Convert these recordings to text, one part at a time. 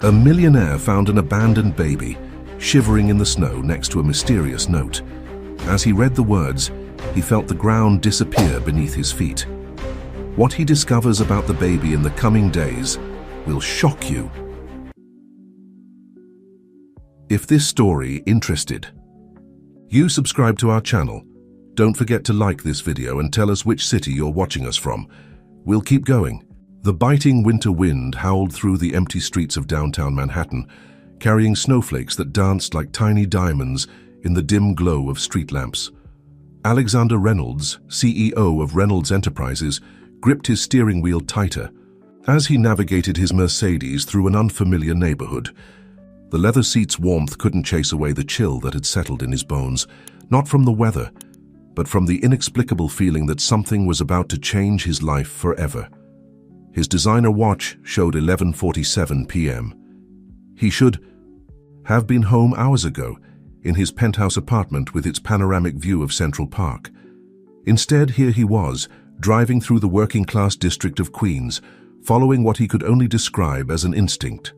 A millionaire found an abandoned baby, shivering in the snow next to a mysterious note. As he read the words, he felt the ground disappear beneath his feet. What he discovers about the baby in the coming days will shock you. If this story interested you, subscribe to our channel. Don't forget to like this video and tell us which city you're watching us from. We'll keep going. The biting winter wind howled through the empty streets of downtown Manhattan, carrying snowflakes that danced like tiny diamonds in the dim glow of street lamps. Alexander Reynolds, CEO of Reynolds Enterprises, gripped his steering wheel tighter as he navigated his Mercedes through an unfamiliar neighborhood. The leather seat's warmth couldn't chase away the chill that had settled in his bones, not from the weather, but from the inexplicable feeling that something was about to change his life forever. His designer watch showed 11:47 p.m. He should have been home hours ago, in his penthouse apartment with its panoramic view of Central Park. Instead, here he was, driving through the working-class district of Queens, following what he could only describe as an instinct.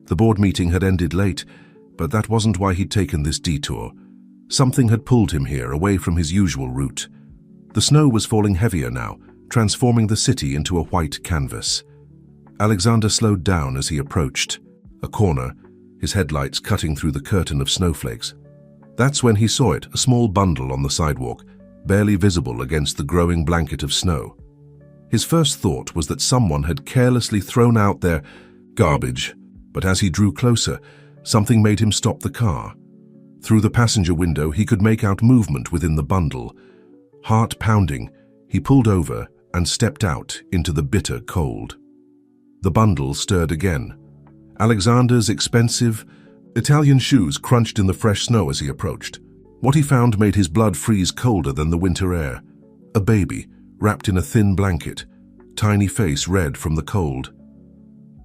The board meeting had ended late, but that wasn't why he'd taken this detour. Something had pulled him here, away from his usual route. The snow was falling heavier now, transforming the city into a white canvas. Alexander slowed down as he approached a corner, his headlights cutting through the curtain of snowflakes. That's when he saw it, a small bundle on the sidewalk, barely visible against the growing blanket of snow. His first thought was that someone had carelessly thrown out their garbage, but as he drew closer, something made him stop the car. Through the passenger window, he could make out movement within the bundle. Heart pounding, he pulled over and stepped out into the bitter cold. The bundle stirred again. Alexander's expensive Italian shoes crunched in the fresh snow as he approached. What he found made his blood freeze colder than the winter air. A baby, wrapped in a thin blanket, tiny face red from the cold.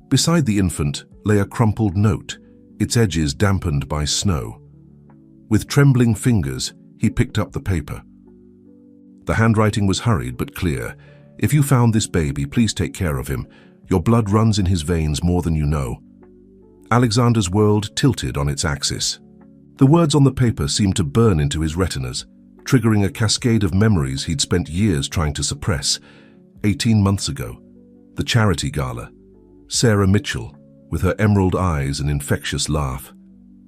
Beside the infant lay a crumpled note, its edges dampened by snow. With trembling fingers, he picked up the paper. The handwriting was hurried but clear. "If you found this baby, please take care of him. Your blood runs in his veins more than you know." Alexander's world tilted on its axis. The words on the paper seemed to burn into his retinas, triggering a cascade of memories he'd spent years trying to suppress. 18 months ago, the charity gala. Sarah Mitchell, with her emerald eyes and infectious laugh.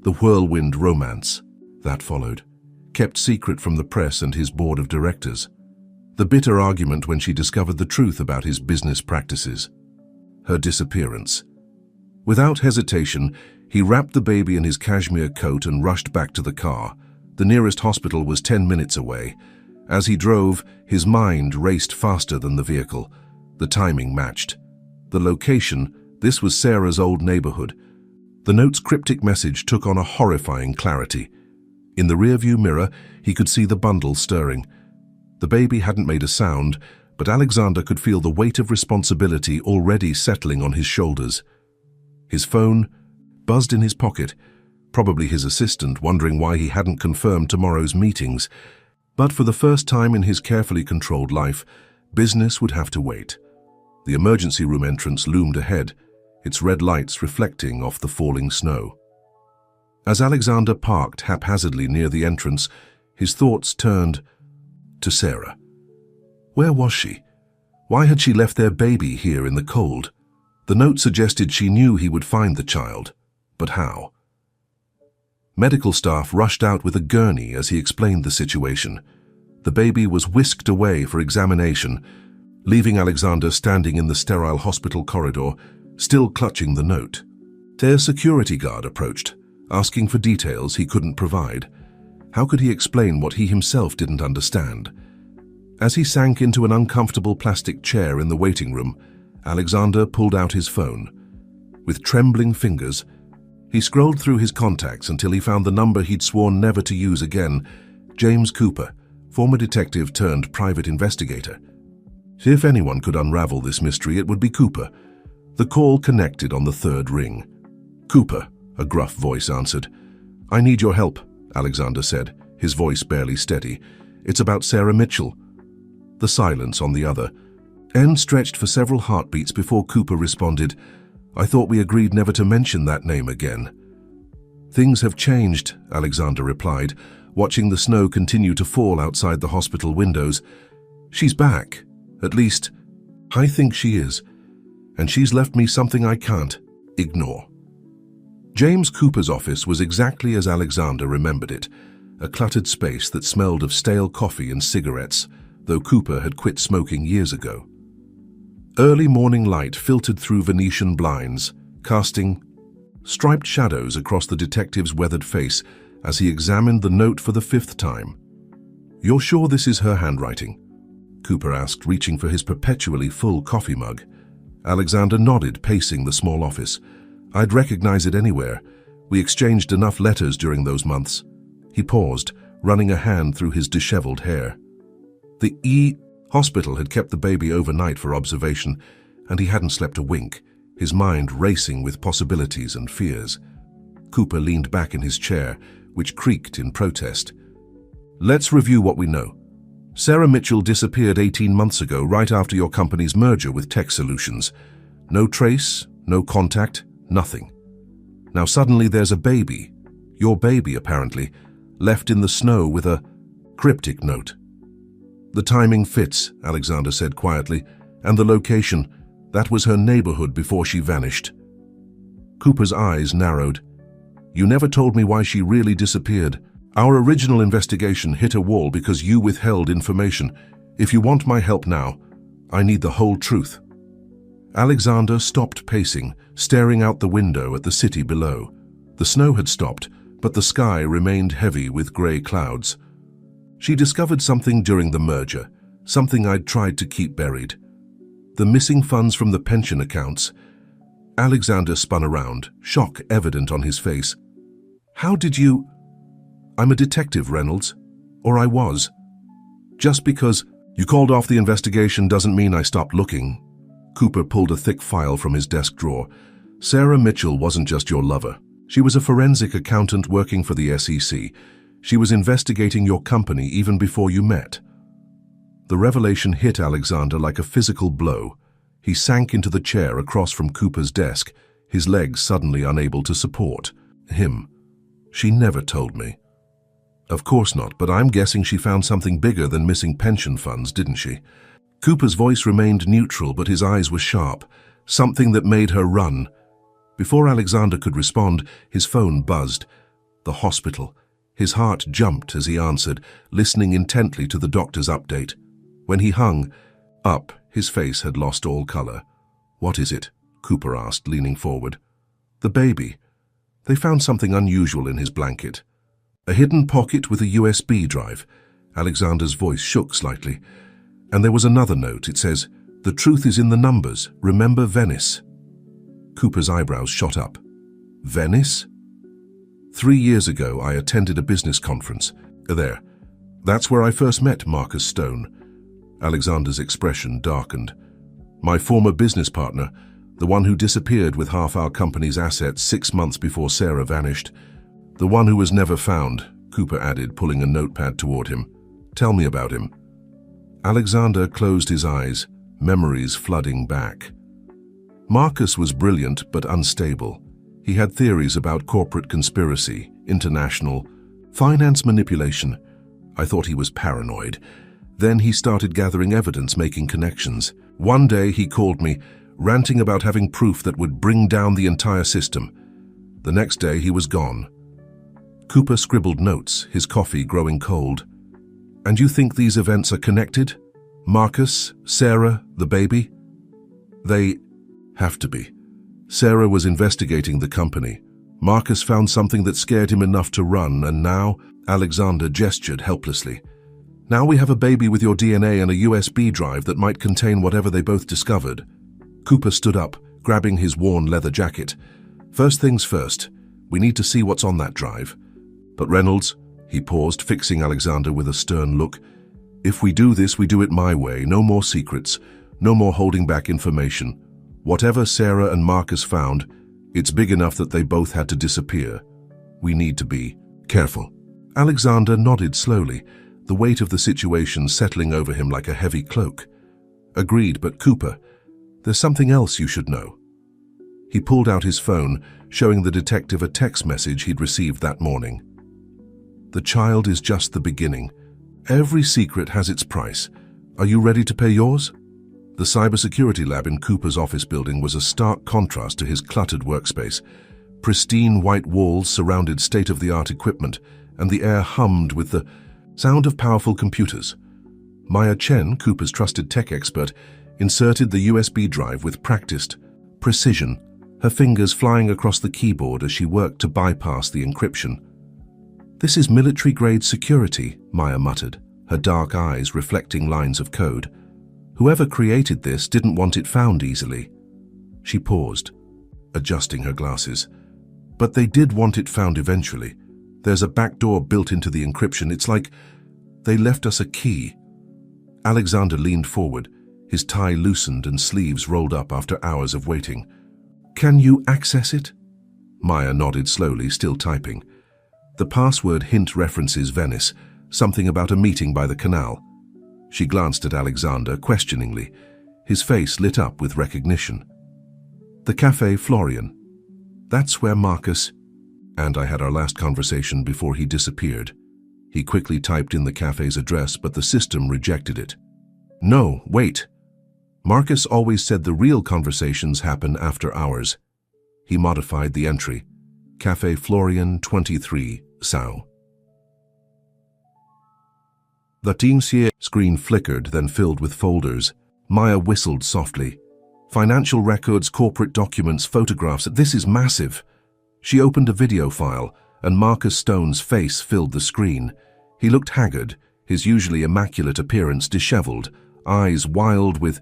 The whirlwind romance that followed, kept secret from the press and his board of directors. The bitter argument when she discovered the truth about his business practices. Her disappearance. Without hesitation, he wrapped the baby in his cashmere coat and rushed back to the car. The nearest hospital was 10 minutes away. As he drove, his mind raced faster than the vehicle. The timing matched. The location, this was Sarah's old neighborhood. The note's cryptic message took on a horrifying clarity. In the rearview mirror, he could see the bundle stirring. The baby hadn't made a sound, but Alexander could feel the weight of responsibility already settling on his shoulders. His phone buzzed in his pocket, probably his assistant wondering why he hadn't confirmed tomorrow's meetings. But for the first time in his carefully controlled life, business would have to wait. The emergency room entrance loomed ahead, its red lights reflecting off the falling snow. As Alexander parked haphazardly near the entrance, his thoughts turned to Sarah. Where was she? Why had she left their baby here in the cold? The note suggested she knew he would find the child, but how? Medical staff rushed out with a gurney as he explained the situation. The baby was whisked away for examination, leaving Alexander standing in the sterile hospital corridor, still clutching the note. Their security guard approached, asking for details he couldn't provide. How could he explain what he himself didn't understand? As he sank into an uncomfortable plastic chair in the waiting room, Alexander pulled out his phone. With trembling fingers, he scrolled through his contacts until he found the number he'd sworn never to use again, James Cooper, former detective turned private investigator. If anyone could unravel this mystery, it would be Cooper. The call connected on the third ring. "Cooper," a gruff voice answered. "I need your help," Alexander said, his voice barely steady. "It's about Sarah Mitchell." The silence on the other end stretched for several heartbeats before Cooper responded. I thought we agreed never to mention that name again. Things have changed, Alexander replied, watching the snow continue to fall outside the hospital windows. She's back. At least, I think she is. And she's left me something I can't ignore. James Cooper's office was exactly as Alexander remembered it, a cluttered space that smelled of stale coffee and cigarettes, though Cooper had quit smoking years ago. Early morning light filtered through Venetian blinds, casting striped shadows across the detective's weathered face as he examined the note for the 5th time. "You're sure this is her handwriting?" Cooper asked, reaching for his perpetually full coffee mug. Alexander nodded, pacing the small office. "I'd recognize it anywhere. We exchanged enough letters during those months." He paused, running a hand through his disheveled hair. The hospital had kept the baby overnight for observation, and he hadn't slept a wink, his mind racing with possibilities and fears. Cooper leaned back in his chair, which creaked in protest. "Let's review what we know. Sarah Mitchell disappeared 18 months ago, right after your company's merger with Tech Solutions. No trace, no contact, nothing. Now suddenly there's a baby, your baby apparently, left in the snow with a cryptic note." "The timing fits," Alexander said quietly, "and the location, that was her neighborhood before she vanished." Cooper's eyes narrowed. "You never told me why she really disappeared. Our original investigation hit a wall because you withheld information. If you want my help now, I need the whole truth." Alexander stopped pacing, staring out the window at the city below. The snow had stopped, but the sky remained heavy with gray clouds. "She discovered something during the merger, something I'd tried to keep buried. The missing funds from the pension accounts." Alexander spun around, shock evident on his face. "How did you—" "I'm a detective, Reynolds. Or I was. Just because you called off the investigation doesn't mean I stopped looking." Cooper pulled a thick file from his desk drawer. "Sarah Mitchell wasn't just your lover. She was a forensic accountant working for the SEC. She was investigating your company even before you met." The revelation hit Alexander like a physical blow. He sank into the chair across from Cooper's desk, his legs suddenly unable to support him. "She never told me." "Of course not, but I'm guessing she found something bigger than missing pension funds, didn't she?" Cooper's voice remained neutral, but his eyes were sharp, something that made her run. Before Alexander could respond, his phone buzzed. The hospital. His heart jumped as he answered, listening intently to the doctor's update. When he hung up, his face had lost all color. "What is it?" Cooper asked, leaning forward. "The baby. They found something unusual in his blanket. A hidden pocket with a USB drive." Alexander's voice shook slightly. "And there was another note. It says, 'The truth is in the numbers. Remember Venice.'" Cooper's eyebrows shot up. "Venice?" 3 years ago, I attended a business conference. There. That's where I first met Marcus Stone." Alexander's expression darkened. "My former business partner, the one who disappeared with half our company's assets 6 months before Sarah vanished. The one who was never found," Cooper added, pulling a notepad toward him. "Tell me about him." Alexander closed his eyes, memories flooding back. Marcus was brilliant but unstable. He had theories about corporate conspiracy, international, finance manipulation. I thought he was paranoid. Then he started gathering evidence, making connections. One day he called me, ranting about having proof that would bring down the entire system. The next day he was gone. Cooper scribbled notes, his coffee growing cold. "And you think these events are connected? Marcus, Sarah, the baby?" "They have to be. Sarah was investigating the company. Marcus found something that scared him enough to run, and now," Alexander gestured helplessly, "now we have a baby with your DNA and a USB drive that might contain whatever they both discovered." Cooper stood up, grabbing his worn leather jacket. "First things first, we need to see what's on that drive. But Reynolds," he paused, fixing Alexander with a stern look, "if we do this, we do it my way. No more secrets, no more holding back information. Whatever Sarah and Marcus found, it's big enough that they both had to disappear. We need to be careful." Alexander nodded slowly, the weight of the situation settling over him like a heavy cloak. "Agreed, but Cooper, there's something else you should know." He pulled out his phone, showing the detective a text message he'd received that morning. "The child is just the beginning. Every secret has its price. Are you ready to pay yours?" The cybersecurity lab in Cooper's office building was a stark contrast to his cluttered workspace. Pristine white walls surrounded state-of-the-art equipment, and the air hummed with the sound of powerful computers. Maya Chen, Cooper's trusted tech expert, inserted the USB drive with practiced precision, her fingers flying across the keyboard as she worked to bypass the encryption. "This is military-grade security," Maya muttered, her dark eyes reflecting lines of code. "Whoever created this didn't want it found easily." She paused, adjusting her glasses. "But they did want it found eventually. There's a backdoor built into the encryption. It's like they left us a key." Alexander leaned forward, his tie loosened and sleeves rolled up after hours of waiting. "Can you access it?" Maya nodded slowly, still typing. The password hint references Venice, something about a meeting by the canal. She glanced at Alexander questioningly, his face lit up with recognition. "The Café Florian. That's where Marcus and I had our last conversation before he disappeared." He quickly typed in the cafe's address, but the system rejected it. "No, wait. Marcus always said the real conversations happen after hours." He modified the entry. Café Florian 23, Sao. The Teamsier screen flickered, then filled with folders. Maya whistled softly. "Financial records, corporate documents, photographs. This is massive." She opened a video file, and Marcus Stone's face filled the screen. He looked haggard, his usually immaculate appearance disheveled, eyes wild with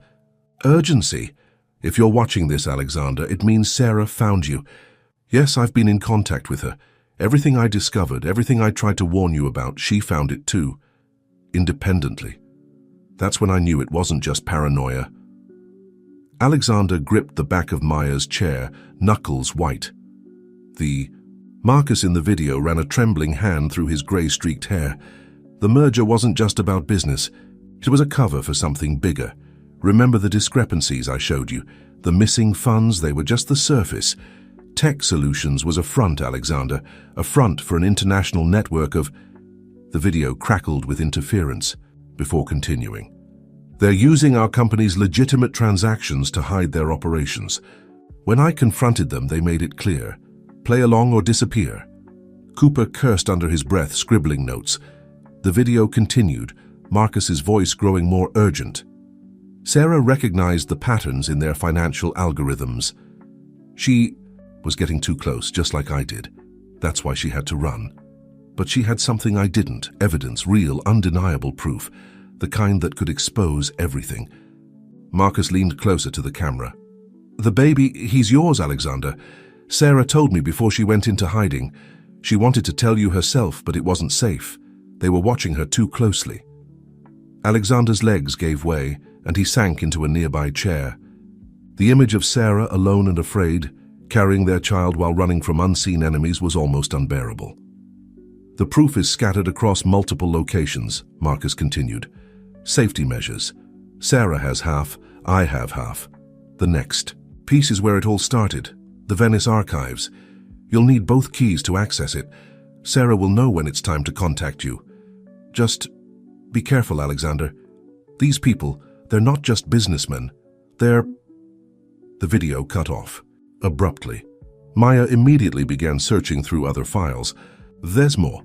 urgency. "If you're watching this, Alexander, it means Sarah found you. Yes, I've been in contact with her. Everything I discovered, everything I tried to warn you about, she found it too. Independently. That's when I knew it wasn't just paranoia." Alexander gripped the back of Maya's chair, knuckles white. The Marcus in the video ran a trembling hand through his grey-streaked hair. The merger wasn't just about business. It was a cover for something bigger. Remember the discrepancies I showed you? The missing funds, they were just the surface. Tech Solutions was a front, Alexander, a front for an international network of... The video crackled with interference before continuing. "They're using our company's legitimate transactions to hide their operations. When I confronted them, they made it clear. Play along or disappear." Cooper cursed under his breath, scribbling notes. The video continued, Marcus's voice growing more urgent. Sarah recognized the patterns in their financial algorithms. She was getting too close, just like I did. That's why she had to run. But she had something I didn't, evidence, real, undeniable proof, the kind that could expose everything. Marcus leaned closer to the camera. "The baby, he's yours, Alexander. Sarah told me before she went into hiding. She wanted to tell you herself, but it wasn't safe. They were watching her too closely." Alexander's legs gave way, and he sank into a nearby chair. The image of Sarah, alone and afraid, carrying their child while running from unseen enemies, was almost unbearable. "The proof is scattered across multiple locations," Marcus continued. "Safety measures. Sarah has half, I have half. The next piece is where it all started, the Venice archives. You'll need both keys to access it. Sarah will know when it's time to contact you. Just be careful, Alexander. These people, they're not just businessmen. They're..." The video cut off. Abruptly. Maya immediately began searching through other files. There's more.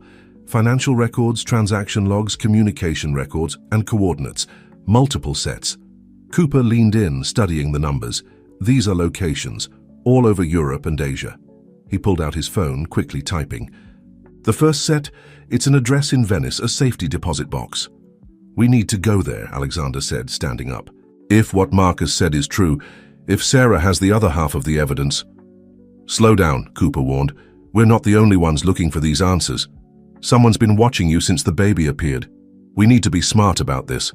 Financial records, transaction logs, communication records, and coordinates. Multiple sets. Cooper leaned in, studying the numbers. These are locations, all over Europe and Asia. He pulled out his phone, quickly typing. "The first set, it's an address in Venice, a safety deposit box." "We need to go there," Alexander said, standing up. "If what Marcus said is true, if Sarah has the other half of the evidence..." "Slow down," Cooper warned. "We're not the only ones looking for these answers. Someone's been watching you since the baby appeared. We need to be smart about this."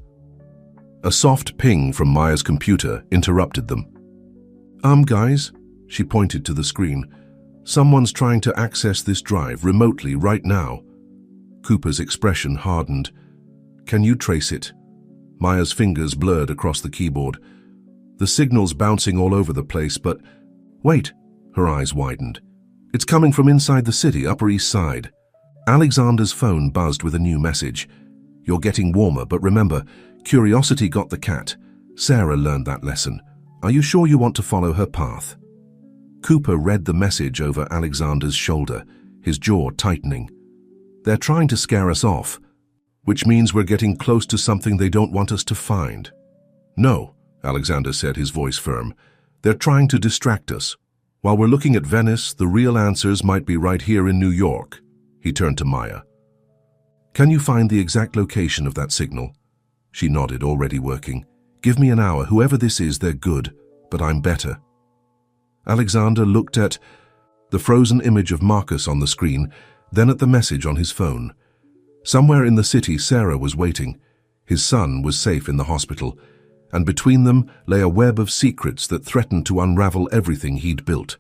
A soft ping from Maya's computer interrupted them. Guys," she pointed to the screen. "Someone's trying to access this drive remotely right now." Cooper's expression hardened. "Can you trace it?" Maya's fingers blurred across the keyboard. "The signal's bouncing all over the place, but..." Wait, her eyes widened. It's coming from inside the city, Upper East Side. Alexander's phone buzzed with a new message. You're getting warmer, but remember, curiosity got the cat. Sarah learned that lesson. Are you sure you want to follow her path? Cooper read the message over Alexander's shoulder, his jaw tightening. They're trying to scare us off, which means we're getting close to something they don't want us to find. No, Alexander said, his voice firm. They're trying to distract us. While we're looking at Venice, the real answers might be right here in New York. He turned to Maya. Can you find the exact location of that signal? She nodded, already working. Give me an hour. Whoever this is, they're good, but I'm better. Alexander looked at the frozen image of Marcus on the screen, then at the message on his phone. Somewhere in the city, Sarah was waiting. His son was safe in the hospital, and between them lay a web of secrets that threatened to unravel everything he'd built.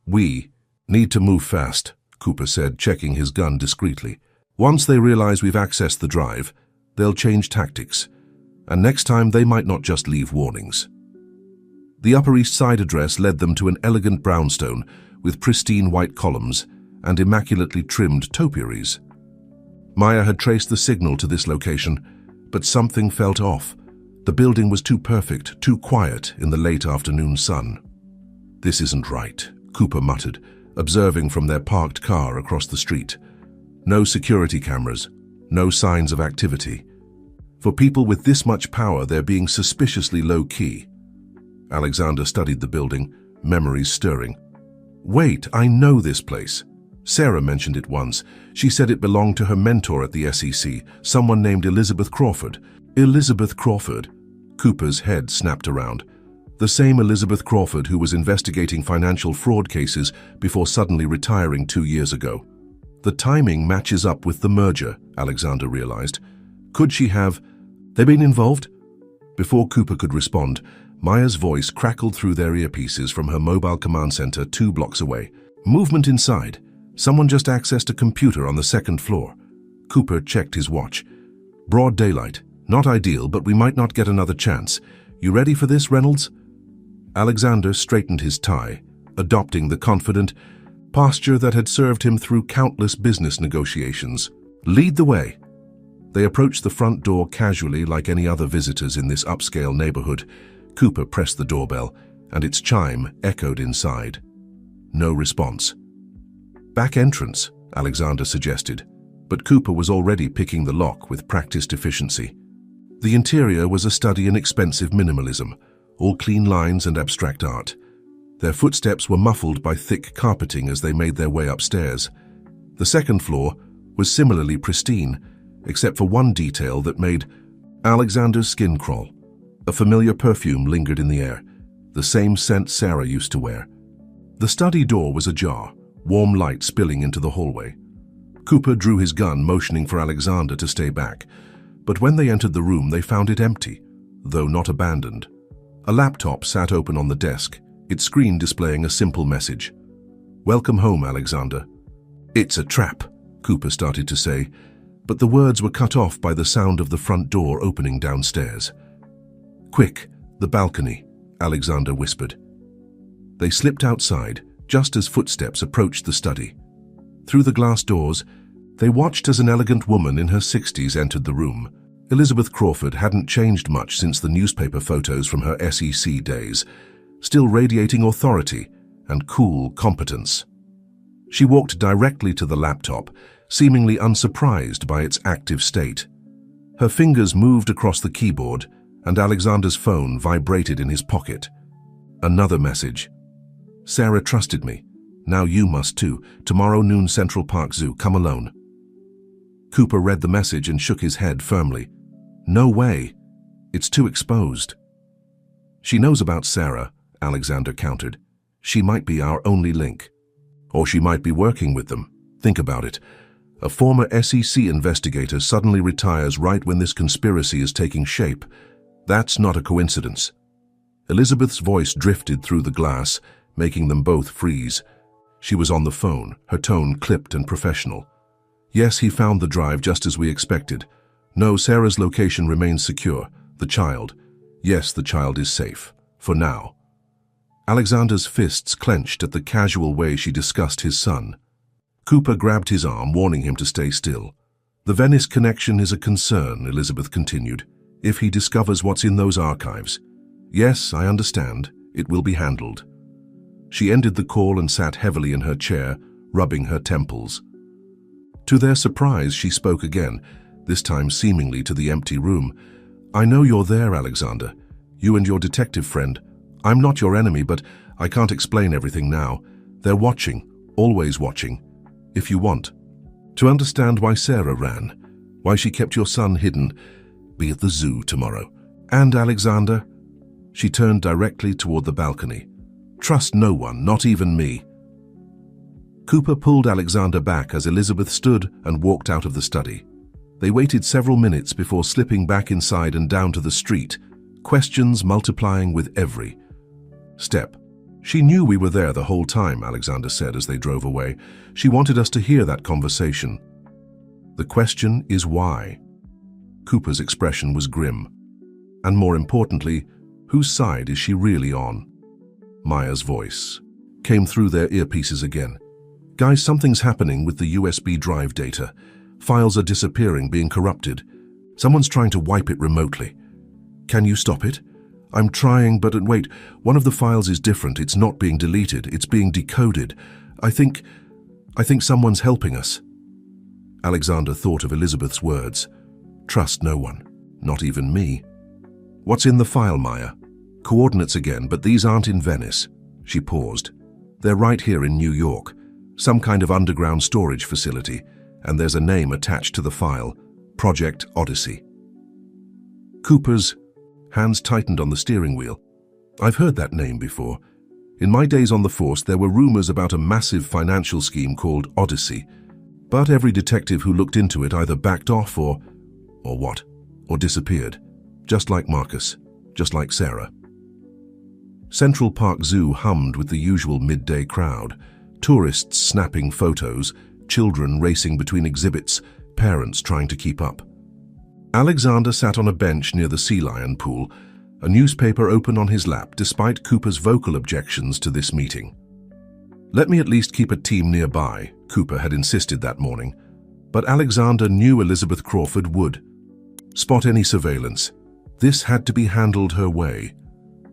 We need to move fast, Cooper said, checking his gun discreetly. Once they realize we've accessed the drive, they'll change tactics, and next time they might not just leave warnings. The Upper East Side address led them to an elegant brownstone with pristine white columns and immaculately trimmed topiaries. Maya had traced the signal to this location, but something felt off. The building was too perfect, too quiet in the late afternoon sun. This isn't right, Cooper muttered, observing from their parked car across the street. No security cameras, no signs of activity. For people with this much power, they're being suspiciously low-key. Alexander studied the building, memories stirring. Wait, I know this place. Sarah mentioned it once. She said it belonged to her mentor at the SEC, someone named Elizabeth Crawford. Elizabeth Crawford? Cooper's head snapped around. The same Elizabeth Crawford who was investigating financial fraud cases before suddenly retiring 2 years ago. The timing matches up with the merger, Alexander realized. Could she have... They been involved? Before Cooper could respond, Maya's voice crackled through their earpieces from her mobile command center 2 blocks away. Movement inside. Someone just accessed a computer on the 2nd floor. Cooper checked his watch. Broad daylight. Not ideal, but we might not get another chance. You ready for this, Reynolds? Alexander straightened his tie, adopting the confident posture that had served him through countless business negotiations. Lead the way. They approached the front door casually like any other visitors in this upscale neighborhood. Cooper pressed the doorbell, and its chime echoed inside. No response. Back entrance, Alexander suggested, but Cooper was already picking the lock with practiced efficiency. The interior was a study in expensive minimalism, all clean lines and abstract art. Their footsteps were muffled by thick carpeting as they made their way upstairs. The 2nd floor was similarly pristine, except for one detail that made Alexander's skin crawl. A familiar perfume lingered in the air, the same scent Sarah used to wear. The study door was ajar, warm light spilling into the hallway. Cooper drew his gun, motioning for Alexander to stay back, but when they entered the room they found it empty, though not abandoned. A laptop sat open on the desk, its screen displaying a simple message. Welcome home, Alexander. It's a trap, Cooper started to say, but the words were cut off by the sound of the front door opening downstairs. Quick, the balcony, Alexander whispered. They slipped outside, just as footsteps approached the study. Through the glass doors, they watched as an elegant woman in her 60s entered the room. Elizabeth Crawford hadn't changed much since the newspaper photos from her SEC days, still radiating authority and cool competence. She walked directly to the laptop, seemingly unsurprised by its active state. Her fingers moved across the keyboard, and Alexander's phone vibrated in his pocket. Another message. Sarah trusted me. Now you must too. Tomorrow noon, Central Park Zoo. Come alone. Cooper read the message and shook his head firmly. No way. It's too exposed. She knows about Sarah, Alexander countered. She might be our only link. Or she might be working with them. Think about it. A former SEC investigator suddenly retires right when this conspiracy is taking shape. That's not a coincidence. Elizabeth's voice drifted through the glass, making them both freeze. She was on the phone, her tone clipped and professional. Yes, he found the drive just as we expected. No, Sarah's location remains secure. The child. Yes, the child is safe. For now. Alexander's fists clenched at the casual way she discussed his son. Cooper grabbed his arm, warning him to stay still. The Venice connection is a concern, Elizabeth continued, if he discovers what's in those archives. Yes, I understand. It will be handled. She ended the call and sat heavily in her chair, rubbing her temples. To their surprise, she spoke again, this time seemingly to the empty room. I know you're there, Alexander. You and your detective friend. I'm not your enemy, but I can't explain everything now. They're watching, always watching. If you want. To understand why Sarah ran, why she kept your son hidden, be at the zoo tomorrow. And Alexander? She turned directly toward the balcony. Trust no one, not even me. Cooper pulled Alexander back as Elizabeth stood and walked out of the study. They waited several minutes before slipping back inside and down to the street, questions multiplying with every step. She knew we were there the whole time, Alexander said as they drove away. She wanted us to hear that conversation. The question is why? Cooper's expression was grim. And more importantly, whose side is she really on? Maya's voice came through their earpieces again. Guys, something's happening with the USB drive data. Files are disappearing, being corrupted. Someone's trying to wipe it remotely. Can you stop it? I'm trying, but wait, one of the files is different. It's not being deleted. It's being decoded. I think someone's helping us. Alexander thought of Elizabeth's words. Trust no one, not even me. What's in the file, Maya? Coordinates again, but these aren't in Venice. She paused. They're right here in New York. Some kind of underground storage facility, and there's a name attached to the file, Project Odyssey. Cooper's hands tightened on the steering wheel. I've heard that name before. In my days on the force, there were rumors about a massive financial scheme called Odyssey, but every detective who looked into it either backed off or disappeared, just like Marcus, just like Sarah. Central Park Zoo hummed with the usual midday crowd, tourists snapping photos, children racing between exhibits, parents trying to keep up. Alexander sat on a bench near the sea lion pool, a newspaper open on his lap despite Cooper's vocal objections to this meeting. Let me at least keep a team nearby, Cooper had insisted that morning, but Alexander knew Elizabeth Crawford would. Spot any surveillance. This had to be handled her way.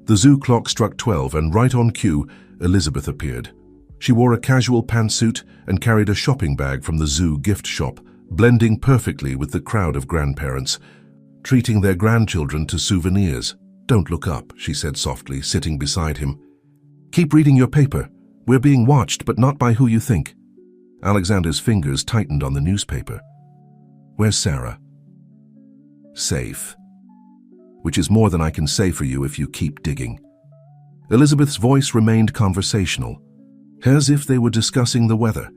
The zoo clock struck 12 and right on cue, Elizabeth appeared. She wore a casual pantsuit and carried a shopping bag from the zoo gift shop, blending perfectly with the crowd of grandparents, treating their grandchildren to souvenirs. Don't look up, she said softly, sitting beside him. Keep reading your paper. We're being watched, but not by who you think. Alexander's fingers tightened on the newspaper. Where's Sarah? Safe. Which is more than I can say for you if you keep digging. Elizabeth's voice remained conversational, as if they were discussing the weather.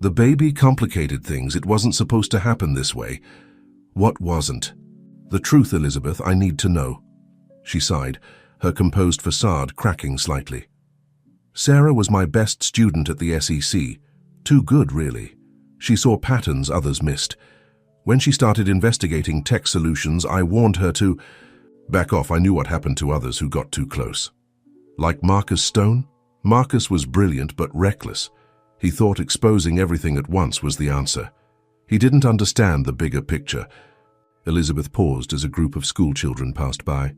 The baby complicated things. It wasn't supposed to happen this way. What wasn't? The truth, Elizabeth, I need to know. She sighed, her composed facade cracking slightly. Sarah was my best student at the SEC. Too good, really. She saw patterns others missed. When she started investigating tech solutions, I warned her to back off. I knew what happened to others who got too close. Like Marcus Stone? Marcus was brilliant but reckless. He thought exposing everything at once was the answer. He didn't understand the bigger picture. Elizabeth paused as a group of schoolchildren passed by.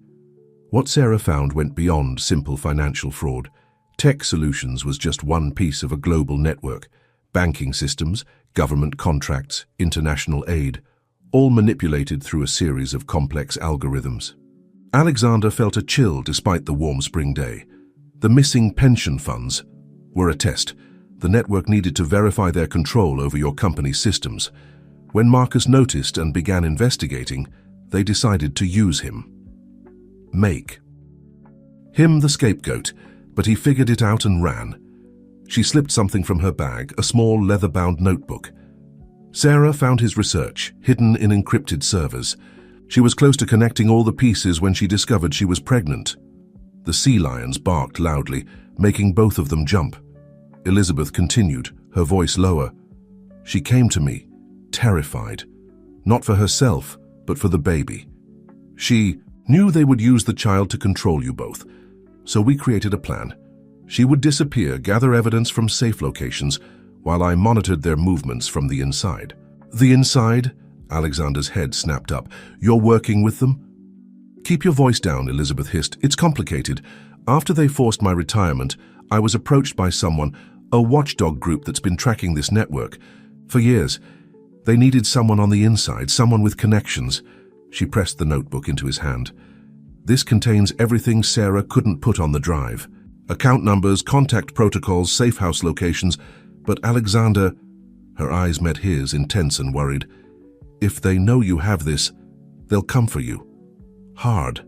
What Sarah found went beyond simple financial fraud. Tech solutions was just one piece of a global network. Banking systems, government contracts, international aid, all manipulated through a series of complex algorithms. Alexander felt a chill despite the warm spring day. The missing pension funds were a test. The network needed to verify their control over your company's systems. When Marcus noticed and began investigating, they decided to use him. Make him the scapegoat, but he figured it out and ran. She slipped something from her bag, a small leather-bound notebook. Sarah found his research, hidden in encrypted servers. She was close to connecting all the pieces when she discovered she was pregnant. The sea lions barked loudly, making both of them jump. Elizabeth continued, her voice lower. She came to me, terrified. Not for herself, but for the baby. She knew they would use the child to control you both. So we created a plan. She would disappear, gather evidence from safe locations, while I monitored their movements from the inside. The inside? Alexander's head snapped up. You're working with them? Keep your voice down, Elizabeth hissed. It's complicated. After they forced my retirement, I was approached by someone, a watchdog group that's been tracking this network. For years, they needed someone on the inside, someone with connections. She pressed the notebook into his hand. This contains everything Sarah couldn't put on the drive. Account numbers, contact protocols, safe house locations. But Alexander, her eyes met his, intense and worried. If they know you have this, they'll come for you. Hard.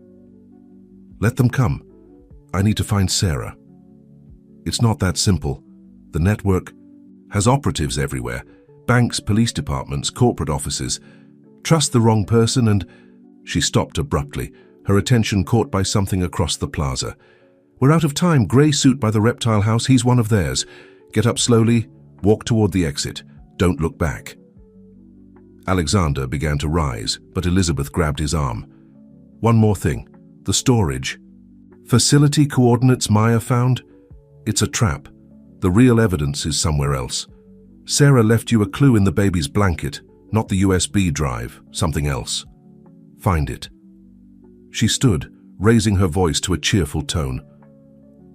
Let them come. I need to find Sarah. It's not that simple. The network has operatives everywhere. Banks, police departments, corporate offices. Trust the wrong person and... She stopped abruptly, her attention caught by something across the plaza. We're out of time. Grey suit by the reptile house. He's one of theirs. Get up slowly. Walk toward the exit. Don't look back. Alexander began to rise, but Elizabeth grabbed his arm. One more thing. The storage. Facility coordinates Maya found? It's a trap. The real evidence is somewhere else. Sarah left you a clue in the baby's blanket, not the USB drive, something else. Find it. She stood, raising her voice to a cheerful tone.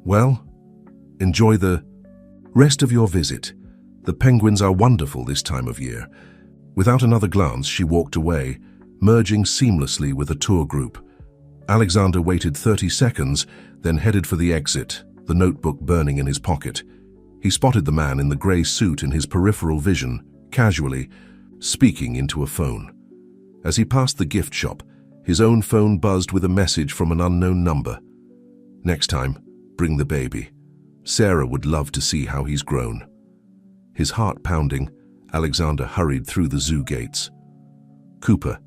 Well, enjoy the rest of your visit. The penguins are wonderful this time of year. Without another glance, she walked away, merging seamlessly with the tour group. Alexander waited 30 seconds, then headed for the exit, the notebook burning in his pocket. He spotted the man in the grey suit in his peripheral vision, casually, speaking into a phone. As he passed the gift shop, his own phone buzzed with a message from an unknown number. Next time, bring the baby. Sarah would love to see how he's grown. His heart pounding, Alexander hurried through the zoo gates. Cooper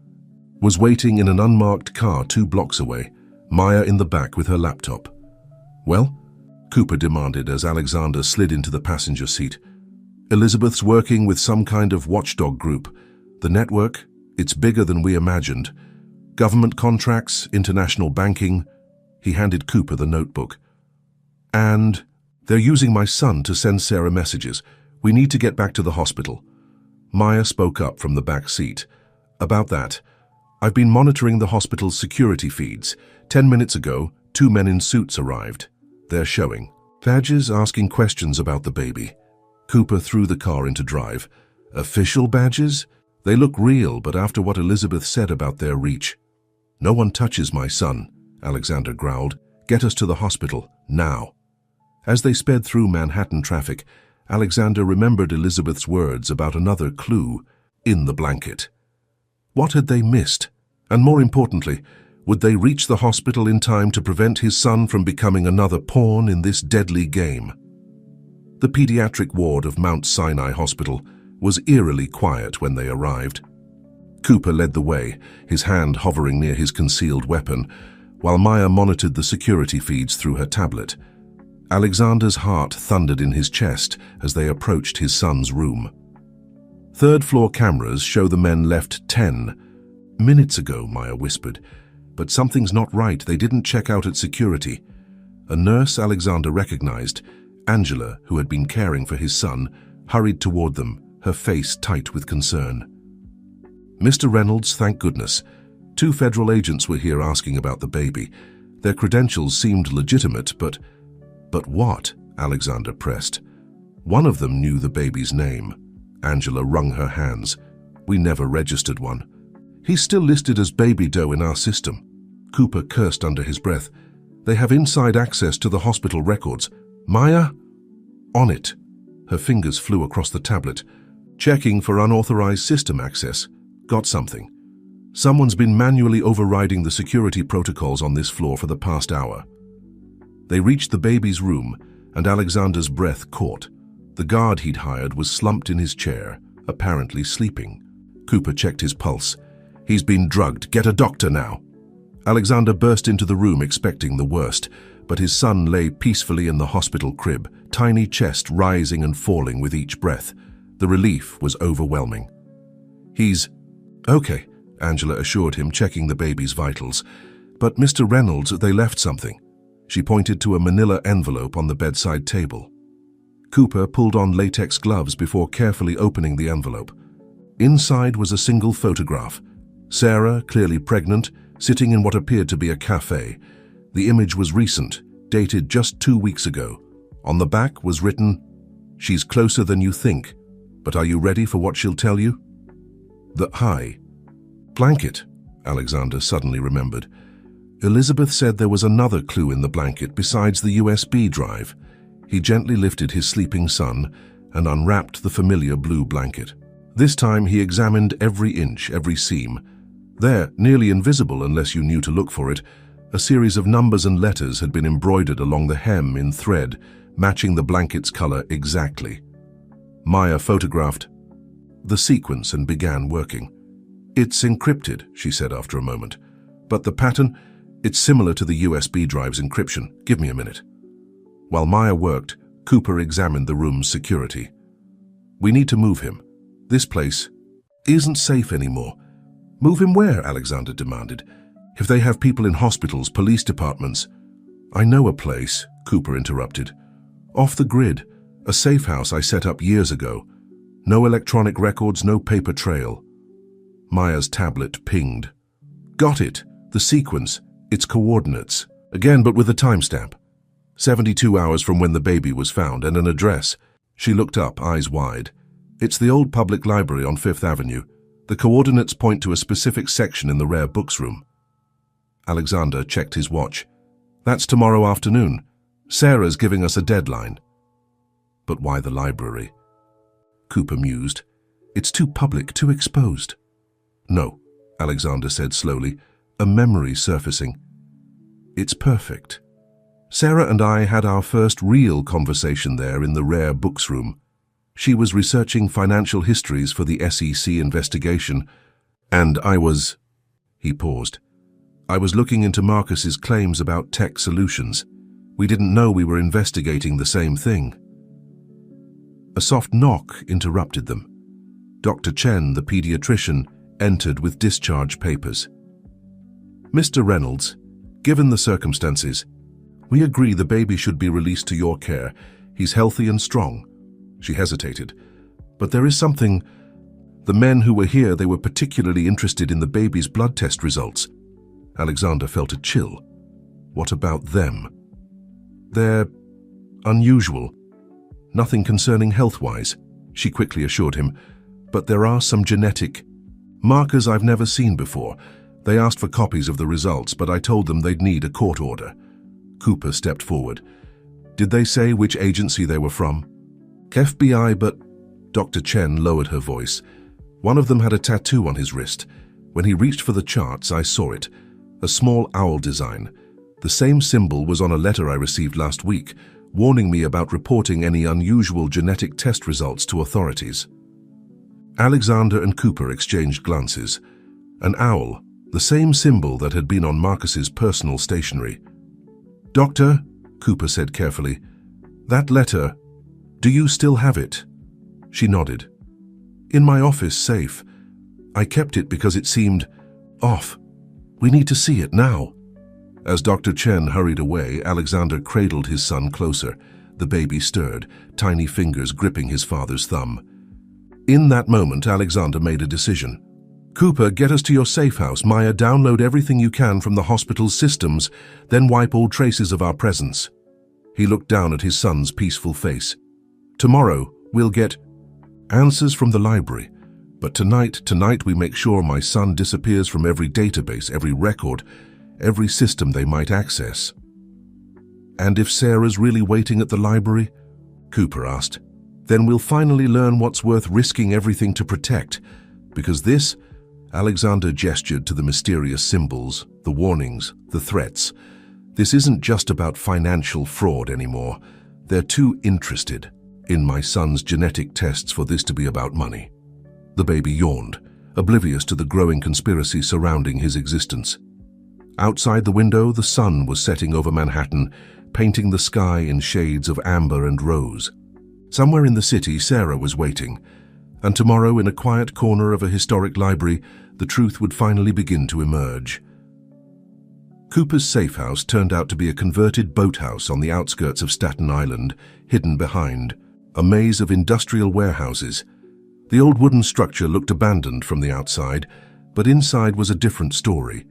was waiting in an unmarked car 2 blocks away, Maya in the back with her laptop. Well? Cooper demanded as Alexander slid into the passenger seat. Elizabeth's working with some kind of watchdog group. The network, it's bigger than we imagined. Government contracts, international banking. He handed Cooper the notebook. And they're using my son to send Sarah messages. We need to get back to the hospital. Maya spoke up from the back seat. About that, I've been monitoring the hospital's security feeds. 10 minutes ago, 2 men in suits arrived. They're showing badges, asking questions about the baby. Cooper threw the car into drive. Official badges? They look real, but after what Elizabeth said about their reach. No one touches my son, Alexander growled. Get us to the hospital, now. As they sped through Manhattan traffic, Alexander remembered Elizabeth's words about another clue in the blanket. What had they missed? And more importantly, would they reach the hospital in time to prevent his son from becoming another pawn in this deadly game? The pediatric ward of Mount Sinai Hospital was eerily quiet when they arrived. Cooper led the way, his hand hovering near his concealed weapon, while Maya monitored the security feeds through her tablet. Alexander's heart thundered in his chest as they approached his son's room. Third-floor cameras show the men left 10 minutes ago, Maya whispered. But something's not right. They didn't check out at security. A nurse Alexander recognized, Angela, who had been caring for his son, hurried toward them, her face tight with concern. Mr. Reynolds, thank goodness. 2 federal agents were here asking about the baby. Their credentials seemed legitimate, but what? Alexander pressed. One of them knew the baby's name. Angela wrung her hands. We never registered one. He's still listed as baby doe in our system. Cooper cursed under his breath. They have inside access to the hospital records. Maya? On it. Her fingers flew across the tablet. Checking for unauthorized system access. Got something. Someone's been manually overriding the security protocols on this floor for the past hour. They reached the baby's room, and Alexander's breath caught. The guard he'd hired was slumped in his chair, apparently sleeping. Cooper checked his pulse. He's been drugged. Get a doctor now. Alexander burst into the room expecting the worst, but his son lay peacefully in the hospital crib, tiny chest rising and falling with each breath. The relief was overwhelming. He's okay, Angela assured him, checking the baby's vitals. But Mr. Reynolds, they left something. She pointed to a manila envelope on the bedside table. Cooper pulled on latex gloves before carefully opening the envelope. Inside was a single photograph. Sarah, clearly pregnant, sitting in what appeared to be a cafe. The image was recent, dated just 2 weeks ago. On the back was written, "She's closer than you think, but are you ready for what she'll tell you?" Hi. Blanket, Alexander suddenly remembered. Elizabeth said there was another clue in the blanket besides the USB drive. He gently lifted his sleeping son and unwrapped the familiar blue blanket. This time he examined every inch, every seam. There, nearly invisible unless you knew to look for it, a series of numbers and letters had been embroidered along the hem in thread, matching the blanket's color exactly. Maya photographed the sequence and began working. "It's encrypted," she said after a moment. "But the pattern, it's similar to the USB drive's encryption. Give me a minute." While Maya worked, Cooper examined the room's security. "We need to move him. This place isn't safe anymore." "Move him where?" Alexander demanded. "If they have people in hospitals, police departments." "I know a place," Cooper interrupted. "Off the grid, a safe house I set up years ago. No electronic records, no paper trail." Maya's tablet pinged. "Got it. The sequence. Its coordinates. Again, but with a timestamp. 72 hours from when the baby was found and an address." She looked up, eyes wide. "It's the old public library on 5th Avenue. The coordinates point to a specific section in the rare books room." Alexander checked his watch. "That's tomorrow afternoon. Sarah's giving us a deadline." "But why the library?" Cooper mused. "It's too public, too exposed." "No," Alexander said slowly, a memory surfacing. "It's perfect. Sarah and I had our first real conversation there in the rare books room. She was researching financial histories for the SEC investigation, and I was..." He paused. "I was looking into Marcus's claims about tech solutions. We didn't know we were investigating the same thing." A soft knock interrupted them. Dr. Chen, the pediatrician, entered with discharge papers. "Mr. Reynolds, given the circumstances, we agree the baby should be released to your care. He's healthy and strong." She hesitated. "But there is something. The men who were here, they were particularly interested in the baby's blood test results." Alexander felt a chill. "What about them?" "They're unusual. Nothing concerning health-wise," she quickly assured him. "But there are some genetic markers I've never seen before. They asked for copies of the results, but I told them they'd need a court order." Cooper stepped forward. "Did they say which agency they were from?" "FBI, but..." Dr. Chen lowered her voice. "One of them had a tattoo on his wrist. When he reached for the charts, I saw it. A small owl design. The same symbol was on a letter I received last week, warning me about reporting any unusual genetic test results to authorities." Alexander and Cooper exchanged glances. An owl, the same symbol that had been on Marcus's personal stationery. "Doctor," Cooper said carefully, "that letter, do you still have it?" She nodded. "In my office safe. I kept it because it seemed off. We need to see it now." As Dr. Chen hurried away, Alexander cradled his son closer. The baby stirred, tiny fingers gripping his father's thumb. In that moment, Alexander made a decision. "Cooper, get us to your safe house. Maya, download everything you can from the hospital's systems, then wipe all traces of our presence." He looked down at his son's peaceful face. "Tomorrow, we'll get answers from the library. But tonight we make sure my son disappears from every database, every record, every system they might access." "And if Sarah's really waiting at the library?" Cooper asked. "Then we'll finally learn what's worth risking everything to protect. Because this..." Alexander gestured to the mysterious symbols, the warnings, the threats. "This isn't just about financial fraud anymore. They're too interested in my son's genetic tests for this to be about money." The baby yawned, oblivious to the growing conspiracy surrounding his existence. Outside the window, the sun was setting over Manhattan, painting the sky in shades of amber and rose. Somewhere in the city, Sarah was waiting, and tomorrow, in a quiet corner of a historic library, the truth would finally begin to emerge. Cooper's safe house turned out to be a converted boathouse on the outskirts of Staten Island, hidden behind a maze of industrial warehouses. The old wooden structure looked abandoned from the outside, but inside was a different story.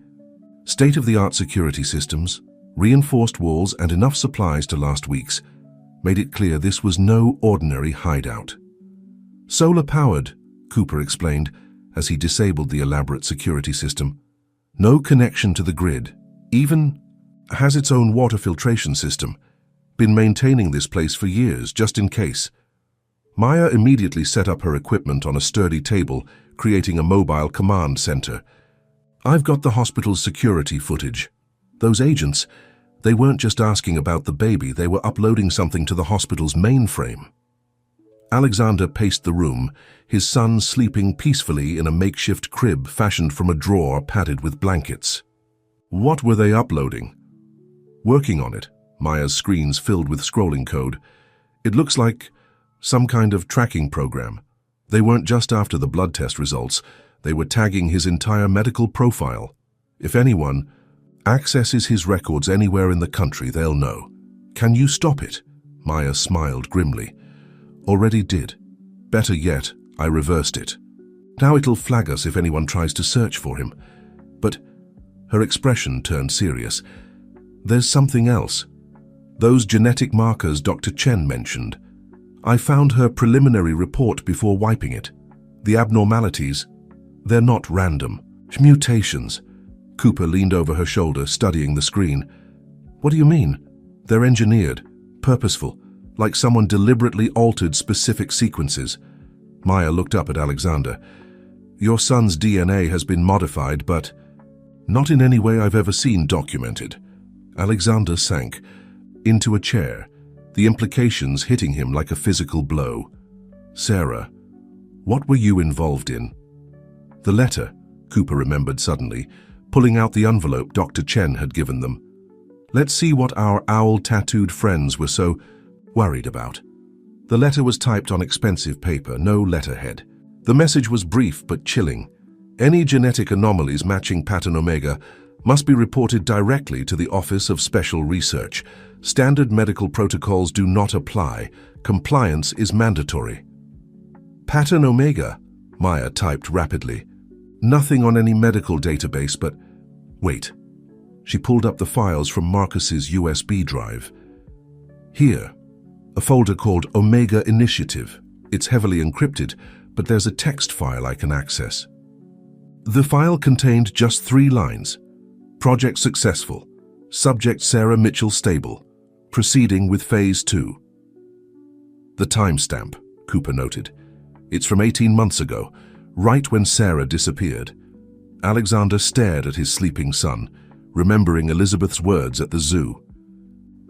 State-of-the-art security systems, reinforced walls, and enough supplies to last weeks made it clear this was no ordinary hideout. Solar-powered, Cooper explained as he disabled the elaborate security system. No connection to the grid. Even has its own water filtration system. Been maintaining this place for years, just in case. Maya immediately set up her equipment on a sturdy table, creating a mobile command center. I've got the hospital's security footage. Those agents, they weren't just asking about the baby, they were uploading something to the hospital's mainframe. Alexander paced the room, his son sleeping peacefully in a makeshift crib fashioned from a drawer padded with blankets. What were they uploading? Working on it, Maya's screens filled with scrolling code. It looks like some kind of tracking program. They weren't just after the blood test results, they were tagging his entire medical profile. If anyone accesses his records anywhere in the country, they'll know. Can you stop it? Maya smiled grimly. Already did. Better yet, I reversed it. Now it'll flag us if anyone tries to search for him. But her expression turned serious. There's something else. Those genetic markers Dr. Chen mentioned. I found her preliminary report before wiping it. The abnormalities, they're not random. Mutations. Cooper leaned over her shoulder, studying the screen. What do you mean? They're engineered, purposeful, like someone deliberately altered specific sequences. Maya looked up at Alexander. Your son's DNA has been modified, but not in any way I've ever seen documented. Alexander sank into a chair, the implications hitting him like a physical blow. Sarah, what were you involved in? The letter, Cooper remembered suddenly, pulling out the envelope Dr. Chen had given them. Let's see what our owl-tattooed friends were so worried about. The letter was typed on expensive paper, no letterhead. The message was brief but chilling. Any genetic anomalies matching pattern omega must be reported directly to the Office of Special Research. Standard medical protocols do not apply. Compliance is mandatory. Pattern omega, Maya typed rapidly. Nothing on any medical database, but wait. She pulled up the files from Marcus's USB drive. Here, a folder called Omega Initiative. It's heavily encrypted, but there's a text file I can access. The file contained just 3 lines. Project successful. Subject Sarah Mitchell stable. Proceeding with Phase 2. The timestamp, Cooper noted. It's from 18 months ago, right when Sarah disappeared. Alexander stared at his sleeping son, remembering Elizabeth's words at the zoo.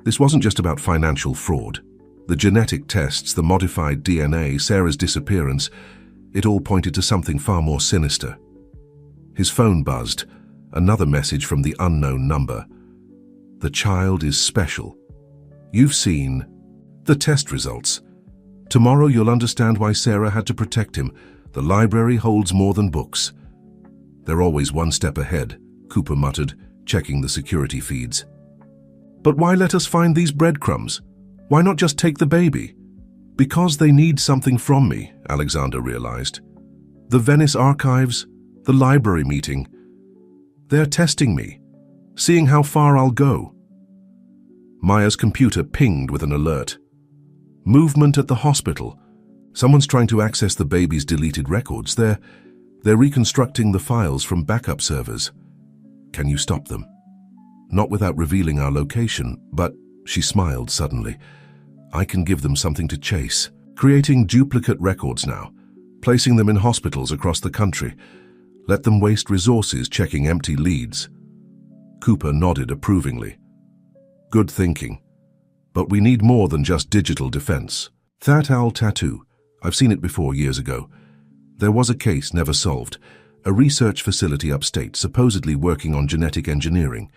This wasn't just about financial fraud. The genetic tests, the modified DNA, Sarah's disappearance, it all pointed to something far more sinister. His phone buzzed, another message from the unknown number. The child is special. You've seen the test results. Tomorrow you'll understand why Sarah had to protect him. The library holds more than books. They're always one step ahead, Cooper muttered, checking the security feeds. But why let us find these breadcrumbs? Why not just take the baby? Because they need something from me, Alexander realized. The Venice archives, the library meeting. They're testing me, seeing how far I'll go. Maya's computer pinged with an alert. Movement at the hospital. Someone's trying to access the baby's deleted records. They're reconstructing the files from backup servers. Can you stop them? Not without revealing our location, but she smiled suddenly. I can give them something to chase. Creating duplicate records now, placing them in hospitals across the country. Let them waste resources checking empty leads. Cooper nodded approvingly. Good thinking. But we need more than just digital defense. That owl tattoo. I've seen it before years ago. There was a case never solved. A research facility upstate supposedly working on genetic engineering.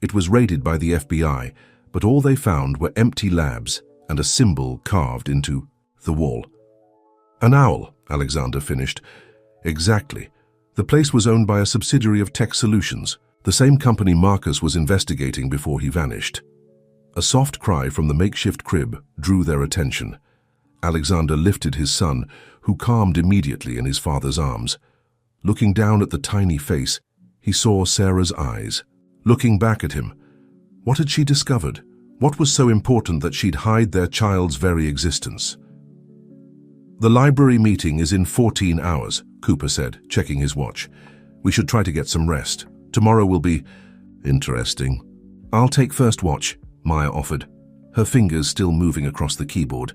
It was raided by the FBI, but all they found were empty labs and a symbol carved into the wall. An owl, Alexander finished. Exactly. The place was owned by a subsidiary of Tech Solutions. the same company Marcus was investigating before he vanished. A soft cry from the makeshift crib drew their attention. Alexander lifted his son, who calmed immediately in his father's arms. Looking down at the tiny face, he saw Sarah's eyes. Looking back at him, what had she discovered? What was so important that she'd hide their child's very existence? "The library meeting is in 14 hours, Cooper said, checking his watch. "We should try to get some rest. Tomorrow will be interesting." "I'll take first watch," Maya offered, her fingers still moving across the keyboard.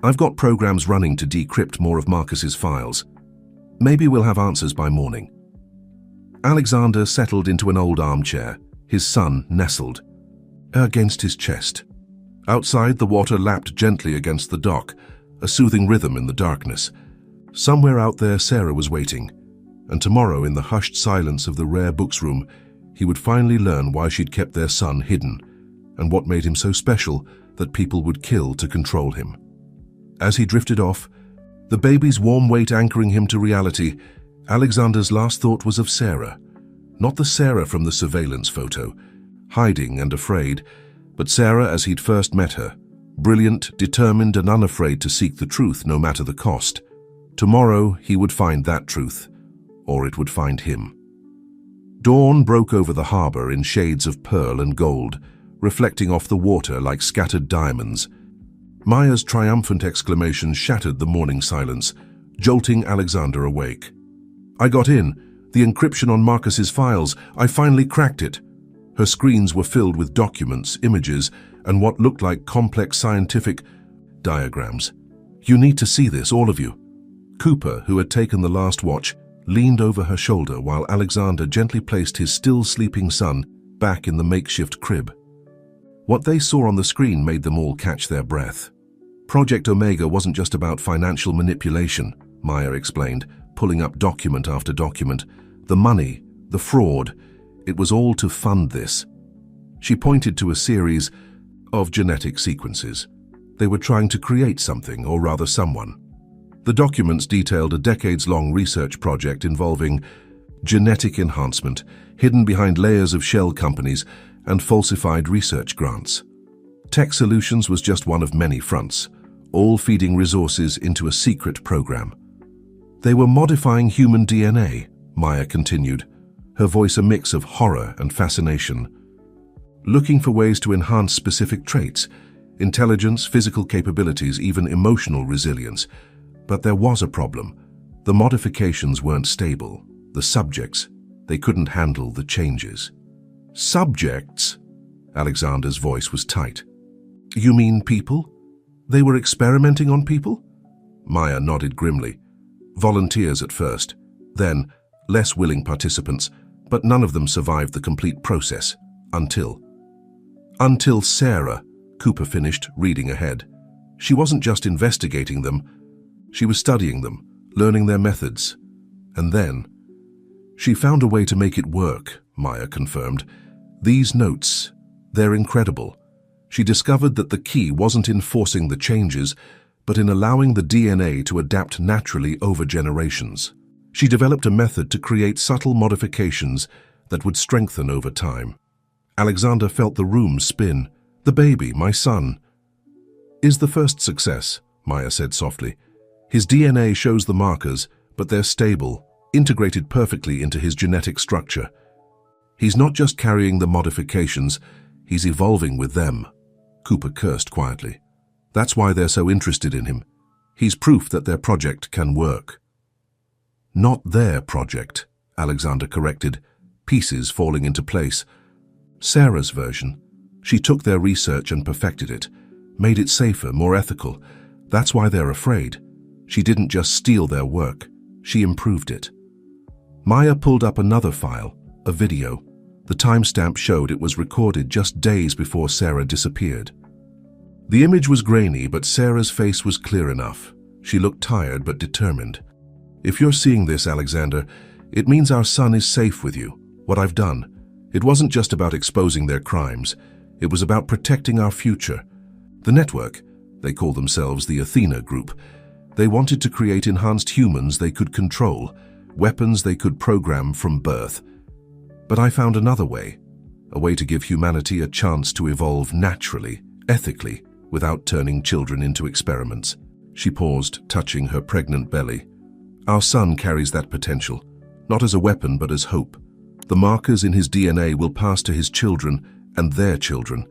"I've got programs running to decrypt more of Marcus's files. Maybe we'll have answers by morning." Alexander settled into an old armchair, his son nestled against his chest. Outside, the water lapped gently against the dock, a soothing rhythm in the darkness. Somewhere out there, Sarah was waiting, and tomorrow, in the hushed silence of the rare books room, he would finally learn why she'd kept their son hidden, and what made him so special that people would kill to control him. As he drifted off, the baby's warm weight anchoring him to reality, Alexander's last thought was of Sarah. Not the Sarah from the surveillance photo, hiding and afraid, but Sarah as he'd first met her, brilliant, determined and unafraid to seek the truth no matter the cost. Tomorrow he would find that truth, or it would find him. Dawn broke over the harbor in shades of pearl and gold, reflecting off the water like scattered diamonds. Maya's triumphant exclamation shattered the morning silence, jolting Alexander awake. "I got in. The encryption on Marcus's files. I finally cracked it." Her screens were filled with documents, images, and what looked like complex scientific diagrams. "You need to see this, all of you." Cooper, who had taken the last watch, leaned over her shoulder while Alexander gently placed his still sleeping son back in the makeshift crib. What they saw on the screen made them all catch their breath. Project Omega wasn't just about financial manipulation, Maya explained, pulling up document after document. The money, the fraud, it was all to fund this. She pointed to a series of genetic sequences. They were trying to create something, or rather someone. The documents detailed a decades-long research project involving genetic enhancement, hidden behind layers of shell companies and falsified research grants. Tech Solutions was just one of many fronts, all feeding resources into a secret program. They were modifying human DNA, Maya continued, her voice a mix of horror and fascination. Looking for ways to enhance specific traits, intelligence, physical capabilities, even emotional resilience. But there was a problem. The modifications weren't stable. The subjects, they couldn't handle the changes. Subjects? Alexander's voice was tight. You mean people? They were experimenting on people? Maya nodded grimly. Volunteers at first, then less willing participants, but none of them survived the complete process, until Sarah, Cooper finished, reading ahead. She wasn't just investigating them, she was studying them, learning their methods. And then, she found a way to make it work, Maya confirmed. These notes, they're incredible. She discovered that the key wasn't in forcing the changes, but in allowing the DNA to adapt naturally over generations. She developed a method to create subtle modifications that would strengthen over time. Alexander felt the room spin. The baby, my son, is the first success, Maya said softly. His DNA shows the markers, but they're stable, integrated perfectly into his genetic structure. He's not just carrying the modifications, he's evolving with them. Cooper cursed quietly. That's why they're so interested in him. He's proof that their project can work. Not their project, Alexander corrected, pieces falling into place. Sarah's version. She took their research and perfected it, made it safer, more ethical. That's why they're afraid. She didn't just steal their work, she improved it. Maya pulled up another file, a video. The timestamp showed it was recorded just days before Sarah disappeared. The image was grainy, but Sarah's face was clear enough. She looked tired but determined. If you're seeing this, Alexander, it means our son is safe with you. What I've done. It wasn't just about exposing their crimes. It was about protecting our future. The network, they call themselves the Athena Group, they wanted to create enhanced humans they could control, weapons they could program from birth. But I found another way, a way to give humanity a chance to evolve naturally, ethically, without turning children into experiments. She paused, touching her pregnant belly. Our son carries that potential, not as a weapon but as hope. The markers in his DNA will pass to his children and their children.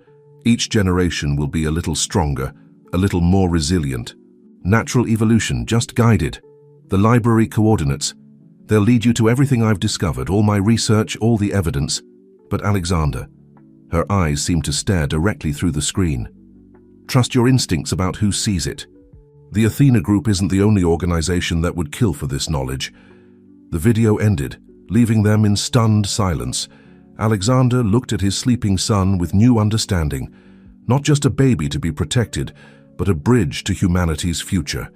Each generation will be a little stronger, a little more resilient. Natural evolution, just guided. The library coordinates. They'll lead you to everything I've discovered, all my research, all the evidence. But Alexander, her eyes seemed to stare directly through the screen. Trust your instincts about who sees it. The Athena Group isn't the only organization that would kill for this knowledge. The video ended, leaving them in stunned silence. Alexander looked at his sleeping son with new understanding. Not just a baby to be protected, but a bridge to humanity's future.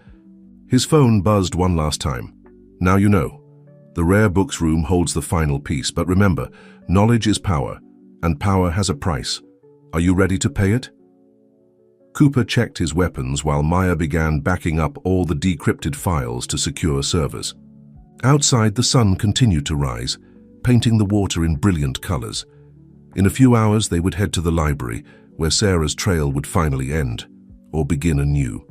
His phone buzzed one last time. Now you know. The rare books room holds the final piece, but remember, knowledge is power, and power has a price. Are you ready to pay it? Cooper checked his weapons while Maya began backing up all the decrypted files to secure servers. Outside, the sun continued to rise, painting the water in brilliant colors. In a few hours, they would head to the library, where Sarah's trail would finally end, or begin anew.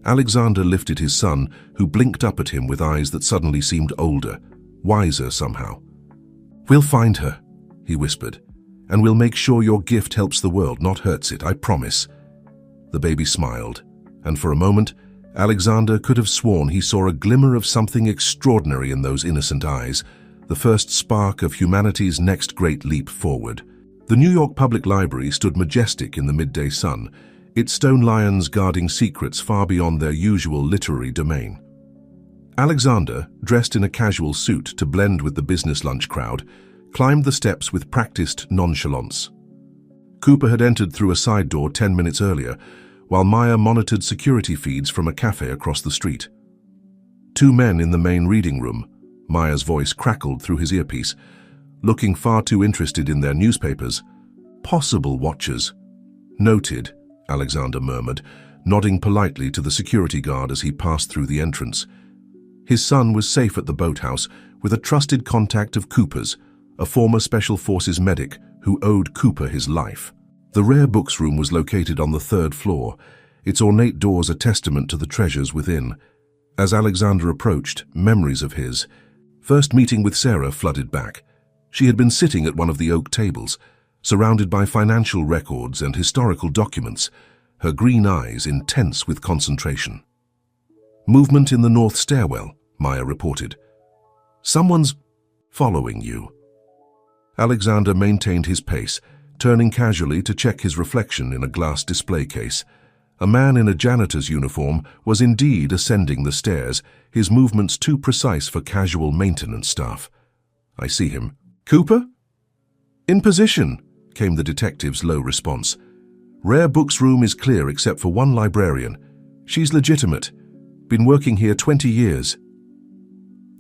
Alexander lifted his son, who blinked up at him with eyes that suddenly seemed older, wiser somehow. "We'll find her," he whispered, "and we'll make sure your gift helps the world, not hurts it, I promise." The baby smiled, and for a moment, Alexander could have sworn he saw a glimmer of something extraordinary in those innocent eyes, the first spark of humanity's next great leap forward. The New York Public Library stood majestic in the midday sun, its stone lions guarding secrets far beyond their usual literary domain. Alexander, dressed in a casual suit to blend with the business lunch crowd, climbed the steps with practiced nonchalance. Cooper had entered through a side door 10 minutes earlier, while Maya monitored security feeds from a cafe across the street. Two men in the main reading room, Maya's voice crackled through his earpiece, looking far too interested in their newspapers. Possible watchers. Noted, Alexander murmured, nodding politely to the security guard as he passed through the entrance. His son was safe at the boathouse with a trusted contact of Cooper's, a former Special Forces medic who owed Cooper his life. The rare books room was located on the 3rd floor, its ornate doors a testament to the treasures within. As Alexander approached, memories of his first meeting with Sarah flooded back. She had been sitting at one of the oak tables, surrounded by financial records and historical documents, her green eyes intense with concentration. "Movement in the north stairwell," Maya reported. "Someone's following you." Alexander maintained his pace, turning casually to check his reflection in a glass display case. A man in a janitor's uniform was indeed ascending the stairs, his movements too precise for casual maintenance staff. "I see him." "Cooper?" "In position," came the detective's low response. "Rare books room is clear except for one librarian. She's legitimate. Been working here 20 years.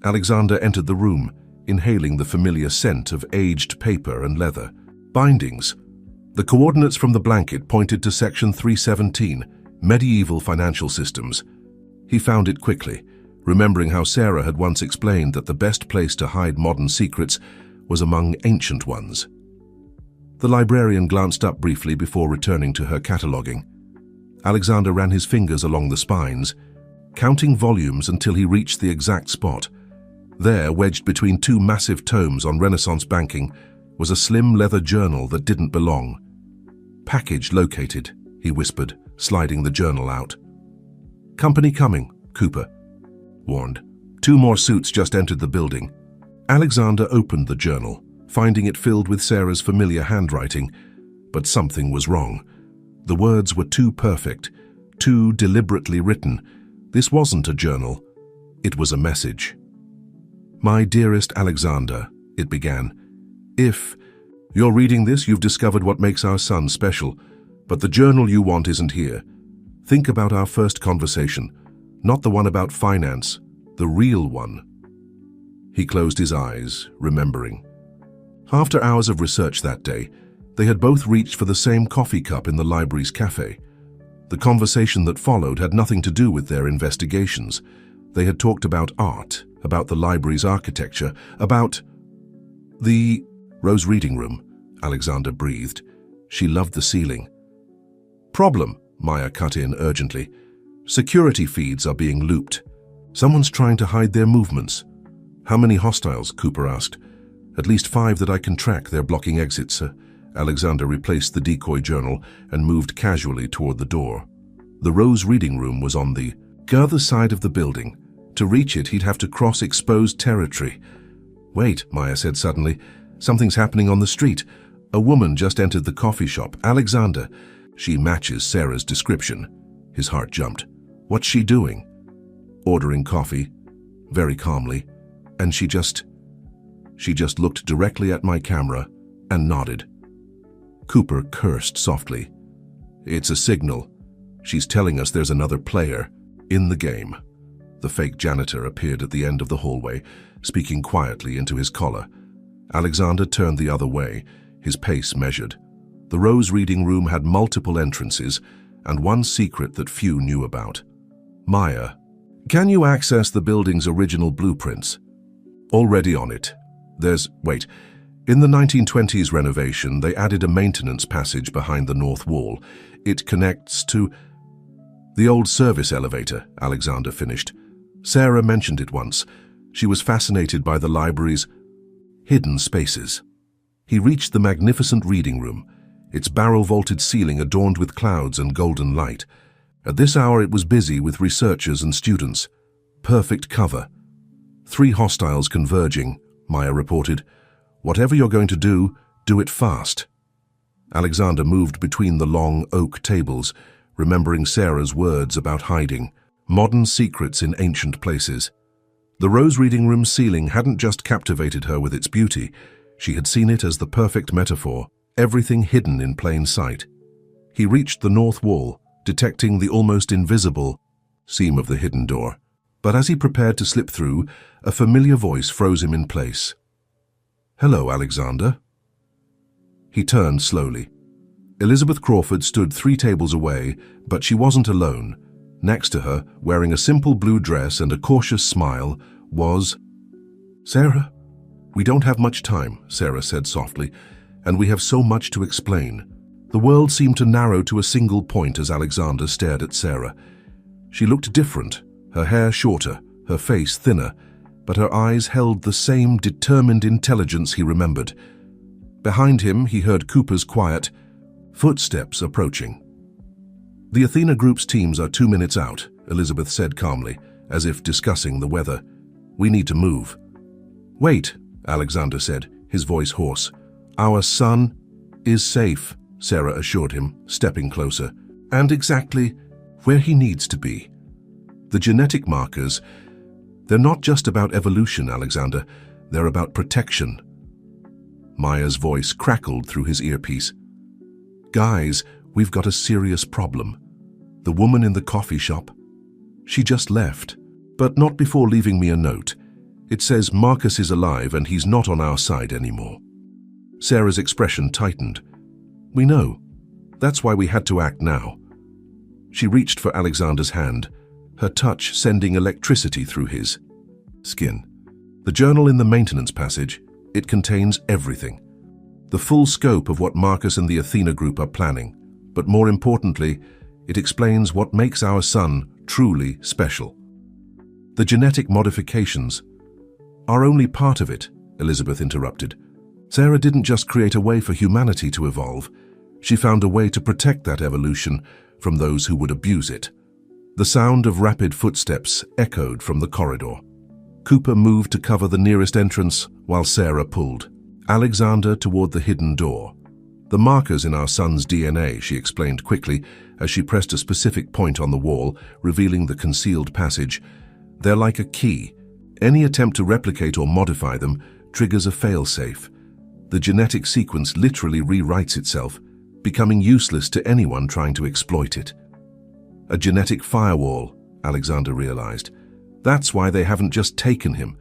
Alexander entered the room, inhaling the familiar scent of aged paper and leather. Bindings. The coordinates from the blanket pointed to Section 317, Medieval Financial Systems. He found it quickly, remembering how Sarah had once explained that the best place to hide modern secrets was among ancient ones. The librarian glanced up briefly before returning to her cataloguing. Alexander ran his fingers along the spines, counting volumes until he reached the exact spot. There, wedged between two massive tomes on Renaissance banking, was a slim leather journal that didn't belong. "Package located," he whispered, sliding the journal out. "Company coming," Cooper warned. 2 more suits just entered the building. Alexander opened the journal, finding it filled with Sarah's familiar handwriting, but something was wrong. The words were too perfect, too deliberately written. This wasn't a journal. It was a message. "My dearest Alexander," it began. "If you're reading this, you've discovered what makes our son special, but the journal you want isn't here. Think about our first conversation, not the one about finance, the real one." He closed his eyes, remembering. After hours of research that day, they had both reached for the same coffee cup in the library's cafe. The conversation that followed had nothing to do with their investigations. They had talked about art, about the library's architecture, about... The Rose reading room, Alexander breathed. She loved the ceiling. Problem, Maya cut in urgently. Security feeds are being looped. Someone's trying to hide their movements. How many hostiles? Cooper asked. At least 5 that I can track. They're blocking exits. Alexander replaced the decoy journal and moved casually toward the door. The Rose reading room was on the other side of the building. To reach it, he'd have to cross exposed territory. Wait, Maya said suddenly. Something's happening on the street. A woman just entered the coffee shop. Alexander. She matches Sarah's description. His heart jumped. What's she doing? Ordering coffee, very calmly, and she just looked directly at my camera and nodded. Cooper cursed softly. It's a signal. She's telling us there's another player in the game. The fake janitor appeared at the end of the hallway, speaking quietly into his collar. Alexander turned the other way, his pace measured. The Rose reading room had multiple entrances and one secret that few knew about. Maya, can you access the building's original blueprints? Already on it. Wait. In the 1920s renovation, they added a maintenance passage behind the north wall. It connects to the old service elevator, Alexander finished. Sarah mentioned it once. She was fascinated by the library's hidden spaces. He reached the magnificent reading room, its barrel-vaulted ceiling adorned with clouds and golden light. At this hour it was busy with researchers and students. Perfect cover. 3 hostiles converging, Maya reported. Whatever you're going to do it fast. Alexander moved between the long oak tables, remembering Sarah's words about hiding, modern secrets in ancient places. The Rose reading room ceiling hadn't just captivated her with its beauty. She had seen it as the perfect metaphor, everything hidden in plain sight. He reached the north wall, detecting the almost invisible seam of the hidden door. But as he prepared to slip through, a familiar voice froze him in place. Hello, Alexander. He turned slowly. Elizabeth Crawford stood 3 tables away, but she wasn't alone. Next to her, wearing a simple blue dress and a cautious smile, was Sarah. We don't have much time, Sarah said softly, and we have so much to explain. The world seemed to narrow to a single point as Alexander stared at Sarah. She looked different, her hair shorter, her face thinner, but her eyes held the same determined intelligence he remembered. Behind him, he heard Cooper's quiet footsteps approaching. The Athena group's teams are 2 minutes out, Elizabeth said calmly, as if discussing the weather. We need to move. Wait, Alexander said, his voice hoarse. Our son is safe, Sarah assured him, stepping closer, and exactly where he needs to be. The genetic markers, they're not just about evolution, Alexander, they're about protection. Maya's voice crackled through his earpiece. Guys, we've got a serious problem. The woman in the coffee shop, she just left, but not before leaving me a note. It says Marcus is alive and he's not on our side anymore. Sarah's expression tightened. We know. That's why we had to act now. She reached for Alexander's hand, her touch sending electricity through his skin. The journal in the maintenance passage, it contains everything. The full scope of what Marcus and the Athena group are planning, but more importantly, it explains what makes our son truly special. The genetic modifications are only part of it, Elizabeth interrupted. Sarah didn't just create a way for humanity to evolve. She found a way to protect that evolution from those who would abuse it. The sound of rapid footsteps echoed from the corridor. Cooper moved to cover the nearest entrance while Sarah pulled Alexander toward the hidden door. The markers in our son's DNA, she explained quickly as she pressed a specific point on the wall, revealing the concealed passage. They're like a key. Any attempt to replicate or modify them triggers a failsafe. The genetic sequence literally rewrites itself, becoming useless to anyone trying to exploit it. A genetic firewall, Alexander realized. That's why they haven't just taken him.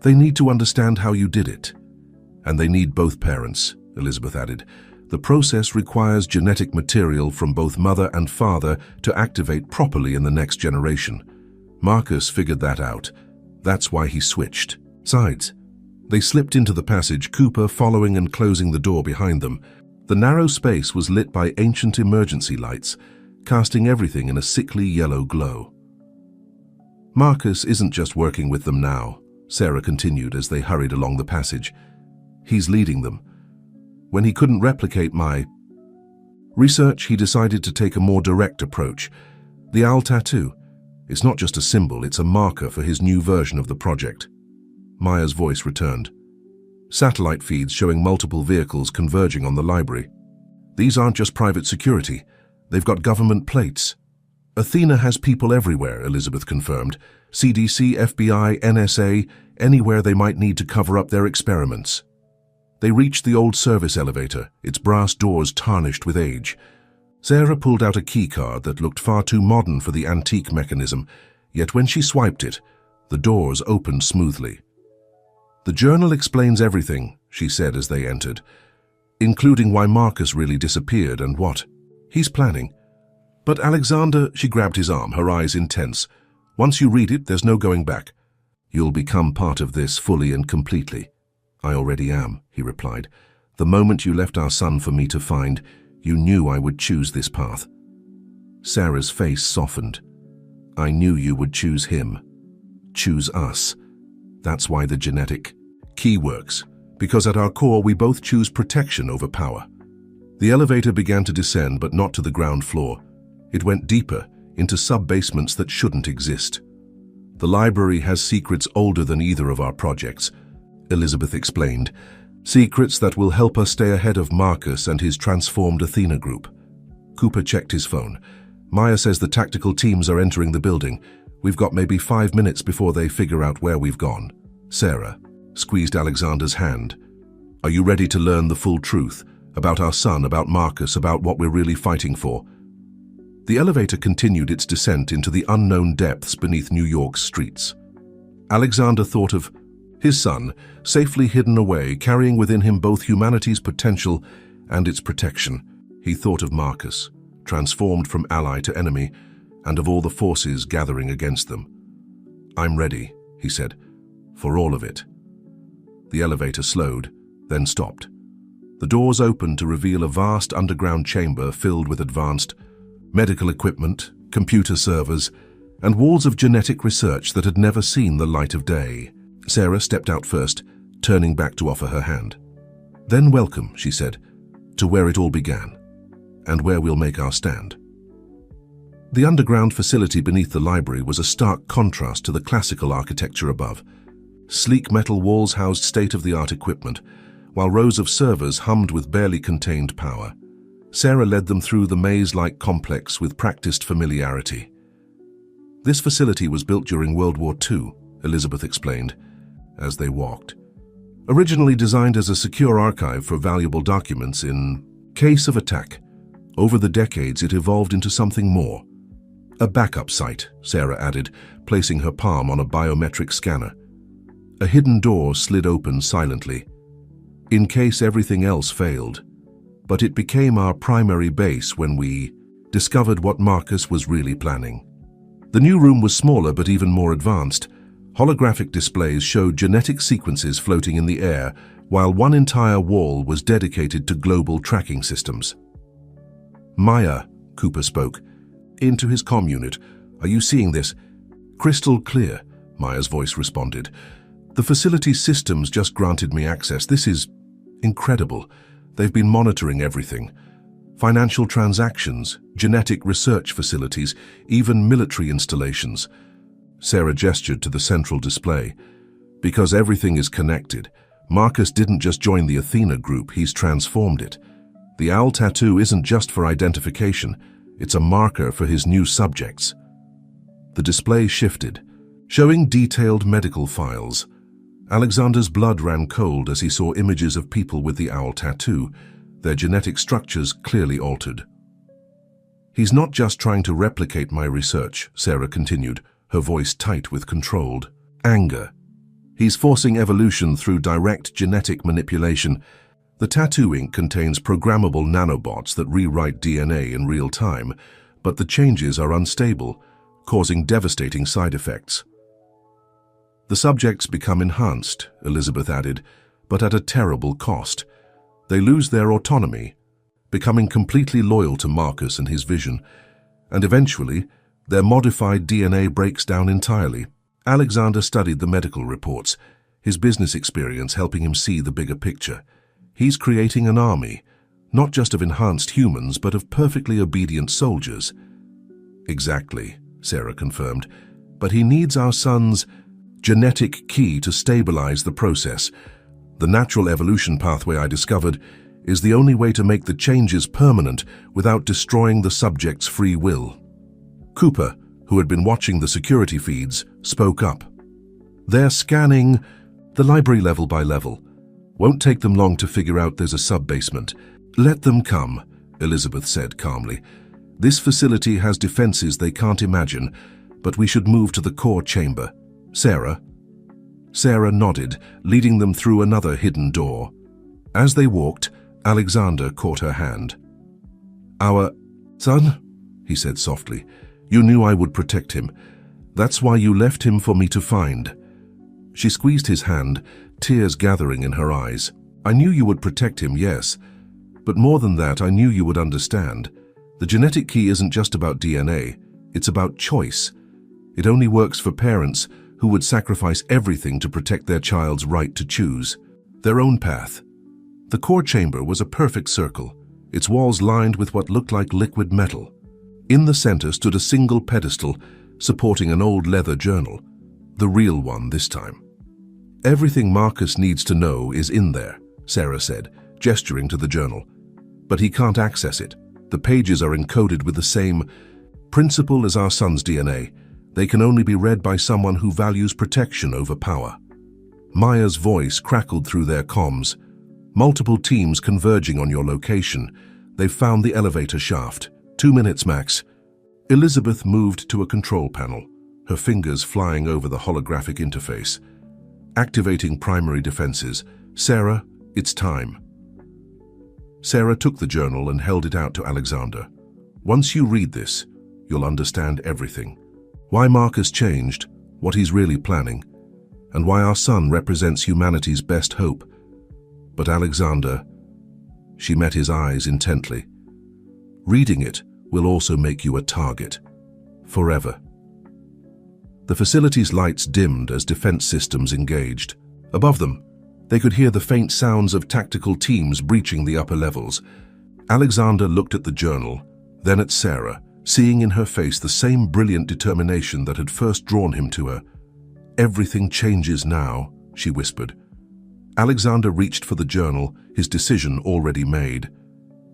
They need to understand how you did it. And they need both parents, Elizabeth added. The process requires genetic material from both mother and father to activate properly in the next generation. Marcus figured that out. That's why he switched sides. They slipped into the passage, Cooper following and closing the door behind them. The narrow space was lit by ancient emergency lights, casting everything in a sickly yellow glow. Marcus isn't just working with them now, Sarah continued as they hurried along the passage. He's leading them. When he couldn't replicate my research, he decided to take a more direct approach. The owl tattoo. It's not just a symbol, it's a marker for his new version of the project. Maya's voice returned. Satellite feeds showing multiple vehicles converging on the library. These aren't just private security. They've got government plates. Athena has people everywhere, Elizabeth confirmed. CDC, FBI, NSA, anywhere they might need to cover up their experiments. They reached the old service elevator, its brass doors tarnished with age. Sarah pulled out a keycard that looked far too modern for the antique mechanism, yet when she swiped it, the doors opened smoothly. The journal explains everything, she said as they entered, including why Marcus really disappeared and what he's planning. But Alexander, she grabbed his arm, her eyes intense. Once you read it, there's no going back. You'll become part of this fully and completely. I already am, he replied. The moment you left our son for me to find, you knew I would choose this path. Sarah's face softened. I knew you would choose him. Choose us. That's why the genetic key works, because at our core we both choose protection over power. The elevator began to descend, but not to the ground floor. It went deeper, into sub-basements that shouldn't exist. The library has secrets older than either of our projects, Elizabeth explained. Secrets that will help us stay ahead of Marcus and his transformed Athena group. Cooper checked his phone. Maya says the tactical teams are entering the building. We've got maybe 5 minutes before they figure out where we've gone. Sarah squeezed Alexander's hand. Are you ready to learn the full truth? About our son, about Marcus, about what we're really fighting for? The elevator continued its descent into the unknown depths beneath New York's streets. Alexander thought of his son, safely hidden away, carrying within him both humanity's potential and its protection. He thought of Marcus, transformed from ally to enemy, and of all the forces gathering against them. I'm ready, he said, for all of it. The elevator slowed, then stopped. The doors opened to reveal a vast underground chamber filled with advanced medical equipment, computer servers, and walls of genetic research that had never seen the light of day. Sarah stepped out first, turning back to offer her hand. Then welcome, she said, to where it all began, and where we'll make our stand. The underground facility beneath the library was a stark contrast to the classical architecture above. Sleek metal walls housed state-of-the-art equipment, while rows of servers hummed with barely contained power. Sarah led them through the maze-like complex with practiced familiarity. This facility was built during World War II, Elizabeth explained, as they walked. Originally designed as a secure archive for valuable documents in case of attack, over the decades it evolved into something more. A backup site, Sarah added, placing her palm on a biometric scanner. A hidden door slid open silently, in case everything else failed. But it became our primary base when we discovered what Marcus was really planning. The new room was smaller but even more advanced. Holographic displays showed genetic sequences floating in the air, while one entire wall was dedicated to global tracking systems. Maya, Cooper spoke, into his comm unit. Are you seeing this? Crystal clear, Maya's voice responded. The facility's systems just granted me access. This is incredible. They've been monitoring everything. Financial transactions, genetic research facilities, even military installations. Sarah gestured to the central display. Because everything is connected, Marcus didn't just join the Athena group, he's transformed it. The owl tattoo isn't just for identification, it's a marker for his new subjects. The display shifted, showing detailed medical files. Alexander's blood ran cold as he saw images of people with the owl tattoo, their genetic structures clearly altered. He's not just trying to replicate my research, Sarah continued, her voice tight with controlled anger. He's forcing evolution through direct genetic manipulation. The tattoo ink contains programmable nanobots that rewrite DNA in real time, but the changes are unstable, causing devastating side effects. The subjects become enhanced, Elizabeth added, but at a terrible cost. They lose their autonomy, becoming completely loyal to Marcus and his vision, and eventually, their modified DNA breaks down entirely. Alexander studied the medical reports, his business experience helping him see the bigger picture. He's creating an army, not just of enhanced humans, but of perfectly obedient soldiers. Exactly, Sarah confirmed, but he needs our son's genetic key to stabilize the process. The natural evolution pathway I discovered is the only way to make the changes permanent without destroying the subject's free will. Cooper, who had been watching the security feeds, spoke up. They're scanning the library level by level. Won't take them long to figure out there's a sub-basement. Let them come, Elizabeth said calmly. This facility has defenses they can't imagine, but we should move to the core chamber. Sarah? Sarah nodded, leading them through another hidden door. As they walked, Alexander caught her hand. Our son, he said softly, you knew I would protect him. That's why you left him for me to find. She squeezed his hand, tears gathering in her eyes. I knew you would protect him, yes. But more than that, I knew you would understand. The genetic key isn't just about DNA, it's about choice. It only works for parents who would sacrifice everything to protect their child's right to choose their own path. The core chamber was a perfect circle, its walls lined with what looked like liquid metal. In the center stood a single pedestal supporting an old leather journal, the real one this time. Everything Marcus needs to know is in there, Sarah said, gesturing to the journal. But he can't access it. The pages are encoded with the same principle as our son's DNA. They can only be read by someone who values protection over power. Maya's voice crackled through their comms. Multiple teams converging on your location. They've found the elevator shaft. 2 minutes max. Elizabeth moved to a control panel, her fingers flying over the holographic interface. Activating primary defenses. Sarah, it's time. Sarah took the journal and held it out to Alexander. Once you read this, you'll understand everything. Why Marcus changed, what he's really planning, and why our son represents humanity's best hope. But Alexander, she met his eyes intently. Reading it will also make you a target. Forever. The facility's lights dimmed as defense systems engaged. Above them, they could hear the faint sounds of tactical teams breaching the upper levels. Alexander looked at the journal, then at Sarah, seeing in her face the same brilliant determination that had first drawn him to her. Everything changes now, she whispered. Alexander reached for the journal, his decision already made.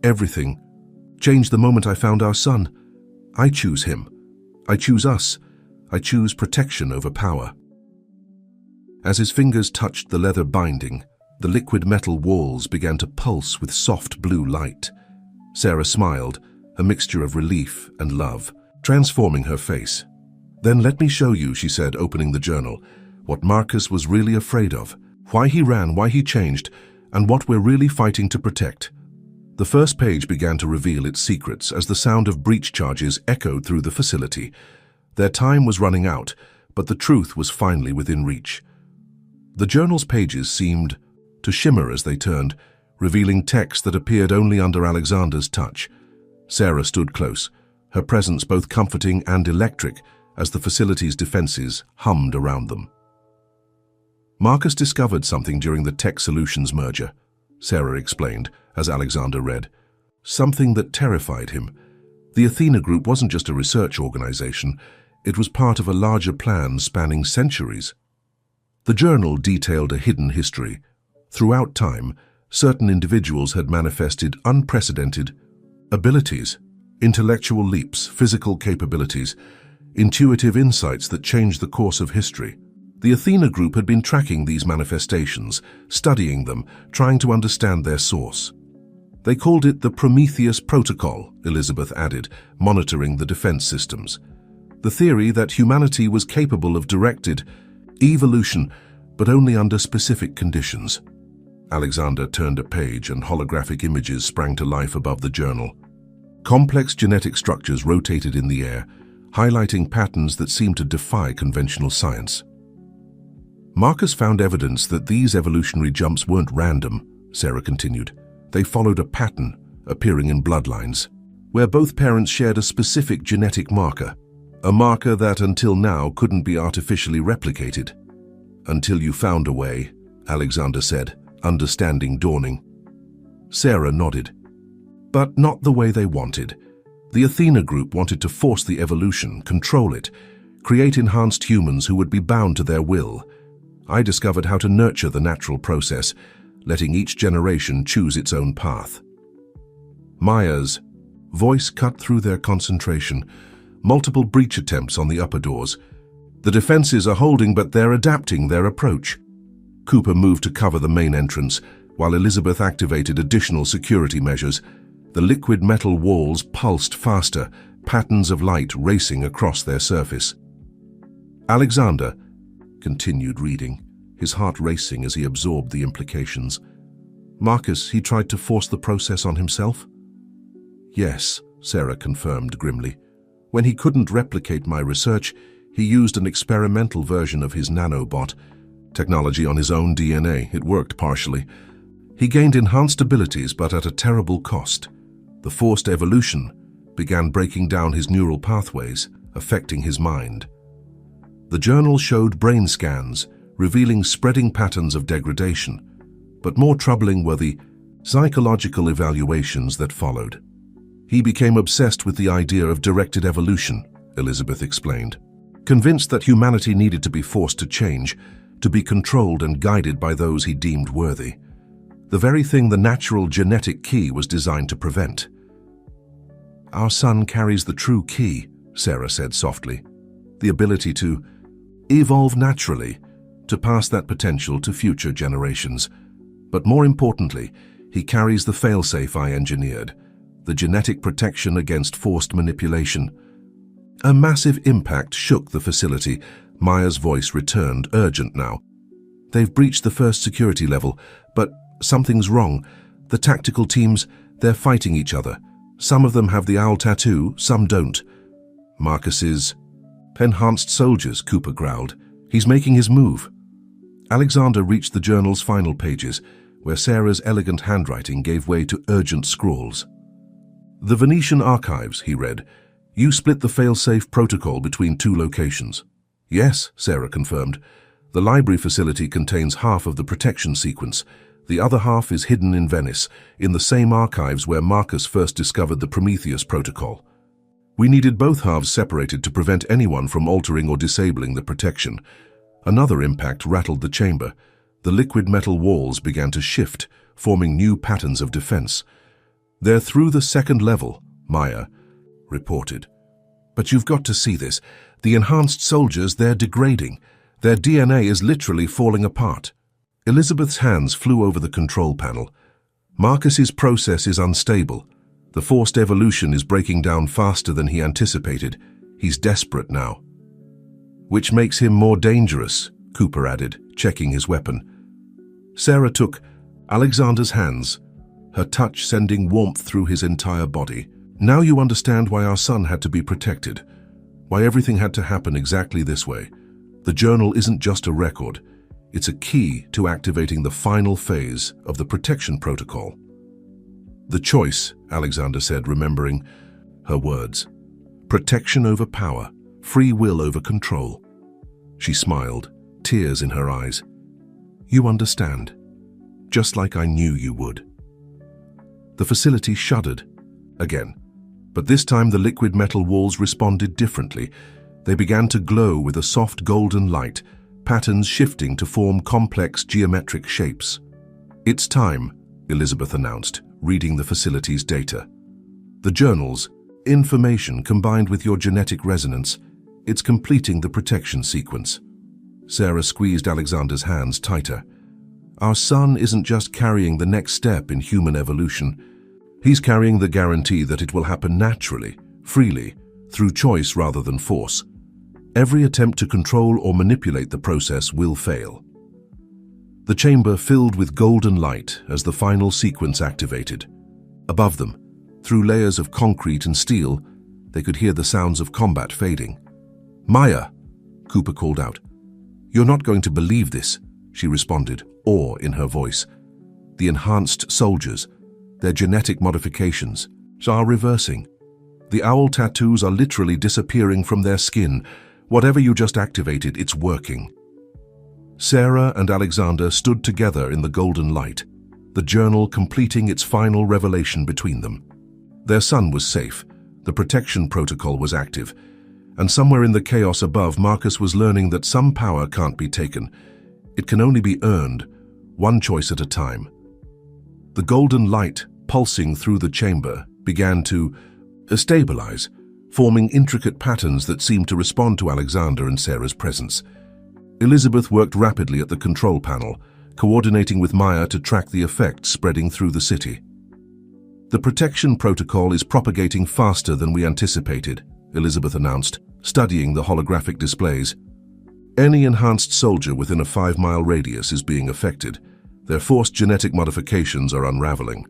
Everything changed the moment I found our son. I choose him. I choose us. I choose protection over power. As his fingers touched the leather binding, the liquid metal walls began to pulse with soft blue light. Sarah smiled, a mixture of relief and love, transforming her face. Then let me show you, she said, opening the journal, what Marcus was really afraid of, why he ran, why he changed, and what we're really fighting to protect. The first page began to reveal its secrets as the sound of breach charges echoed through the facility. Their time was running out, but the truth was finally within reach. The journal's pages seemed to shimmer as they turned, revealing text that appeared only under Alexander's touch. Sarah stood close, her presence both comforting and electric as the facility's defenses hummed around them. Marcus discovered something during the Tech Solutions merger, Sarah explained as Alexander read. Something that terrified him. The Athena Group wasn't just a research organization, it was part of a larger plan spanning centuries. The journal detailed a hidden history. Throughout time, certain individuals had manifested unprecedented abilities, intellectual leaps, physical capabilities, intuitive insights that changed the course of history. The Athena Group had been tracking these manifestations, studying them, trying to understand their source. They called it the Prometheus Protocol, Elizabeth added, monitoring the defense systems. The theory that humanity was capable of directed evolution, but only under specific conditions. Alexander turned a page and holographic images sprang to life above the journal. Complex genetic structures rotated in the air, highlighting patterns that seemed to defy conventional science. Marcus found evidence that these evolutionary jumps weren't random, Sarah continued. They followed a pattern appearing in bloodlines, where both parents shared a specific genetic marker, a marker that until now couldn't be artificially replicated. Until you found a way, Alexander said, understanding dawning. Sarah nodded. But not the way they wanted. The Athena group wanted to force the evolution, control it, create enhanced humans who would be bound to their will. I discovered how to nurture the natural process, letting each generation choose its own path. Maya's voice cut through their concentration. Multiple breach attempts on the upper doors. The defenses are holding, but they're adapting their approach. Cooper moved to cover the main entrance, while Elizabeth activated additional security measures. The liquid metal walls pulsed faster, patterns of light racing across their surface. Alexander continued reading, his heart racing as he absorbed the implications. Marcus, he tried to force the process on himself? Yes, Sarah confirmed grimly. When he couldn't replicate my research, he used an experimental version of his nanobot, technology on his own DNA. It worked partially. He gained enhanced abilities, but at a terrible cost. The forced evolution began breaking down his neural pathways, affecting his mind. The journal showed brain scans, revealing spreading patterns of degradation, but more troubling were the psychological evaluations that followed. He became obsessed with the idea of directed evolution, Elizabeth explained, convinced that humanity needed to be forced to change, to be controlled and guided by those he deemed worthy. The very thing the natural genetic key was designed to prevent. Our son carries the true key, Sarah said softly, the ability to evolve naturally, to pass that potential to future generations. But more importantly, he carries the failsafe I engineered, the genetic protection against forced manipulation. A massive impact shook the facility. Maya's voice returned, urgent now. They've breached the first security level, but something's wrong. The tactical teams, they're fighting each other. Some of them have the owl tattoo, some don't. Marcus's enhanced soldiers, Cooper growled. He's making his move. Alexander reached the journal's final pages, where Sarah's elegant handwriting gave way to urgent scrawls. The Venetian archives, he read. You split the failsafe protocol between 2 locations. Yes, Sarah confirmed. The library facility contains half of the protection sequence. The other half is hidden in Venice, in the same archives where Marcus first discovered the Prometheus protocol. We needed both halves separated to prevent anyone from altering or disabling the protection. Another impact rattled the chamber. The liquid metal walls began to shift, forming new patterns of defense. They're through the 2nd level, Maya reported. But you've got to see this. The enhanced soldiers, they're degrading. Their DNA is literally falling apart. Elizabeth's hands flew over the control panel. Marcus's process is unstable. The forced evolution is breaking down faster than he anticipated. He's desperate now. Which makes him more dangerous, Cooper added, checking his weapon. Sarah took Alexander's hands, her touch sending warmth through his entire body. Now you understand why our son had to be protected, why everything had to happen exactly this way. The journal isn't just a record. It's a key to activating the final phase of the protection protocol. The choice, Alexander said, remembering her words. Protection over power, free will over control. She smiled, tears in her eyes. You understand, just like I knew you would. The facility shuddered again, but this time the liquid metal walls responded differently. They began to glow with a soft golden light, patterns shifting to form complex geometric shapes. It's time, Elizabeth announced, reading the facility's data. The journal's information combined with your genetic resonance, it's completing the protection sequence. Sarah squeezed Alexander's hands tighter. Our son isn't just carrying the next step in human evolution. He's carrying the guarantee that it will happen naturally, freely, through choice rather than force. Every attempt to control or manipulate the process will fail. The chamber filled with golden light as the final sequence activated. Above them, through layers of concrete and steel, they could hear the sounds of combat fading. Maya, Cooper called out. "You're not going to believe this," she responded, awe in her voice. "The enhanced soldiers, their genetic modifications, are reversing. The owl tattoos are literally disappearing from their skin. Whatever you just activated, it's working." Sarah and Alexander stood together in the golden light, the journal completing its final revelation between them. Their son was safe, the protection protocol was active, and somewhere in the chaos above, Marcus was learning that some power can't be taken. It can only be earned, one choice at a time. The golden light, pulsing through the chamber, began to stabilize, forming intricate patterns that seemed to respond to Alexander and Sarah's presence. Elizabeth worked rapidly at the control panel, coordinating with Maya to track the effects spreading through the city. "The protection protocol is propagating faster than we anticipated," Elizabeth announced, studying the holographic displays. "Any enhanced soldier within a 5-mile radius is being affected. Their forced genetic modifications are unraveling."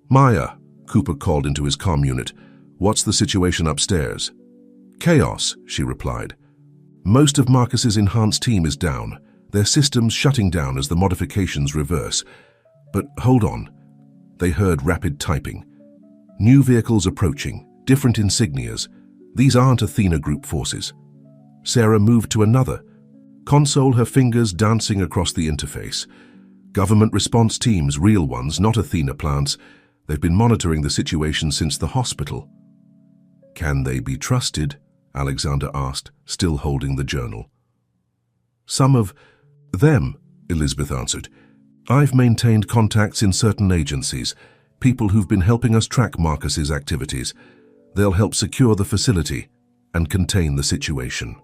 "Maya," Cooper called into his comm unit, "what's the situation upstairs?" "Chaos," she replied. "Most of Marcus's enhanced team is down, their systems shutting down as the modifications reverse. But hold on." They heard rapid typing. "New vehicles approaching, different insignias. These aren't Athena group forces." Sarah moved to another console, her fingers dancing across the interface. "Government response teams, real ones, not Athena plants. They've been monitoring the situation since the hospital." "Can they be trusted?" Alexander asked, still holding the journal. "Some of them," Elizabeth answered. "I've maintained contacts in certain agencies, people who've been helping us track Marcus's activities. They'll help secure the facility and contain the situation."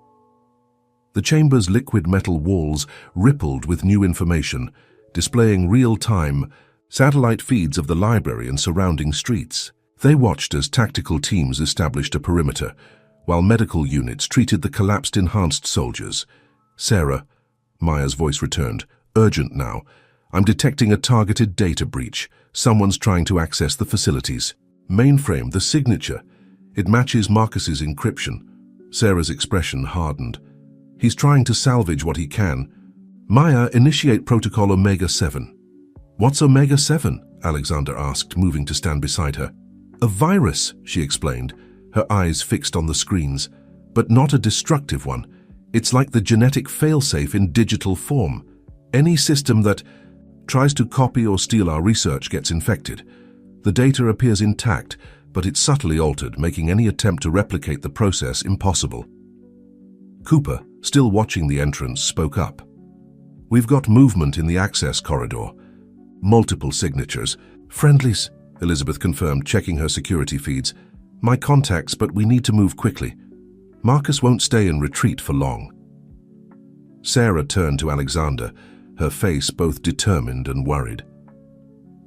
The chamber's liquid metal walls rippled with new information, displaying real-time satellite feeds of the library and surrounding streets. They watched as tactical teams established a perimeter, while medical units treated the collapsed enhanced soldiers. "Sarah," Maya's voice returned, "urgent now. I'm detecting a targeted data breach. Someone's trying to access the facilities." "Mainframe, the signature. It matches Marcus's encryption." Sarah's expression hardened. "He's trying to salvage what he can. Maya, initiate protocol Omega-7. "What's Omega-7? Alexander asked, moving to stand beside her. "A virus," she explained, her eyes fixed on the screens, "but not a destructive one. It's like the genetic failsafe in digital form. Any system that tries to copy or steal our research gets infected. The data appears intact, but it's subtly altered, making any attempt to replicate the process impossible." Cooper, still watching the entrance, spoke up. "We've got movement in the access corridor. Multiple signatures. Friendlies," Elizabeth confirmed, checking her security feeds. "My contacts, but we need to move quickly. Marcus won't stay in retreat for long." Sarah turned to Alexander, her face both determined and worried.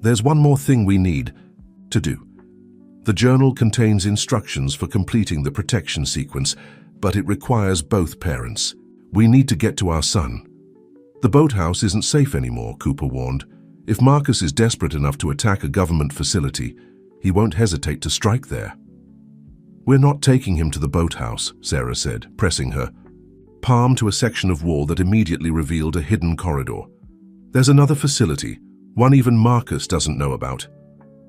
"There's one more thing we need to do. The journal contains instructions for completing the protection sequence, but it requires both parents. We need to get to our son." "The boathouse isn't safe anymore," Cooper warned. "If Marcus is desperate enough to attack a government facility, he won't hesitate to strike there." "We're not taking him to the boathouse," Sarah said, pressing her palm to a section of wall that immediately revealed a hidden corridor. "There's another facility, one even Marcus doesn't know about.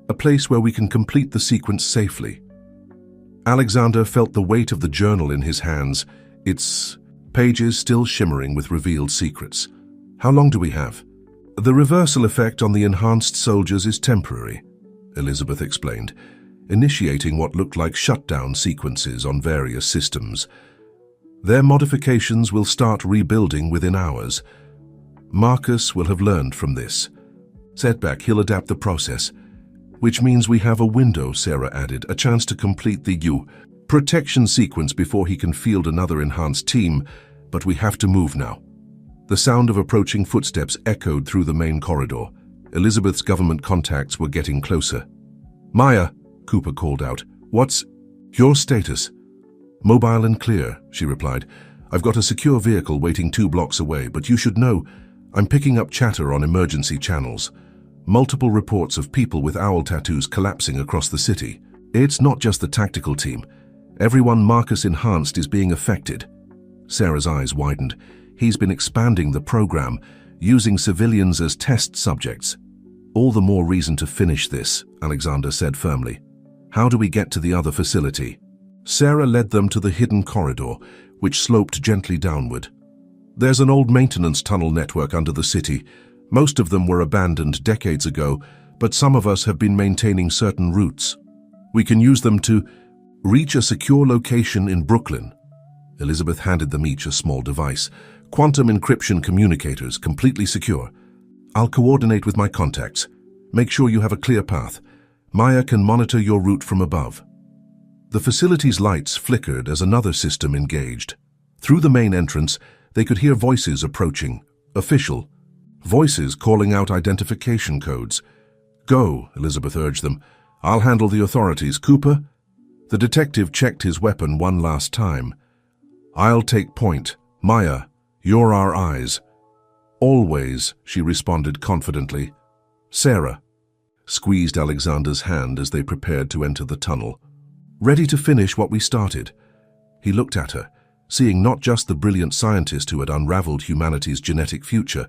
A place where we can complete the sequence safely." Alexander felt the weight of the journal in his hands, its pages still shimmering with revealed secrets. "How long do we have?" "The reversal effect on the enhanced soldiers is temporary," Elizabeth explained, initiating what looked like shutdown sequences on various systems. "Their modifications will start rebuilding within hours. Marcus will have learned from this setback. He'll adapt the process. Which means we have a window," Sarah added, "a chance to complete the protection sequence before he can field another enhanced team, but we have to move now." The sound of approaching footsteps echoed through the main corridor. Elizabeth's government contacts were getting closer. "Maya," Cooper called out, "what's your status?" "Mobile and clear," she replied. "I've got a secure vehicle waiting 2 blocks away, but you should know, I'm picking up chatter on emergency channels. Multiple reports of people with owl tattoos collapsing across the city. It's not just the tactical team. Everyone Marcus enhanced is being affected." Sarah's eyes widened. he's been expanding the program, using civilians as test subjects. All the more reason to finish this, Alexander said firmly. How do we get to the other facility? Sarah led them to the hidden corridor, which sloped gently downward. There's an old maintenance tunnel network under the city. Most of them were abandoned decades ago, but some of us have been maintaining certain routes. We can use them to reach a secure location in Brooklyn. Elizabeth handed them each a small device. Quantum encryption communicators, completely secure. I'll coordinate with my contacts. Make sure you have a clear path. Maya can monitor your route from above. The facility's lights flickered as another system engaged. Through the main entrance, they could hear voices approaching, official. Voices calling out identification codes. Go, Elizabeth urged them. I'll handle the authorities. Cooper? The detective checked his weapon one last time. I'll take point. Maya, you're our eyes. Always, she responded confidently. Sarah squeezed Alexander's hand as they prepared to enter the tunnel. Ready to finish what we started. He looked at her, seeing not just the brilliant scientist who had unraveled humanity's genetic future,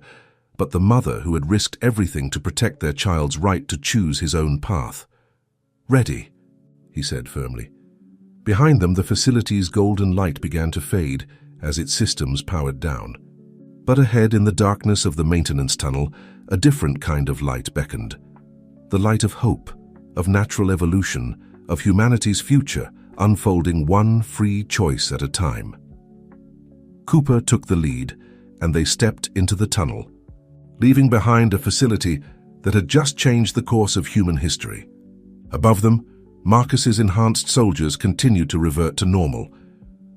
but the mother who had risked everything to protect their child's right to choose his own path. Ready, he said firmly. Behind them, the facility's golden light began to fade as its systems powered down. But ahead in the darkness of the maintenance tunnel, a different kind of light beckoned. The light of hope, of natural evolution, of humanity's future, unfolding one free choice at a time. Cooper took the lead, and they stepped into the tunnel, leaving behind a facility that had just changed the course of human history. Above them, Marcus's enhanced soldiers continued to revert to normal,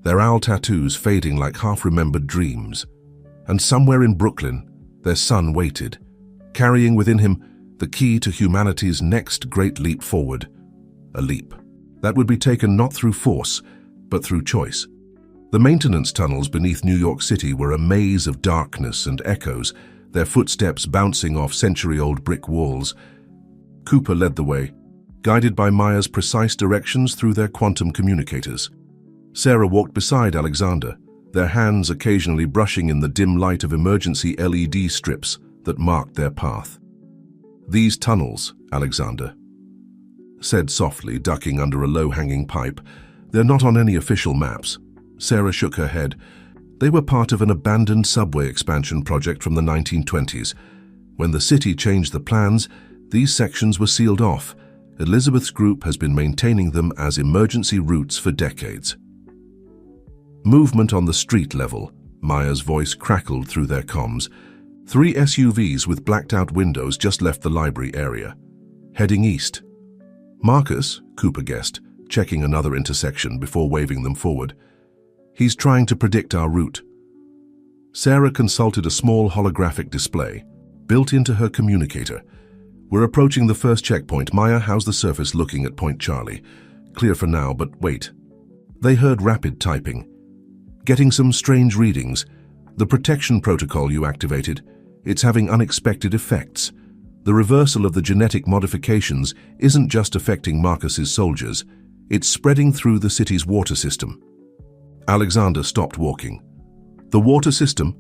their owl tattoos fading like half-remembered dreams. And somewhere in Brooklyn, their son waited, carrying within him the key to humanity's next great leap forward. A leap that would be taken not through force, but through choice. The maintenance tunnels beneath New York City were a maze of darkness and echoes, their footsteps bouncing off century-old brick walls. Cooper led the way, guided by Maya's precise directions through their quantum communicators. Sarah walked beside Alexander, their hands occasionally brushing in the dim light of emergency LED strips that marked their path. These tunnels, Alexander said softly, ducking under a low-hanging pipe, they're not on any official maps. Sarah shook her head. They were part of an abandoned subway expansion project from the 1920s. When the city changed the plans, these sections were sealed off. Elizabeth's group has been maintaining them as emergency routes for decades. Movement on the street level, Maya's voice crackled through their comms. 3 SUVs with blacked-out windows just left the library area, heading east. Marcus, Cooper guessed, checking another intersection before waving them forward. He's trying to predict our route. Sarah consulted a small holographic display, built into her communicator. We're approaching the first checkpoint. Maya, how's the surface looking at Point Charlie? Clear for now, but wait. They heard rapid typing. Getting some strange readings. The protection protocol you activated, it's having unexpected effects. The reversal of the genetic modifications isn't just affecting Marcus's soldiers, it's spreading through the city's water system. Alexander stopped walking. The water system?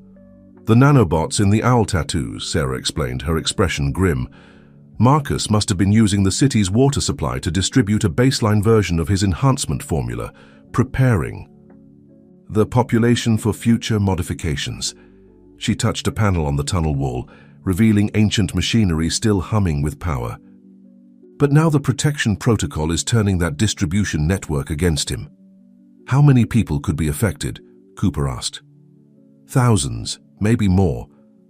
The nanobots in the owl tattoos, Sarah explained, her expression grim. Marcus must have been using the city's water supply to distribute a baseline version of his enhancement formula, preparing the population for future modifications. She touched a panel on the tunnel wall, revealing ancient machinery still humming with power. But now the protection protocol is turning that distribution network against him. How many people could be affected? Cooper asked. Thousands, maybe more.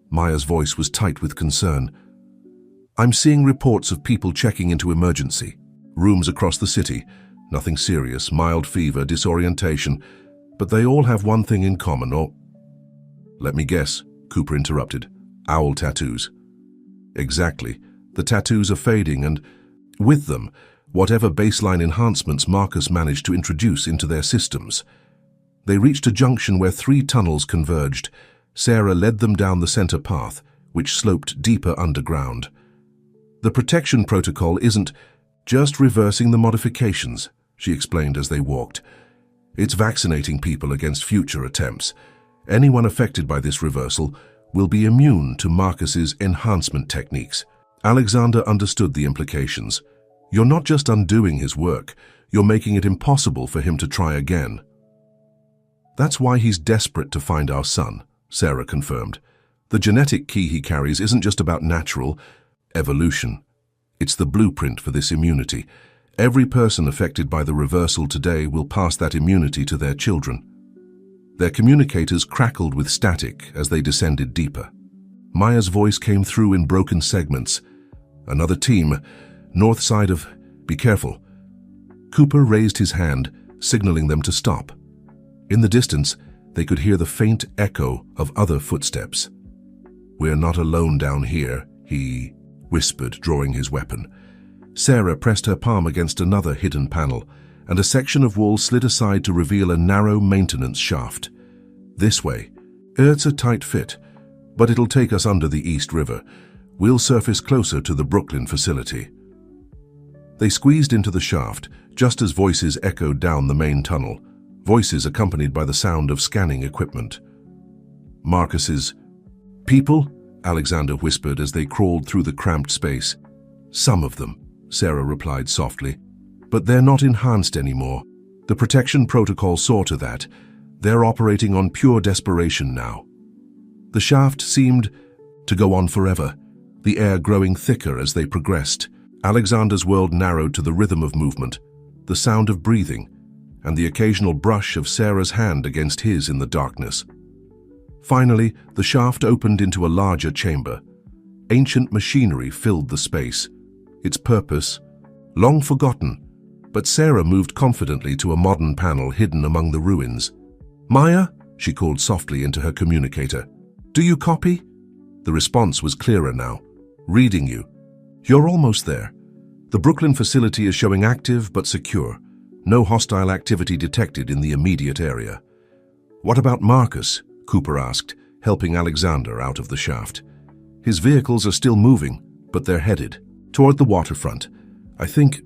Maya's voice was tight with concern. I'm seeing reports of people checking into emergency rooms across the city. Nothing serious, mild fever, disorientation, but they all have one thing in common, or... Let me guess, Cooper interrupted. Owl tattoos. Exactly. The tattoos are fading and, with them, whatever baseline enhancements Marcus managed to introduce into their systems. They reached a junction where 3 tunnels converged. Sarah led them down the center path, which sloped deeper underground. The protection protocol isn't just reversing the modifications, she explained as they walked. It's vaccinating people against future attempts. Anyone affected by this reversal will be immune to Marcus's enhancement techniques. Alexander understood the implications. You're not just undoing his work, you're making it impossible for him to try again. That's why he's desperate to find our son, Sarah confirmed. The genetic key he carries isn't just about natural evolution. It's the blueprint for this immunity. Every person affected by the reversal today will pass that immunity to their children. Their communicators crackled with static as they descended deeper. Maya's voice came through in broken segments. Another team, north side of... Be careful. Cooper raised his hand, signaling them to stop. In the distance, they could hear the faint echo of other footsteps. "We're not alone down here," he whispered, drawing his weapon. Sarah pressed her palm against another hidden panel, and a section of wall slid aside to reveal a narrow maintenance shaft. "This way. It's a tight fit, but it'll take us under the East River. We'll surface closer to the Brooklyn facility." They squeezed into the shaft, just as voices echoed down the main tunnel, voices accompanied by the sound of scanning equipment. Marcus's people, Alexander whispered as they crawled through the cramped space. "Some of them," Sarah replied softly. "But they're not enhanced anymore. The protection protocol saw to that. They're operating on pure desperation now." The shaft seemed to go on forever, the air growing thicker as they progressed. Alexander's world narrowed to the rhythm of movement, the sound of breathing, and the occasional brush of Sarah's hand against his in the darkness. Finally, the shaft opened into a larger chamber. Ancient machinery filled the space, its purpose long forgotten, but Sarah moved confidently to a modern panel hidden among the ruins. "Maya," she called softly into her communicator. "Do you copy?" The response was clearer now. "Reading you. You're almost there. The Brooklyn facility is showing active but secure. No hostile activity detected in the immediate area." "What about Marcus?" Cooper asked, helping Alexander out of the shaft. "His vehicles are still moving, but they're headed toward the waterfront. I think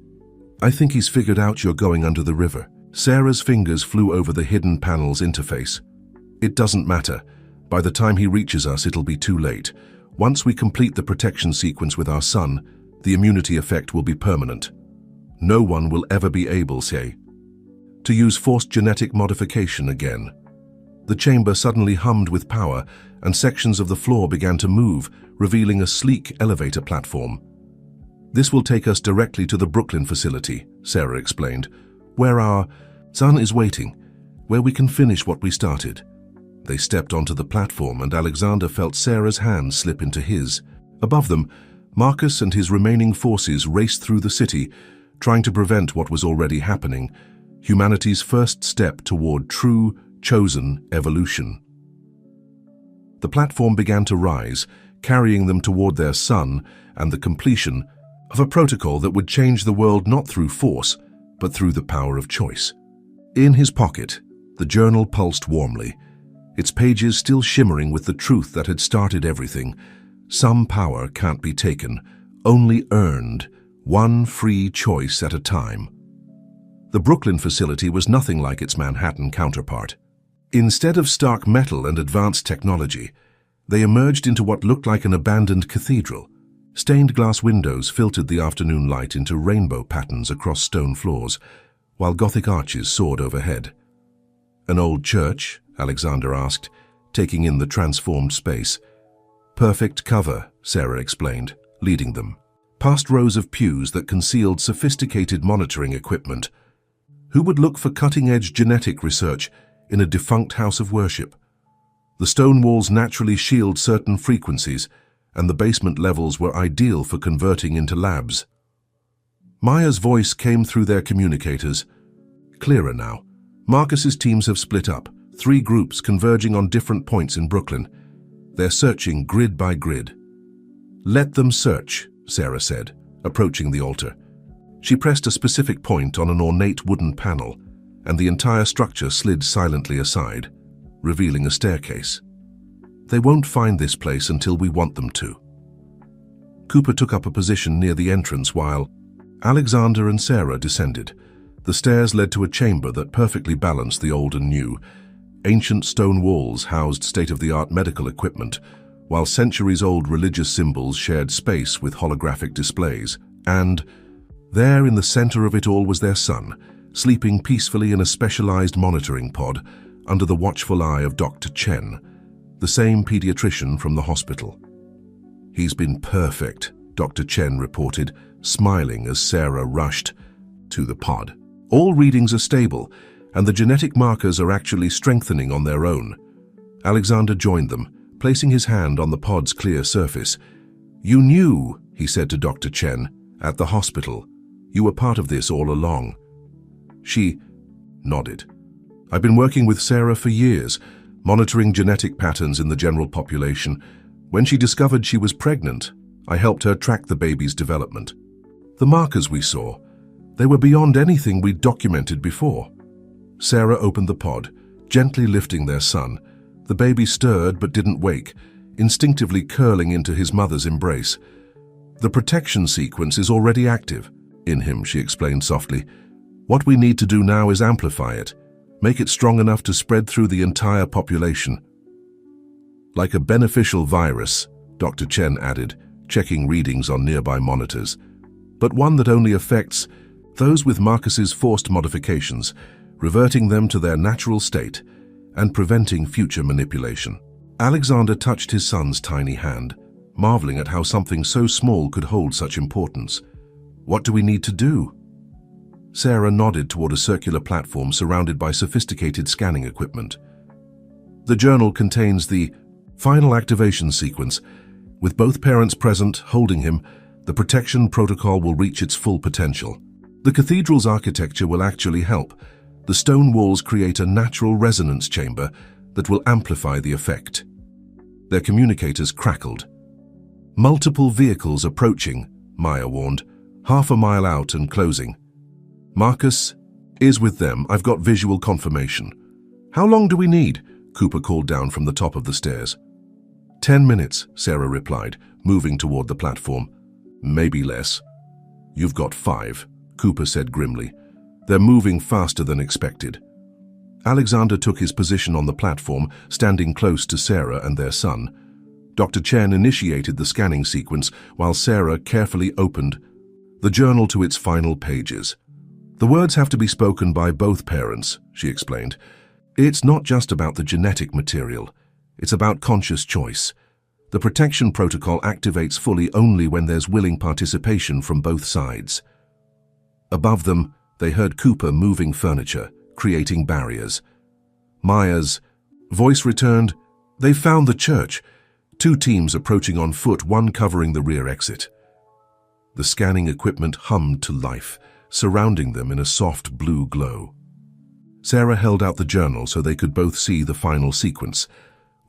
he's figured out you're going under the river." Sarah's fingers flew over the hidden panel's interface. "It doesn't matter. By the time he reaches us, it'll be too late. Once we complete the protection sequence with our son, the immunity effect will be permanent. No one will ever be able, say, to use forced genetic modification again." The chamber suddenly hummed with power, and sections of the floor began to move, revealing a sleek elevator platform. "This will take us directly to the Brooklyn facility," Sarah explained, "where our son is waiting, where we can finish what we started." They stepped onto the platform, and Alexander felt Sarah's hand slip into his. Above them, Marcus and his remaining forces raced through the city, trying to prevent what was already happening, humanity's first step toward true, chosen evolution. The platform began to rise, carrying them toward their son and the completion of a protocol that would change the world not through force, but through the power of choice. In his pocket, the journal pulsed warmly, its pages still shimmering with the truth that had started everything. Some power can't be taken, only earned, one free choice at a time. The Brooklyn facility was nothing like its Manhattan counterpart. Instead of stark metal and advanced technology, they emerged into what looked like an abandoned cathedral. Stained glass windows filtered the afternoon light into rainbow patterns across stone floors, while Gothic arches soared overhead. "An old church?" Alexander asked, taking in the transformed space. "Perfect cover," Sarah explained, leading them. Past rows of pews that concealed sophisticated monitoring equipment. Who would look for cutting-edge genetic research in a defunct house of worship? The stone walls naturally shield certain frequencies, and the basement levels were ideal for converting into labs. Maya's voice came through their communicators. Clearer now. Marcus's teams have split up, 3 groups converging on different points in Brooklyn. They're searching grid by grid. "Let them search," Sarah said, approaching the altar. She pressed a specific point on an ornate wooden panel, and the entire structure slid silently aside, revealing a staircase. "They won't find this place until we want them to." Cooper took up a position near the entrance while Alexander and Sarah descended. The stairs led to a chamber that perfectly balanced the old and new. Ancient stone walls housed state-of-the-art medical equipment, while centuries-old religious symbols shared space with holographic displays. And there in the center of it all was their son, sleeping peacefully in a specialized monitoring pod under the watchful eye of Dr. Chen, the same pediatrician from the hospital. "He's been perfect," Dr. Chen reported, smiling as Sarah rushed to the pod. "All readings are stable, and the genetic markers are actually strengthening on their own." Alexander joined them, placing his hand on the pod's clear surface. "You knew," he said to Dr. Chen, "at the hospital. You were part of this all along." She nodded. "I've been working with Sarah for years, monitoring genetic patterns in the general population. When she discovered she was pregnant, I helped her track the baby's development. The markers we saw, they were beyond anything we'd documented before." Sarah opened the pod, gently lifting their son. The baby stirred but didn't wake, instinctively curling into his mother's embrace. "The protection sequence is already active in him," she explained softly. "What we need to do now is amplify it, make it strong enough to spread through the entire population." "Like a beneficial virus," Dr. Chen added, checking readings on nearby monitors. "But one that only affects those with Marcus's forced modifications, reverting them to their natural state and preventing future manipulation." Alexander touched his son's tiny hand, marveling at how something so small could hold such importance. "What do we need to do?" Sarah nodded toward a circular platform surrounded by sophisticated scanning equipment. "The journal contains the final activation sequence. With both parents present, holding him, the protection protocol will reach its full potential. The cathedral's architecture will actually help. The stone walls create a natural resonance chamber that will amplify the effect." Their communicators crackled. "Multiple vehicles approaching," Maya warned, "half a mile out and closing." "Marcus is with them. I've got visual confirmation." "How long do we need?" Cooper called down from the top of the stairs. 10 minutes, Sarah replied, moving toward the platform. "Maybe less." "You've got 5, Cooper said grimly. "They're moving faster than expected." Alexander took his position on the platform, standing close to Sarah and their son. Dr. Chen initiated the scanning sequence while Sarah carefully opened the journal to its final pages. "The words have to be spoken by both parents," she explained. "It's not just about the genetic material. It's about conscious choice. The protection protocol activates fully only when there's willing participation from both sides." Above them, they heard Cooper moving furniture, creating barriers. Maya's voice returned. "They've found the church. 2 teams approaching on foot, one covering the rear exit." The scanning equipment hummed to life, surrounding them in a soft blue glow. Sarah held out the journal so they could both see the final sequence.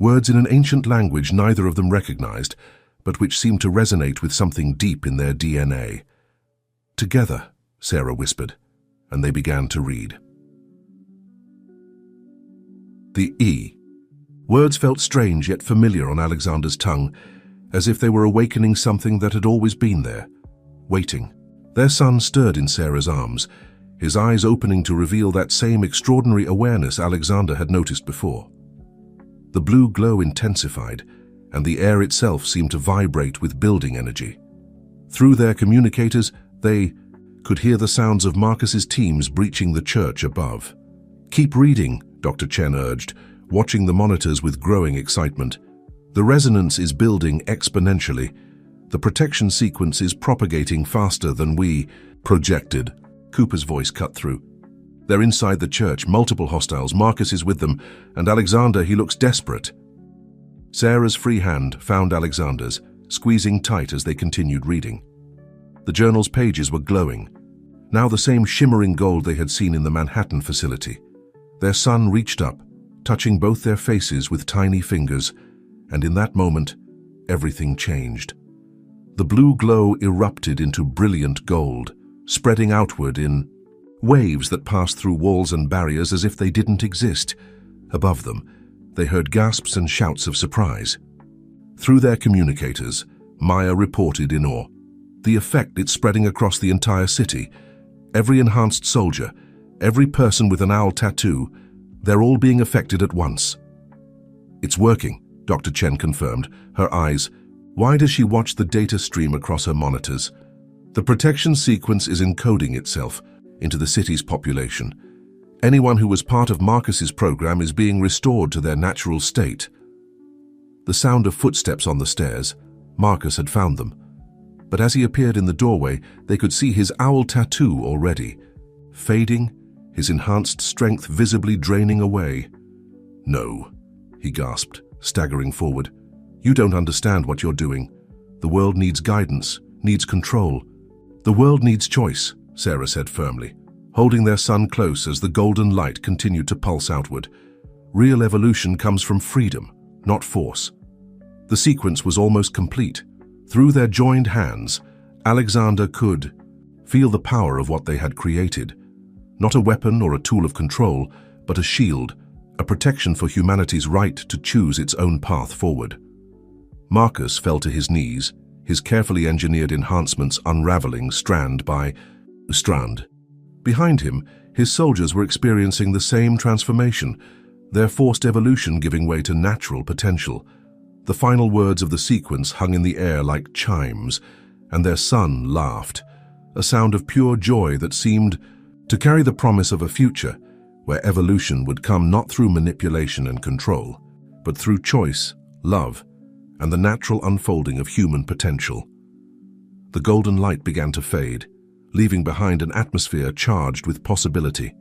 Words in an ancient language neither of them recognized, but which seemed to resonate with something deep in their DNA. "Together," Sarah whispered, and they began to read. The E. Words felt strange yet familiar on Alexander's tongue, as if they were awakening something that had always been there, waiting. Their son stirred in Sarah's arms, his eyes opening to reveal that same extraordinary awareness Alexander had noticed before. The blue glow intensified, and the air itself seemed to vibrate with building energy. Through their communicators, they could hear the sounds of Marcus's teams breaching the church above. "Keep reading," Dr. Chen urged, watching the monitors with growing excitement. "The resonance is building exponentially. The protection sequence is propagating faster than we projected." Cooper's voice cut through. "They're inside the church, multiple hostiles. Marcus is with them, and Alexander, he looks desperate." Sarah's free hand found Alexander's, squeezing tight as they continued reading. The journal's pages were glowing, now the same shimmering gold they had seen in the Manhattan facility. Their son reached up, touching both their faces with tiny fingers, and in that moment, everything changed. The blue glow erupted into brilliant gold, spreading outward in waves that passed through walls and barriers as if they didn't exist. Above them, they heard gasps and shouts of surprise. Through their communicators, Maya reported in awe. The effect it's spreading across the entire city. Every enhanced soldier, every person with an owl tattoo, They're all being affected at once. It's working, Dr. Chen confirmed, her eyes wide as she watched the data stream across her monitors. The protection sequence is encoding itself into the city's population. Anyone who was part of Marcus's program is being restored to their natural state. The sound of footsteps on the stairs. Marcus had found them. But as he appeared in the doorway, they could see his owl tattoo already, fading, his enhanced strength visibly draining away. "No," he gasped, staggering forward. "You don't understand what you're doing. The world needs guidance, needs control. The world needs choice," Sarah said firmly, holding their son close as the golden light continued to pulse outward. Real evolution comes from freedom, not force. The sequence was almost complete. Through their joined hands, Alexander could feel the power of what they had created. Not a weapon or a tool of control, but a shield, a protection for humanity's right to choose its own path forward. Marcus fell to his knees, his carefully engineered enhancements unraveling strand by strand. Behind him, his soldiers were experiencing the same transformation, their forced evolution giving way to natural potential. The final words of the sequence hung in the air like chimes, and their son laughed, a sound of pure joy that seemed to carry the promise of a future where evolution would come not through manipulation and control, but through choice, love, and the natural unfolding of human potential. The golden light began to fade, leaving behind an atmosphere charged with possibility.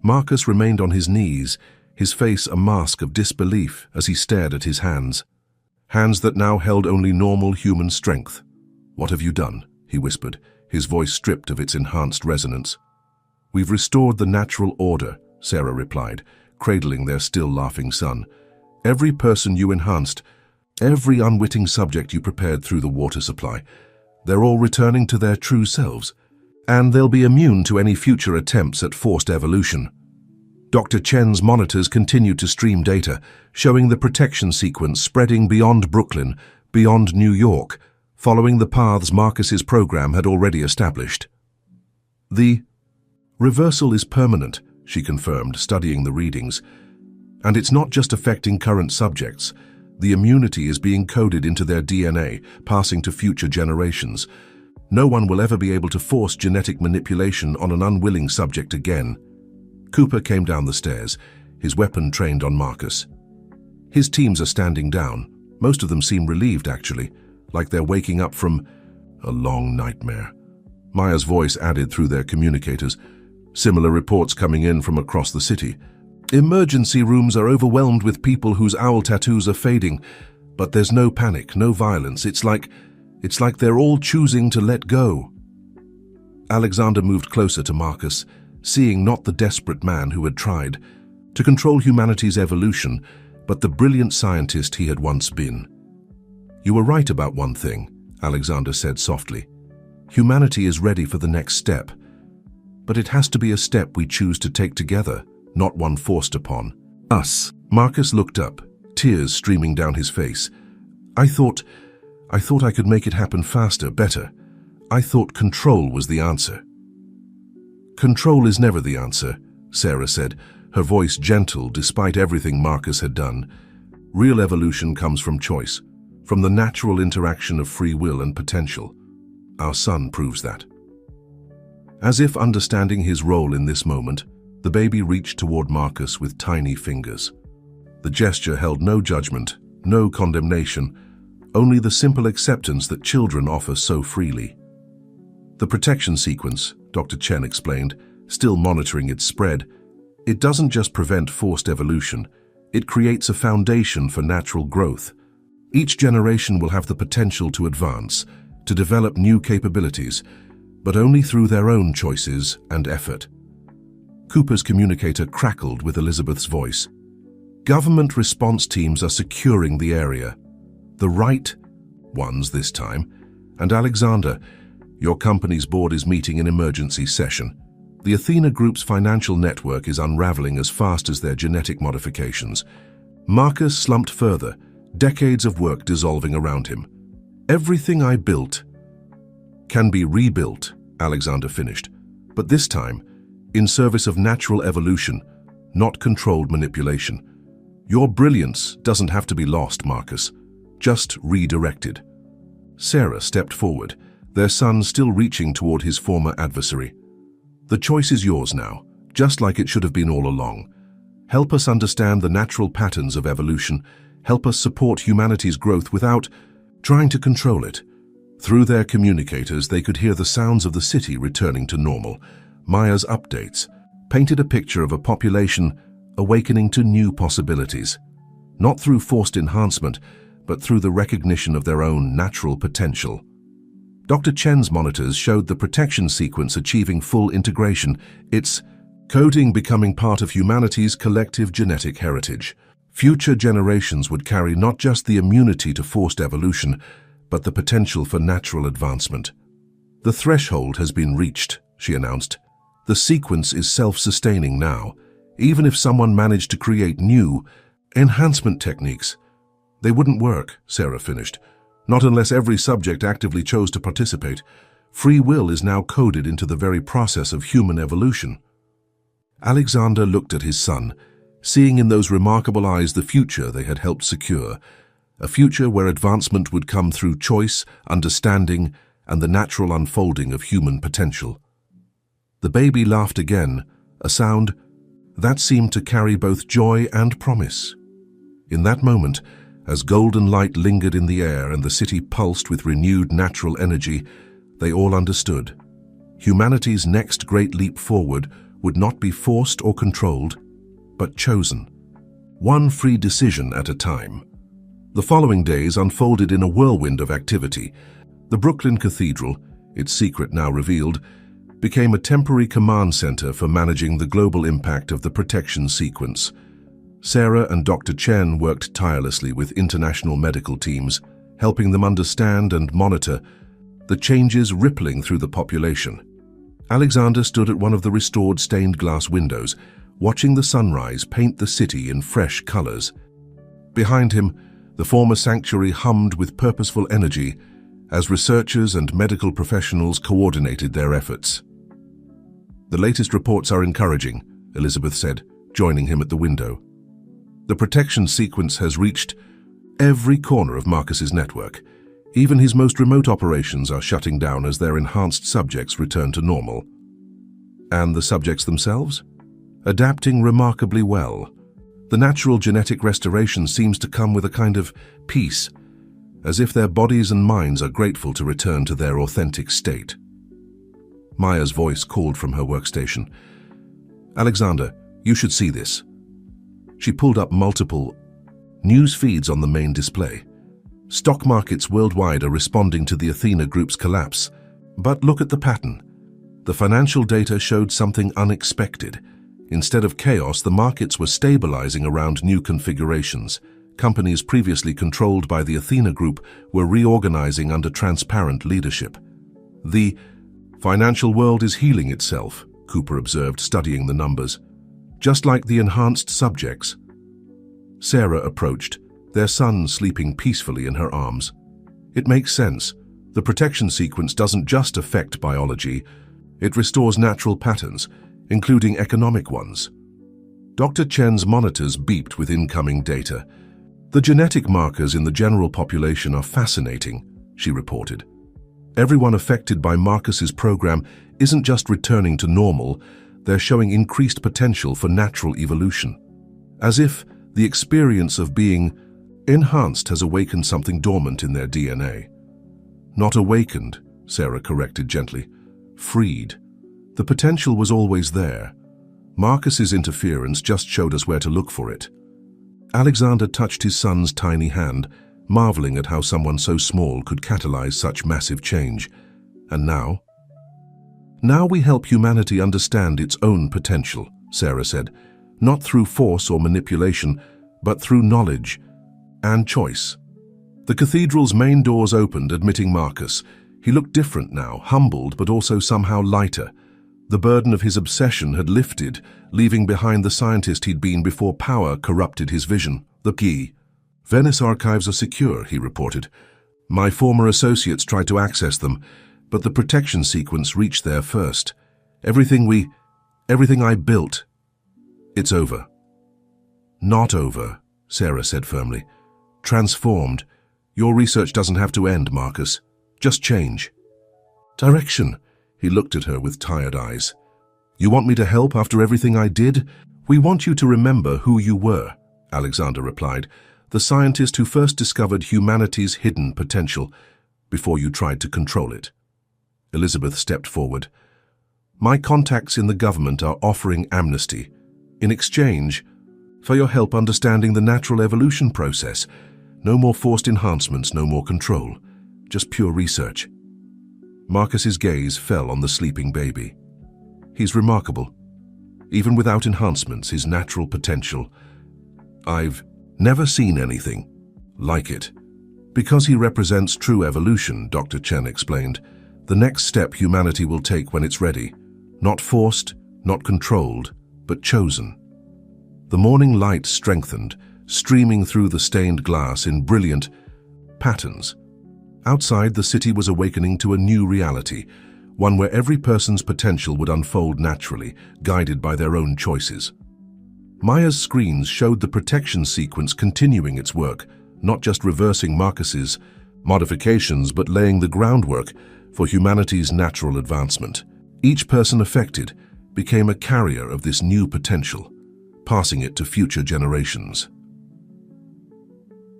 Marcus remained on his knees, his face a mask of disbelief as he stared at his hands. Hands that now held only normal human strength. "What have you done?" he whispered, his voice stripped of its enhanced resonance. "We've restored the natural order," Sarah replied, cradling their still laughing son. "Every person you enhanced, every unwitting subject you prepared through the water supply, they're all returning to their true selves, and they'll be immune to any future attempts at forced evolution." Dr. Chen's monitors continued to stream data, showing the protection sequence spreading beyond Brooklyn, beyond New York, following the paths Marcus's program had already established. "The reversal is permanent," she confirmed, studying the readings. "And it's not just affecting current subjects. The immunity is being coded into their DNA, passing to future generations. No one will ever be able to force genetic manipulation on an unwilling subject again." Cooper came down the stairs, his weapon trained on Marcus. "His teams are standing down. Most of them seem relieved, actually, like they're waking up from a long nightmare." Maya's voice added through their communicators. Similar reports coming in from across the city. "Emergency rooms are overwhelmed with people whose owl tattoos are fading, but there's no panic, no violence. It's like they're all choosing to let go." Alexander moved closer to Marcus, seeing not the desperate man who had tried to control humanity's evolution, but the brilliant scientist he had once been. "You were right about one thing," Alexander said softly. "Humanity is ready for the next step. But it has to be a step we choose to take together, not one forced upon us." Marcus looked up, tears streaming down his face. I thought I could make it happen faster, better. I thought control was the answer." "Control is never the answer," Sarah said, her voice gentle despite everything Marcus had done. "Real evolution comes from choice, from the natural interaction of free will and potential. Our son proves that." As if understanding his role in this moment, the baby reached toward Marcus with tiny fingers. The gesture held no judgment, no condemnation, only the simple acceptance that children offer so freely. "The protection sequence," Dr. Chen explained, still monitoring its spread, "it doesn't just prevent forced evolution, it creates a foundation for natural growth. Each generation will have the potential to advance, to develop new capabilities, but only through their own choices and effort." Cooper's communicator crackled with Elizabeth's voice. "Government response teams are securing the area. The right ones this time. And Alexander, your company's board is meeting in emergency session. The Athena Group's financial network is unraveling as fast as their genetic modifications." Marcus slumped further, decades of work dissolving around him. "Everything I built can be rebuilt," Alexander finished, "but this time, in service of natural evolution, not controlled manipulation. Your brilliance doesn't have to be lost, Marcus, just redirected. Sarah stepped forward, their son still reaching toward his former adversary. The choice is yours now, just like it should have been all along. Help us understand the natural patterns of evolution. Help us support humanity's growth without trying to control it. Through their communicators, they could hear the sounds of the city returning to normal. Maya's updates painted a picture of a population awakening to new possibilities, not through forced enhancement, but through the recognition of their own natural potential. Dr. Chen's monitors showed the protection sequence achieving full integration, its coding becoming part of humanity's collective genetic heritage. Future generations would carry not just the immunity to forced evolution, but the potential for natural advancement. The threshold has been reached, she announced. The sequence is self-sustaining now. Even if someone managed to create new enhancement techniques, they wouldn't work, Sarah finished. Not unless every subject actively chose to participate. Free will is now coded into the very process of human evolution. Alexander looked at his son, seeing in those remarkable eyes the future they had helped secure, a future where advancement would come through choice, understanding, and the natural unfolding of human potential. The baby laughed again, a sound that seemed to carry both joy and promise. In that moment, as golden light lingered in the air and the city pulsed with renewed natural energy, they all understood. Humanity's next great leap forward would not be forced or controlled, but chosen, one free decision at a time. The following days unfolded in a whirlwind of activity. The Brooklyn Cathedral, its secret now revealed, became a temporary command center for managing the global impact of the protection sequence. Sarah and Dr. Chen worked tirelessly with international medical teams, helping them understand and monitor the changes rippling through the population. Alexander stood at one of the restored stained glass windows, watching the sunrise paint the city in fresh colors. Behind him, the former sanctuary hummed with purposeful energy as researchers and medical professionals coordinated their efforts. "The latest reports are encouraging," Elizabeth said, joining him at the window. "The protection sequence has reached every corner of Marcus's network. Even his most remote operations are shutting down as their enhanced subjects return to normal." "And the subjects themselves?" "Adapting remarkably well. The natural genetic restoration seems to come with a kind of peace, as if their bodies and minds are grateful to return to their authentic state." Maya's voice called from her workstation. "Alexander, you should see this." She pulled up multiple news feeds on the main display. Stock markets worldwide are responding to the Athena Group's collapse. But look at the pattern. The financial data showed something unexpected. Instead of chaos, the markets were stabilizing around new configurations. Companies previously controlled by the Athena Group were reorganizing under transparent leadership. "The financial world is healing itself," Cooper observed, studying the numbers. "Just like the enhanced subjects." Sarah approached, their son sleeping peacefully in her arms. "It makes sense. The protection sequence doesn't just affect biology, it restores natural patterns, including economic ones." Dr. Chen's monitors beeped with incoming data. "The genetic markers in the general population are fascinating," she reported. "Everyone affected by Marcus's program isn't just returning to normal, they're showing increased potential for natural evolution. As if the experience of being enhanced has awakened something dormant in their DNA." "Not awakened," Sarah corrected gently. "Freed. The potential was always there. Marcus's interference just showed us where to look for it." Alexander touched his son's tiny hand, marveling at how someone so small could catalyze such massive change. "And now?" "Now we help humanity understand its own potential," Sarah said, "not through force or manipulation, but through knowledge and choice." The cathedral's main doors opened, admitting Marcus. He looked different now, humbled but also somehow lighter. The burden of his obsession had lifted, leaving behind the scientist he'd been before power corrupted his vision. "The key. Venice archives are secure," he reported. "My former associates tried to access them, but the protection sequence reached there first. Everything I built." It's over. Not over, Sarah said firmly. Transformed. Your research doesn't have to end, Marcus. Just change. Direction. He looked at her with tired eyes. You want me to help after everything I did? We want you to remember who you were, Alexander replied, the scientist who first discovered humanity's hidden potential before you tried to control it. Elizabeth stepped forward. My contacts in the government are offering amnesty in exchange for your help understanding the natural evolution process. No more forced enhancements, no more control, just pure research. Marcus's gaze fell on the sleeping baby. He's remarkable. Even without enhancements, his natural potential. I've never seen anything like it. Because he represents true evolution, Dr. Chen explained, the next step humanity will take when it's ready. Not forced, not controlled, but chosen. The morning light strengthened, streaming through the stained glass in brilliant patterns. Outside, the city was awakening to a new reality, one where every person's potential would unfold naturally, guided by their own choices. Maya's screens showed the protection sequence continuing its work, not just reversing Marcus's modifications, but laying the groundwork for humanity's natural advancement. Each person affected became a carrier of this new potential, passing it to future generations.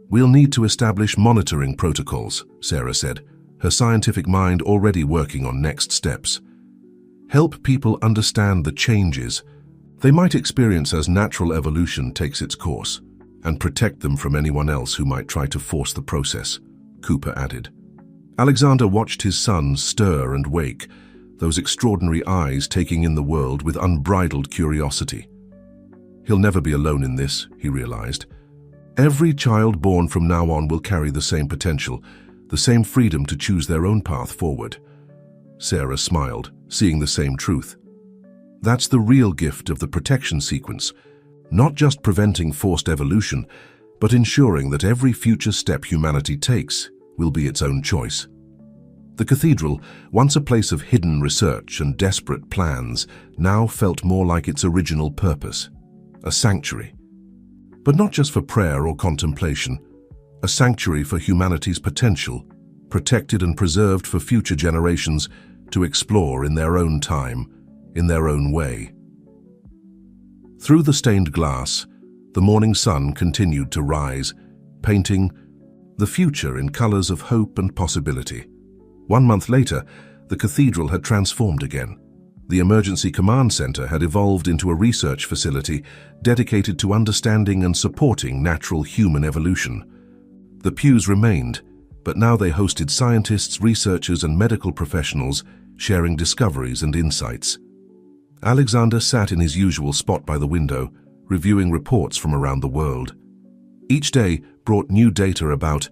We'll need to establish monitoring protocols, Sarah said, her scientific mind already working on next steps. Help people understand the changes they might experience as natural evolution takes its course, and protect them from anyone else who might try to force the process, Cooper added. Alexander watched his son stir and wake, those extraordinary eyes taking in the world with unbridled curiosity. He'll never be alone in this, he realized. Every child born from now on will carry the same potential, the same freedom to choose their own path forward. Sarah smiled, seeing the same truth. That's the real gift of the protection sequence, not just preventing forced evolution, but ensuring that every future step humanity takes will be its own choice. The cathedral, once a place of hidden research and desperate plans, now felt more like its original purpose, a sanctuary. But not just for prayer or contemplation, a sanctuary for humanity's potential, protected and preserved for future generations to explore in their own time, in their own way. Through the stained glass, the morning sun continued to rise, painting the future in colors of hope and possibility. 1 month later, the cathedral had transformed again. The emergency command center had evolved into a research facility dedicated to understanding and supporting natural human evolution. The pews remained, but now they hosted scientists, researchers, and medical professionals sharing discoveries and insights. Alexander sat in his usual spot by the window, reviewing reports from around the world. Each day brought new data about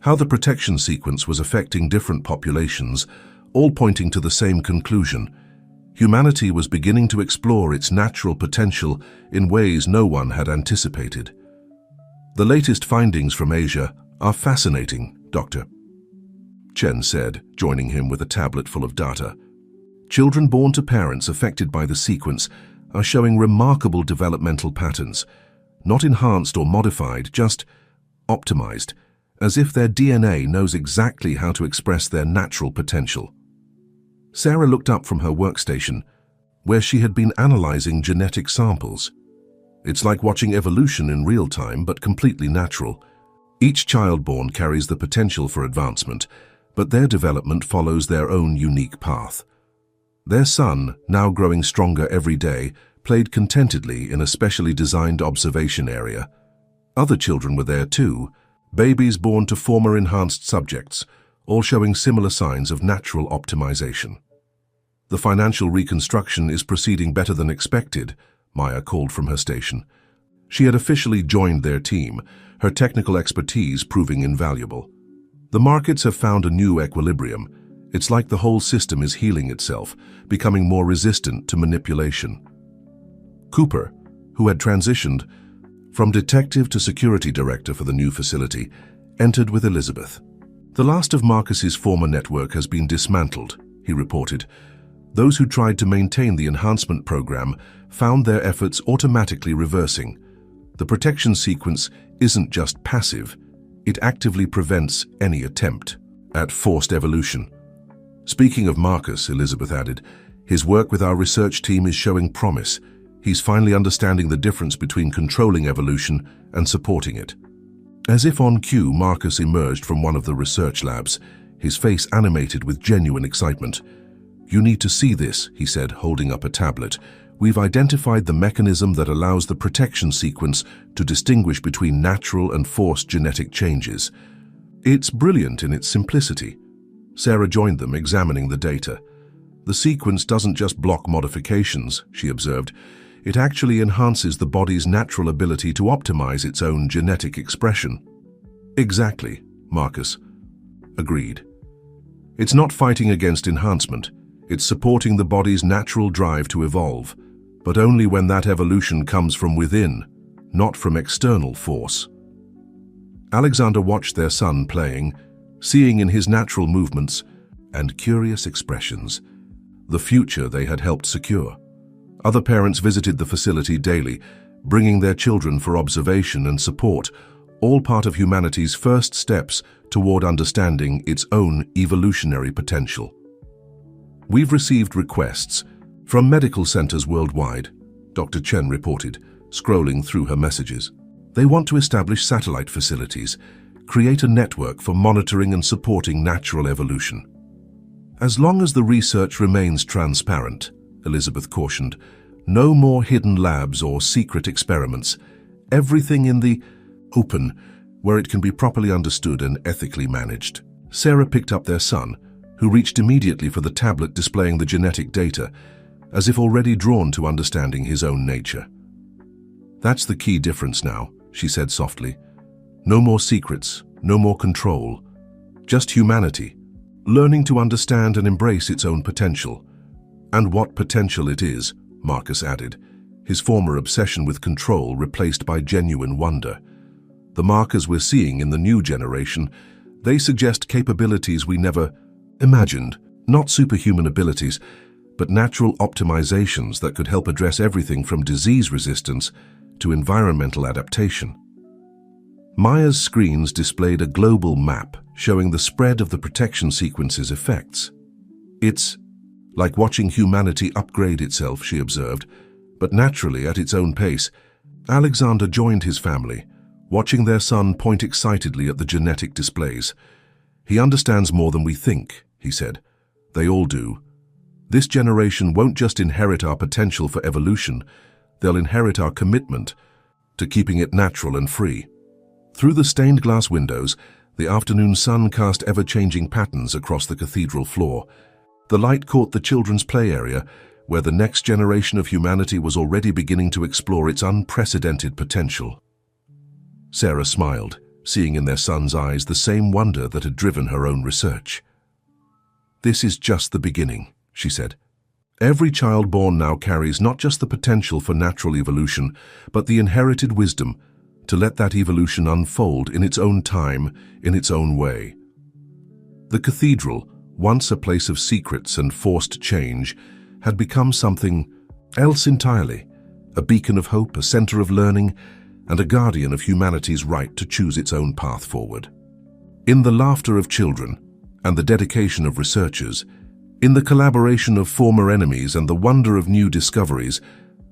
how the protection sequence was affecting different populations, all pointing to the same conclusion. Humanity was beginning to explore its natural potential in ways no one had anticipated. The latest findings from Asia are fascinating, Dr. Chen said, joining him with a tablet full of data. Children born to parents affected by the sequence are showing remarkable developmental patterns, not enhanced or modified, just optimized, as if their DNA knows exactly how to express their natural potential. Sarah looked up from her workstation, where she had been analyzing genetic samples. It's like watching evolution in real time, but completely natural. Each child born carries the potential for advancement, but their development follows their own unique path. Their son, now growing stronger every day, played contentedly in a specially designed observation area. Other children were there too, babies born to former enhanced subjects, all showing similar signs of natural optimization. The financial reconstruction is proceeding better than expected, Maya called from her station. She had officially joined their team, her technical expertise proving invaluable. The markets have found a new equilibrium. It's like the whole system is healing itself, becoming more resistant to manipulation. Cooper, who had transitioned from detective to security director for the new facility, entered with Elizabeth. The last of Marcus's former network has been dismantled, he reported. Those who tried to maintain the enhancement program found their efforts automatically reversing. The protection sequence isn't just passive, it actively prevents any attempt at forced evolution. Speaking of Marcus, Elizabeth added, his work with our research team is showing promise. He's finally understanding the difference between controlling evolution and supporting it. As if on cue, Marcus emerged from one of the research labs, his face animated with genuine excitement. "You need to see this," he said, holding up a tablet. "We've identified the mechanism that allows the protection sequence to distinguish between natural and forced genetic changes. It's brilliant in its simplicity." Sarah joined them, examining the data. "The sequence doesn't just block modifications," she observed. "It actually enhances the body's natural ability to optimize its own genetic expression." "Exactly," Marcus agreed. "It's not fighting against enhancement. It's supporting the body's natural drive to evolve, but only when that evolution comes from within, not from external force." Alexander watched their son playing, seeing in his natural movements and curious expressions the future they had helped secure. Other parents visited the facility daily, bringing their children for observation and support, all part of humanity's first steps toward understanding its own evolutionary potential. "We've received requests from medical centers worldwide," Dr. Chen reported, scrolling through her messages. "They want to establish satellite facilities, create a network for monitoring and supporting natural evolution." "As long as the research remains transparent," Elizabeth cautioned, "no more hidden labs or secret experiments. Everything in the open, where it can be properly understood and ethically managed." Sarah picked up their son, who reached immediately for the tablet displaying the genetic data, as if already drawn to understanding his own nature. "That's the key difference now," she said softly. "No more secrets, no more control. Just humanity, learning to understand and embrace its own potential." "And what potential it is," Marcus added, his former obsession with control replaced by genuine wonder. "The markers we're seeing in the new generation, they suggest capabilities we never imagined, not superhuman abilities, but natural optimizations that could help address everything from disease resistance to environmental adaptation." Maya's screens displayed a global map showing the spread of the protection sequence's effects. "It's like watching humanity upgrade itself," she observed, but naturally at its own pace. Alexander joined his family, watching their son point excitedly at the genetic displays. "He understands more than we think," he said. "They all do. This generation won't just inherit our potential for evolution, they'll inherit our commitment to keeping it natural and free." Through the stained glass windows, the afternoon sun cast ever-changing patterns across the cathedral floor. The light caught the children's play area, where the next generation of humanity was already beginning to explore its unprecedented potential. Sarah smiled, seeing in their son's eyes the same wonder that had driven her own research. "This is just the beginning," she said. "Every child born now carries not just the potential for natural evolution, but the inherited wisdom to let that evolution unfold in its own time, in its own way." The cathedral, once a place of secrets and forced change, had become something else entirely, a beacon of hope, a center of learning, and a guardian of humanity's right to choose its own path forward. In the laughter of children and the dedication of researchers, in the collaboration of former enemies and the wonder of new discoveries,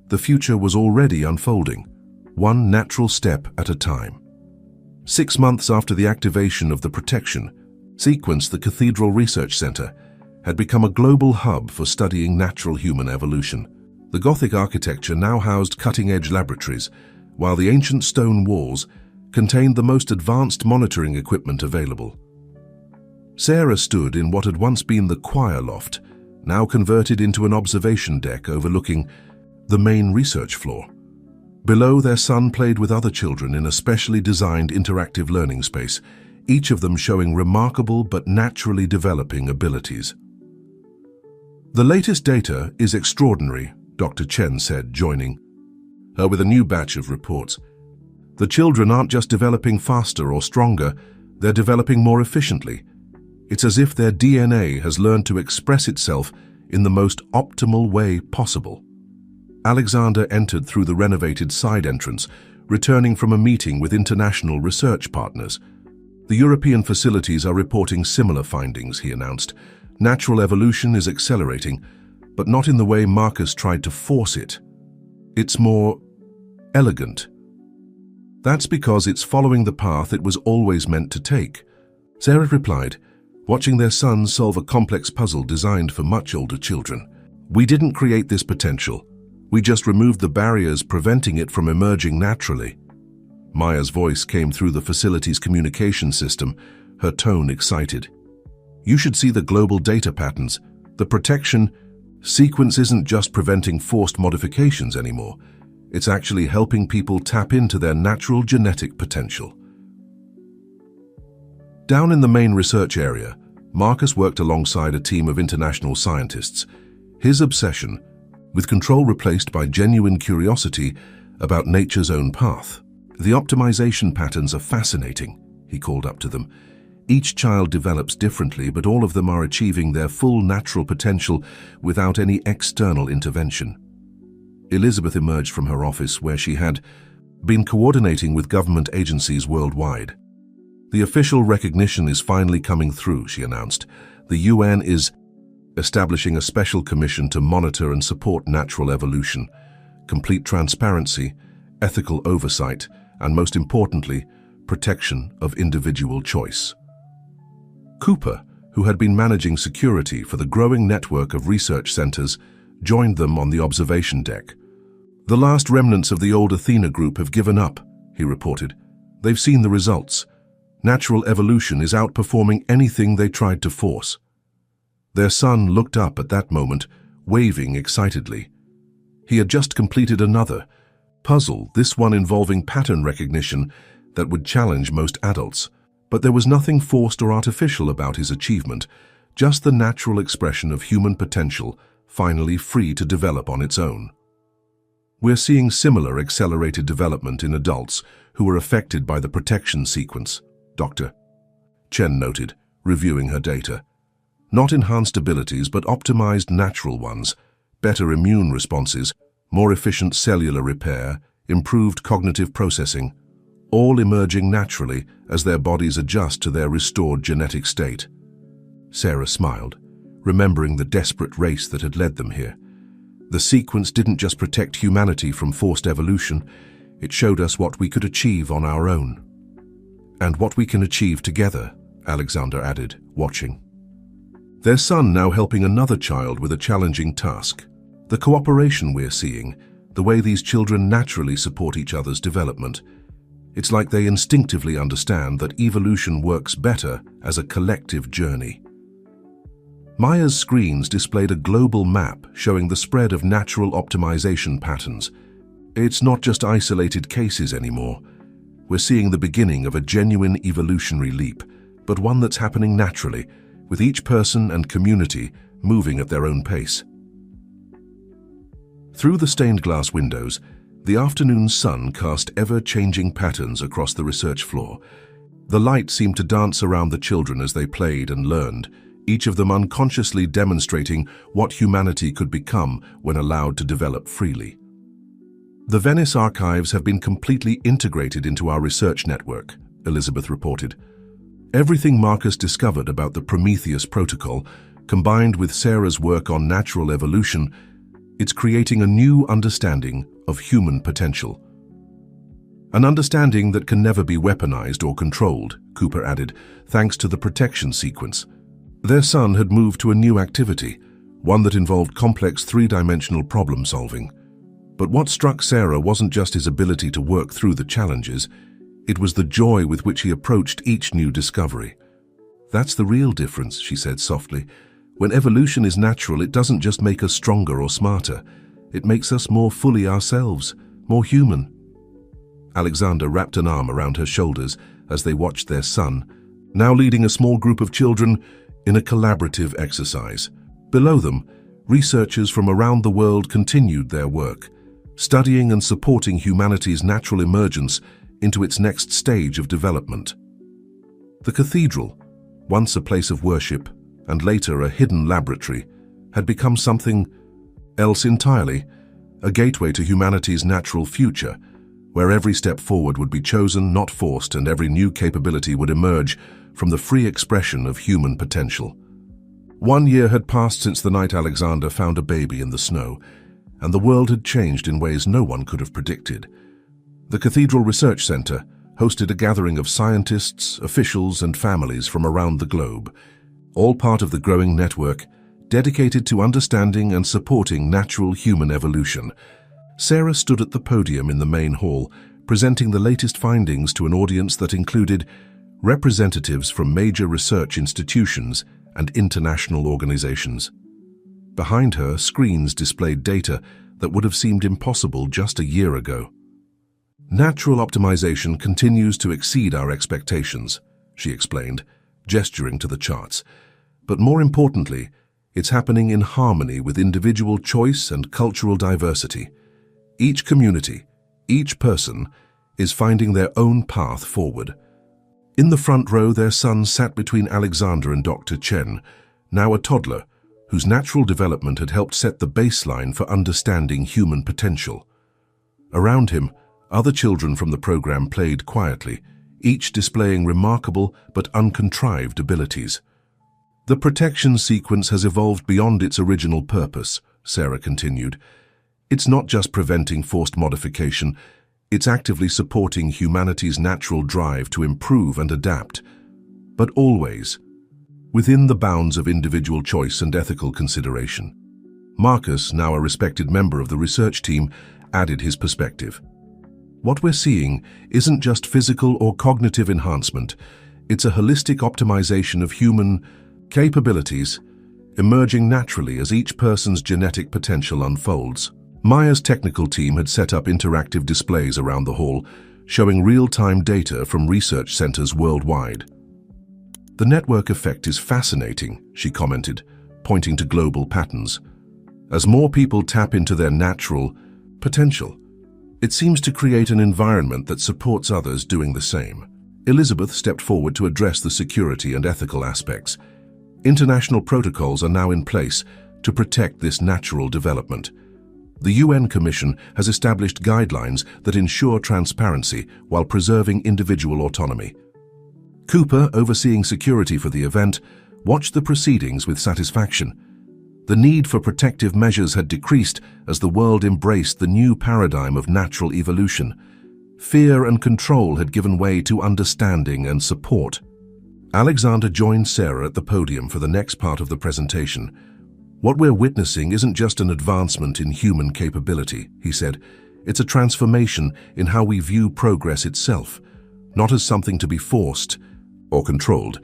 the future was already unfolding, one natural step at a time. 6 months after the activation of the protection sequence, the Cathedral Research Center had become a global hub for studying natural human evolution. The Gothic architecture now housed cutting-edge laboratories, while the ancient stone walls contained the most advanced monitoring equipment available. Sarah stood in what had once been the choir loft, now converted into an observation deck overlooking the main research floor. Below, their son played with other children in a specially designed interactive learning space, each of them showing remarkable but naturally developing abilities. "The latest data is extraordinary," Dr. Chen said, joining her with a new batch of reports. "The children aren't just developing faster or stronger, they're developing more efficiently. It's as if their DNA has learned to express itself in the most optimal way possible. Alexander entered through the renovated side entrance, returning from a meeting with international research partners. The European facilities are reporting similar findings, he announced. Natural evolution is accelerating, but not in the way Marcus tried to force it. It's more elegant. That's because it's following the path it was always meant to take. Sarah replied, watching their son solve a complex puzzle designed for much older children. We didn't create this potential. We just removed the barriers preventing it from emerging naturally. Maya's voice came through the facility's communication system, her tone excited. You should see the global data patterns. The protection sequence isn't just preventing forced modifications anymore. It's actually helping people tap into their natural genetic potential. Down in the main research area, Marcus worked alongside a team of international scientists. His obsession, with control replaced by genuine curiosity about nature's own path. The optimization patterns are fascinating, he called up to them. Each child develops differently, but all of them are achieving their full natural potential without any external intervention. Elizabeth emerged from her office where she had been coordinating with government agencies worldwide. The official recognition is finally coming through, she announced. The UN is establishing a special commission to monitor and support natural evolution, complete transparency, ethical oversight, and most importantly, protection of individual choice. Cooper, who had been managing security for the growing network of research centers, joined them on the observation deck. The last remnants of the old Athena group have given up, he reported. They've seen the results. Natural evolution is outperforming anything they tried to force. Their son looked up at that moment, waving excitedly. He had just completed another puzzle, this one involving pattern recognition that would challenge most adults. But there was nothing forced or artificial about his achievement, just the natural expression of human potential, finally free to develop on its own. We're seeing similar accelerated development in adults who are affected by the protection sequence, Dr. Chen noted, reviewing her data. Not enhanced abilities, but optimized natural ones, better immune responses, more efficient cellular repair, improved cognitive processing, all emerging naturally as their bodies adjust to their restored genetic state. Sarah smiled, remembering the desperate race that had led them here. The sequence didn't just protect humanity from forced evolution, it showed us what we could achieve on our own. And what we can achieve together, Alexander added, watching. Their son now helping another child with a challenging task. The cooperation we're seeing, the way these children naturally support each other's development. It's like they instinctively understand that evolution works better as a collective journey. Maya's screens displayed a global map showing the spread of natural optimization patterns. It's not just isolated cases anymore. We're seeing the beginning of a genuine evolutionary leap, but one that's happening naturally, with each person and community moving at their own pace. Through the stained glass windows, the afternoon sun cast ever-changing patterns across the research floor. The light seemed to dance around the children as they played and learned, each of them unconsciously demonstrating what humanity could become when allowed to develop freely. The Venice archives have been completely integrated into our research network, Elizabeth reported. Everything Marcus discovered about the Prometheus protocol, combined with Sarah's work on natural evolution, it's creating a new understanding of human potential. An understanding that can never be weaponized or controlled, Cooper added, thanks to the protection sequence. Their son had moved to a new activity, one that involved complex three-dimensional problem solving. But what struck Sarah wasn't just his ability to work through the challenges, it was the joy with which he approached each new discovery. That's the real difference, she said softly. When evolution is natural, it doesn't just make us stronger or smarter. It makes us more fully ourselves, more human. Alexander wrapped an arm around her shoulders as they watched their son, now leading a small group of children in a collaborative exercise. Below them, researchers from around the world continued their work, studying and supporting humanity's natural emergence into its next stage of development. The cathedral, once a place of worship and later a hidden laboratory, had become something else entirely, a gateway to humanity's natural future, where every step forward would be chosen, not forced, and every new capability would emerge from the free expression of human potential. 1 year had passed since the night Alexander found a baby in the snow, and the world had changed in ways no one could have predicted. The Cathedral Research Center hosted a gathering of scientists, officials, and families from around the globe, all part of the growing network dedicated to understanding and supporting natural human evolution. Sarah stood at the podium in the main hall, presenting the latest findings to an audience that included representatives from major research institutions and international organizations. Behind her, screens displayed data that would have seemed impossible just a year ago. "Natural optimization continues to exceed our expectations," she explained, gesturing to the charts. "But more importantly, it's happening in harmony with individual choice and cultural diversity. Each community, each person, is finding their own path forward." In the front row, their son sat between Alexander and Dr. Chen, now a toddler, whose natural development had helped set the baseline for understanding human potential. Around him, other children from the program played quietly, each displaying remarkable but uncontrived abilities. "The protection sequence has evolved beyond its original purpose," Sarah continued. "It's not just preventing forced modification, it's actively supporting humanity's natural drive to improve and adapt, but always within the bounds of individual choice and ethical consideration." Marcus, now a respected member of the research team, added his perspective. "What we're seeing isn't just physical or cognitive enhancement, it's a holistic optimization of human capabilities, emerging naturally as each person's genetic potential unfolds." Maya's technical team had set up interactive displays around the hall, showing real-time data from research centers worldwide. "The network effect is fascinating," she commented, pointing to global patterns. "As more people tap into their natural potential, it seems to create an environment that supports others doing the same." Elizabeth stepped forward to address the security and ethical aspects. "International protocols are now in place to protect this natural development. The UN Commission has established guidelines that ensure transparency while preserving individual autonomy." Cooper, overseeing security for the event, watched the proceedings with satisfaction. The need for protective measures had decreased as the world embraced the new paradigm of natural evolution. Fear and control had given way to understanding and support. Alexander joined Sarah at the podium for the next part of the presentation. "What we're witnessing isn't just an advancement in human capability," he said. "It's a transformation in how we view progress itself, not as something to be forced or controlled,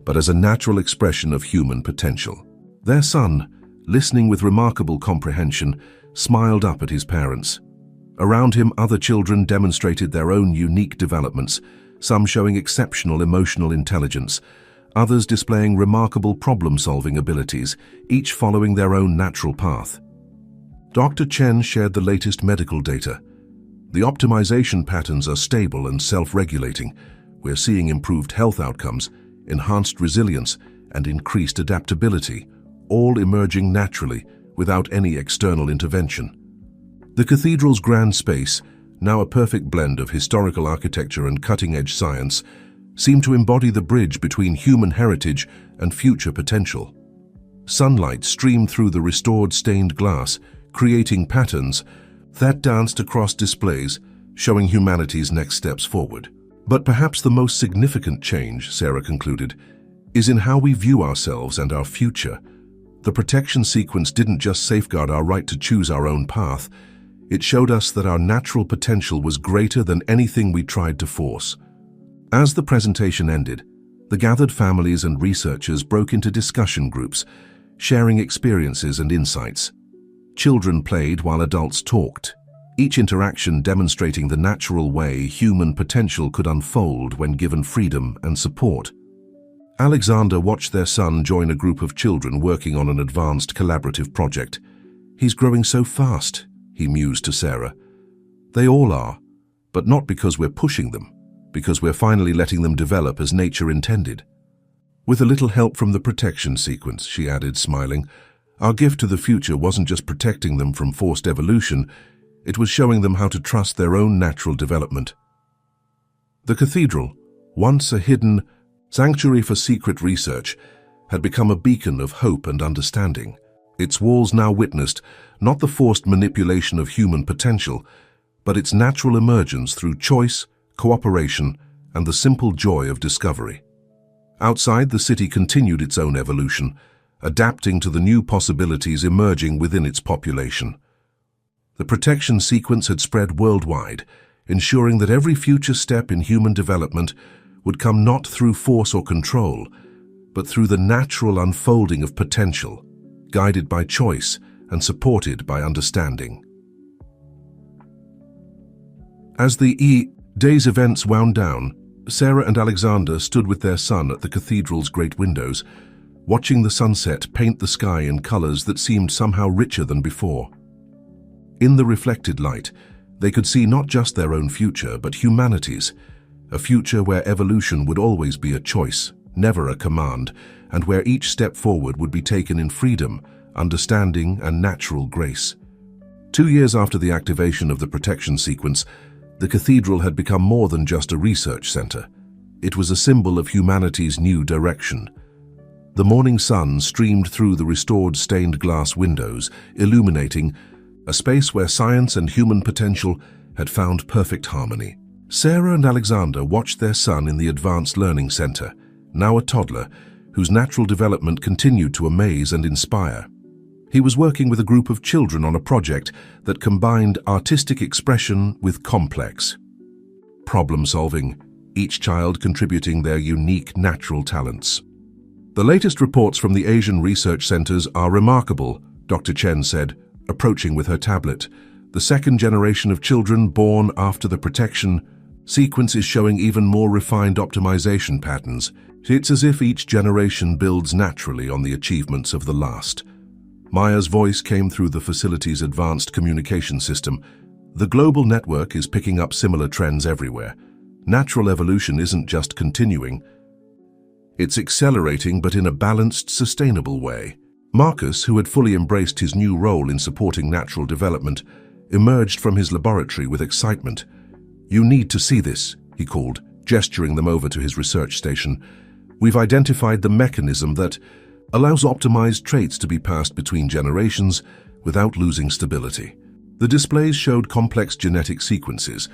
but as a natural expression of human potential." Their son, listening with remarkable comprehension, smiled up at his parents. Around him, other children demonstrated their own unique developments, some showing exceptional emotional intelligence, others displaying remarkable problem-solving abilities, each following their own natural path. Dr. Chen shared the latest medical data. "The optimization patterns are stable and self-regulating. We're seeing improved health outcomes, enhanced resilience, and increased adaptability, all emerging naturally without any external intervention." The cathedral's grand space, now a perfect blend of historical architecture and cutting-edge science, seemed to embody the bridge between human heritage and future potential. Sunlight streamed through the restored stained glass, creating patterns that danced across displays, showing humanity's next steps forward. "But perhaps the most significant change," Sarah concluded, "is in how we view ourselves and our future. The protection sequence didn't just safeguard our right to choose our own path, it showed us that our natural potential was greater than anything we tried to force." As the presentation ended, the gathered families and researchers broke into discussion groups, sharing experiences and insights. Children played while adults talked, each interaction demonstrating the natural way human potential could unfold when given freedom and support. Alexander watched their son join a group of children working on an advanced collaborative project. "He's growing so fast," he mused to Sarah. "They all are, but not because we're pushing them, because we're finally letting them develop as nature intended." "With a little help from the protection sequence," she added, smiling. Our gift to the future wasn't just protecting them from forced evolution, it was showing them how to trust their own natural development. The cathedral, once a hidden sanctuary for secret research, had become a beacon of hope and understanding. Its walls now witnessed not the forced manipulation of human potential, but its natural emergence through choice, cooperation, and the simple joy of discovery. Outside, the city continued its own evolution, adapting to the new possibilities emerging within its population. The protection sequence had spread worldwide, ensuring that every future step in human development would come not through force or control, but through the natural unfolding of potential, guided by choice and supported by understanding. As the day's events wound down, Sarah and Alexander stood with their son at the cathedral's great windows, watching the sunset paint the sky in colors that seemed somehow richer than before. In the reflected light, they could see not just their own future, but humanity's, a future where evolution would always be a choice, never a command, and where each step forward would be taken in freedom, understanding, and natural grace. 2 years after the activation of the protection sequence, the cathedral had become more than just a research center. It was a symbol of humanity's new direction. The morning sun streamed through the restored stained glass windows, illuminating a space where science and human potential had found perfect harmony. Sarah and Alexander watched their son in the Advanced Learning Center, now a toddler, whose natural development continued to amaze and inspire. He was working with a group of children on a project that combined artistic expression with complex problem-solving, each child contributing their unique natural talents. The latest reports from the Asian research centers are remarkable, Dr. Chen said, approaching with her tablet. The second generation of children born after the protection sequence is showing even more refined optimization patterns. It's as if each generation builds naturally on the achievements of the last. Maya's voice came through the facility's advanced communication system. The global network is picking up similar trends everywhere. Natural evolution isn't just continuing, it's accelerating, but in a balanced, sustainable way. Marcus, who had fully embraced his new role in supporting natural development, emerged from his laboratory with excitement. "You need to see this," he called, gesturing them over to his research station. "We've identified the mechanism that allows optimized traits to be passed between generations without losing stability." The displays showed complex genetic sequences,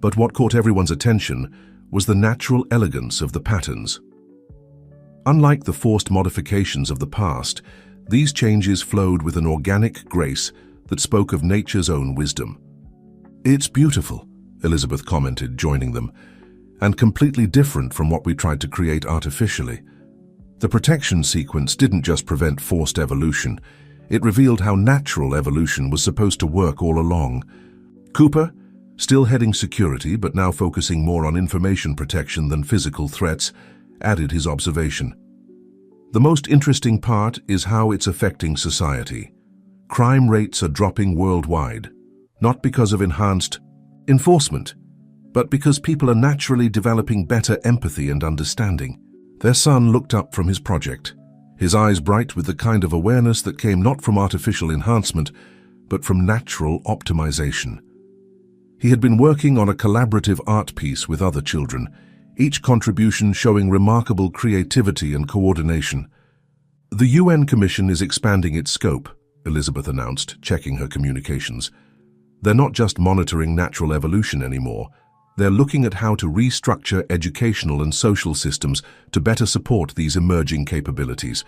but what caught everyone's attention was the natural elegance of the patterns. Unlike the forced modifications of the past, these changes flowed with an organic grace that spoke of nature's own wisdom. "It's beautiful," Elizabeth commented, joining them, "and completely different from what we tried to create artificially." The protection sequence didn't just prevent forced evolution, it revealed how natural evolution was supposed to work all along. Cooper, still heading security but now focusing more on information protection than physical threats, added his observation. "The most interesting part is how it's affecting society. Crime rates are dropping worldwide, not because of enhanced enforcement, but because people are naturally developing better empathy and understanding." Their son looked up from his project, his eyes bright with the kind of awareness that came not from artificial enhancement, but from natural optimization. He had been working on a collaborative art piece with other children, each contribution showing remarkable creativity and coordination. "The UN Commission is expanding its scope," Elizabeth announced, checking her communications. "They're not just monitoring natural evolution anymore. They're looking at how to restructure educational and social systems to better support these emerging capabilities."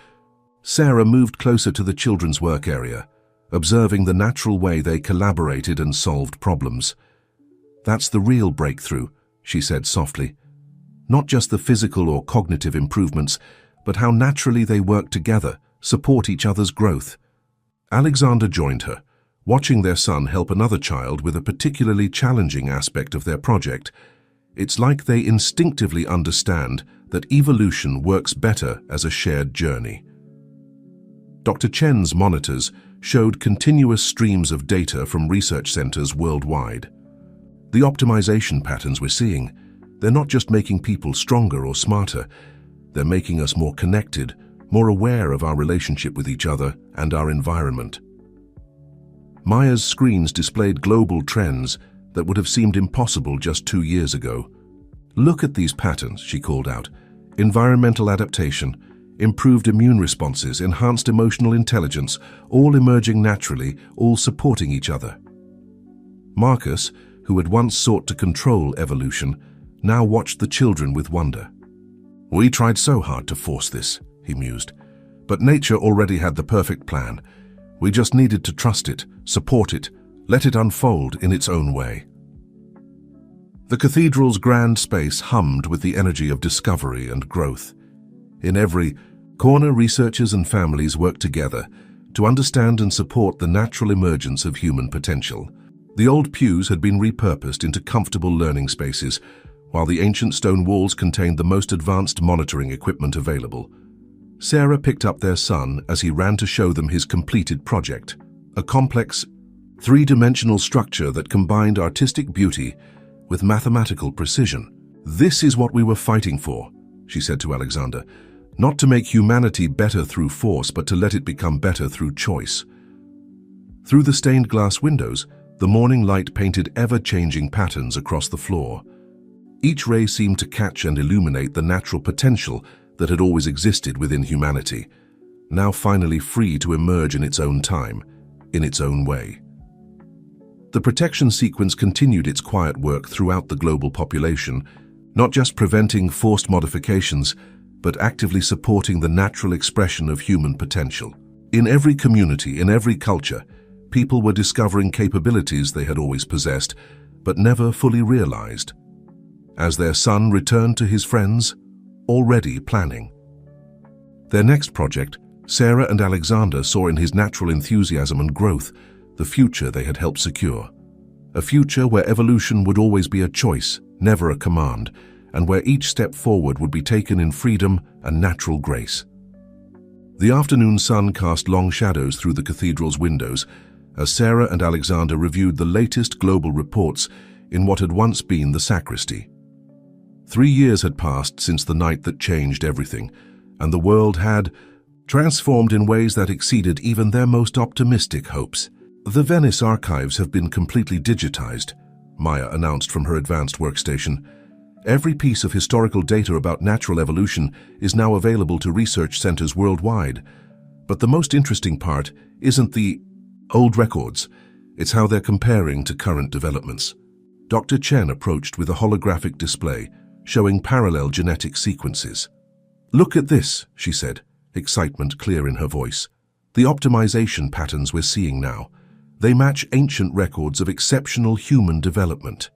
Sarah moved closer to the children's work area, observing the natural way they collaborated and solved problems. "That's the real breakthrough," she said softly. "Not just the physical or cognitive improvements, but how naturally they work together, support each other's growth." Alexander joined her, watching their son help another child with a particularly challenging aspect of their project. It's like they instinctively understand that evolution works better as a shared journey. Dr. Chen's monitors showed continuous streams of data from research centers worldwide. The optimization patterns we're seeing, they're not just making people stronger or smarter, they're making us more connected, more aware of our relationship with each other and our environment. Maya's screens displayed global trends that would have seemed impossible just 2 years ago. "Look at these patterns," she called out. "Environmental adaptation, improved immune responses, enhanced emotional intelligence, all emerging naturally, all supporting each other." Marcus, who had once sought to control evolution, now watched the children with wonder. "We tried so hard to force this," he mused. "But nature already had the perfect plan. We just needed to trust it, support it, let it unfold in its own way." The cathedral's grand space hummed with the energy of discovery and growth. In every corner, researchers and families worked together to understand and support the natural emergence of human potential. The old pews had been repurposed into comfortable learning spaces, while the ancient stone walls contained the most advanced monitoring equipment available. Sarah picked up their son as he ran to show them his completed project, a complex, three-dimensional structure that combined artistic beauty with mathematical precision. "This is what we were fighting for," she said to Alexander. "Not to make humanity better through force, but to let it become better through choice." Through the stained glass windows, the morning light painted ever-changing patterns across the floor. Each ray seemed to catch and illuminate the natural potential that had always existed within humanity, now finally free to emerge in its own time, in its own way. The protection sequence continued its quiet work throughout the global population, not just preventing forced modifications, but actively supporting the natural expression of human potential. In every community, in every culture, people were discovering capabilities they had always possessed, but never fully realized. As their son returned to his friends, already planning. Their next project, Sarah and Alexander saw in his natural enthusiasm and growth the future they had helped secure. A future where evolution would always be a choice, never a command, and where each step forward would be taken in freedom and natural grace. The afternoon sun cast long shadows through the cathedral's windows as Sarah and Alexander reviewed the latest global reports in what had once been the sacristy. 3 years had passed since the night that changed everything, and the world had transformed in ways that exceeded even their most optimistic hopes. "The Venice archives have been completely digitized," Maya announced from her advanced workstation. "Every piece of historical data about natural evolution is now available to research centers worldwide. But the most interesting part isn't the old records, it's how they're comparing to current developments." Dr. Chen approached with a holographic display, showing parallel genetic sequences. "Look at this," she said, excitement clear in her voice. "The optimization patterns we're seeing now. They match ancient records of exceptional human development.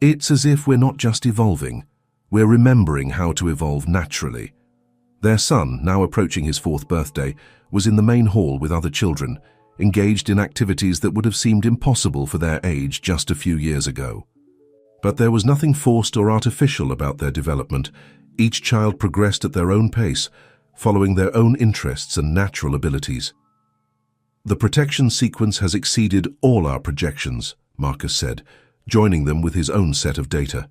It's as if we're not just evolving, we're remembering how to evolve naturally." Their son, now approaching his 4th birthday, was in the main hall with other children, engaged in activities that would have seemed impossible for their age just a few years ago. But there was nothing forced or artificial about their development. Each child progressed at their own pace, following their own interests and natural abilities. "The protection sequence has exceeded all our projections," Marcus said, joining them with his own set of data.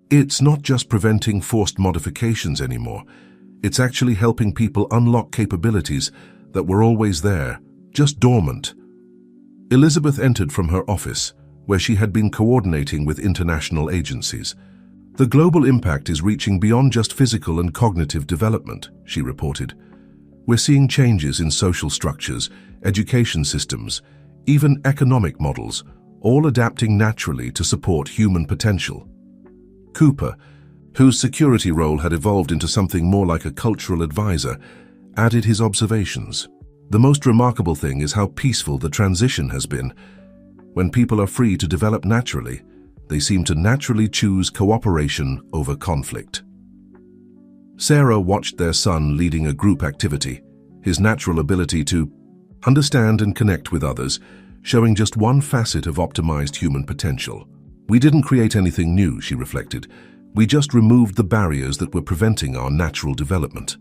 "It's not just preventing forced modifications anymore. It's actually helping people unlock capabilities that were always there, just dormant." Elizabeth entered from her office, where she had been coordinating with international agencies. "The global impact is reaching beyond just physical and cognitive development," she reported. "We're seeing changes in social structures, education systems, even economic models, all adapting naturally to support human potential." Cooper, whose security role had evolved into something more like a cultural advisor, added his observations. "The most remarkable thing is how peaceful the transition has been. When people are free to develop naturally, they seem to naturally choose cooperation over conflict." Sarah watched their son leading a group activity, his natural ability to understand and connect with others, showing just one facet of optimized human potential. "We didn't create anything new," she reflected. "We just removed the barriers that were preventing our natural development."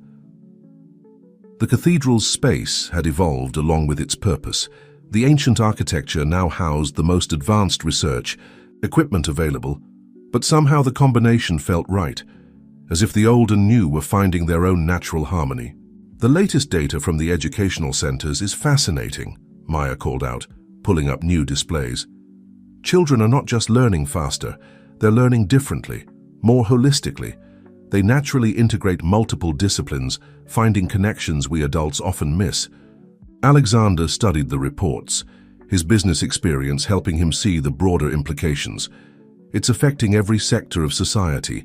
The cathedral's space had evolved along with its purpose. The ancient architecture now housed the most advanced research, equipment available, but somehow the combination felt right, as if the old and new were finding their own natural harmony. The latest data from the educational centers is fascinating, Maya called out, pulling up new displays. Children are not just learning faster, they're learning differently, more holistically. They naturally integrate multiple disciplines, finding connections we adults often miss. Alexander studied the reports, his business experience helping him see the broader implications. It's affecting every sector of society.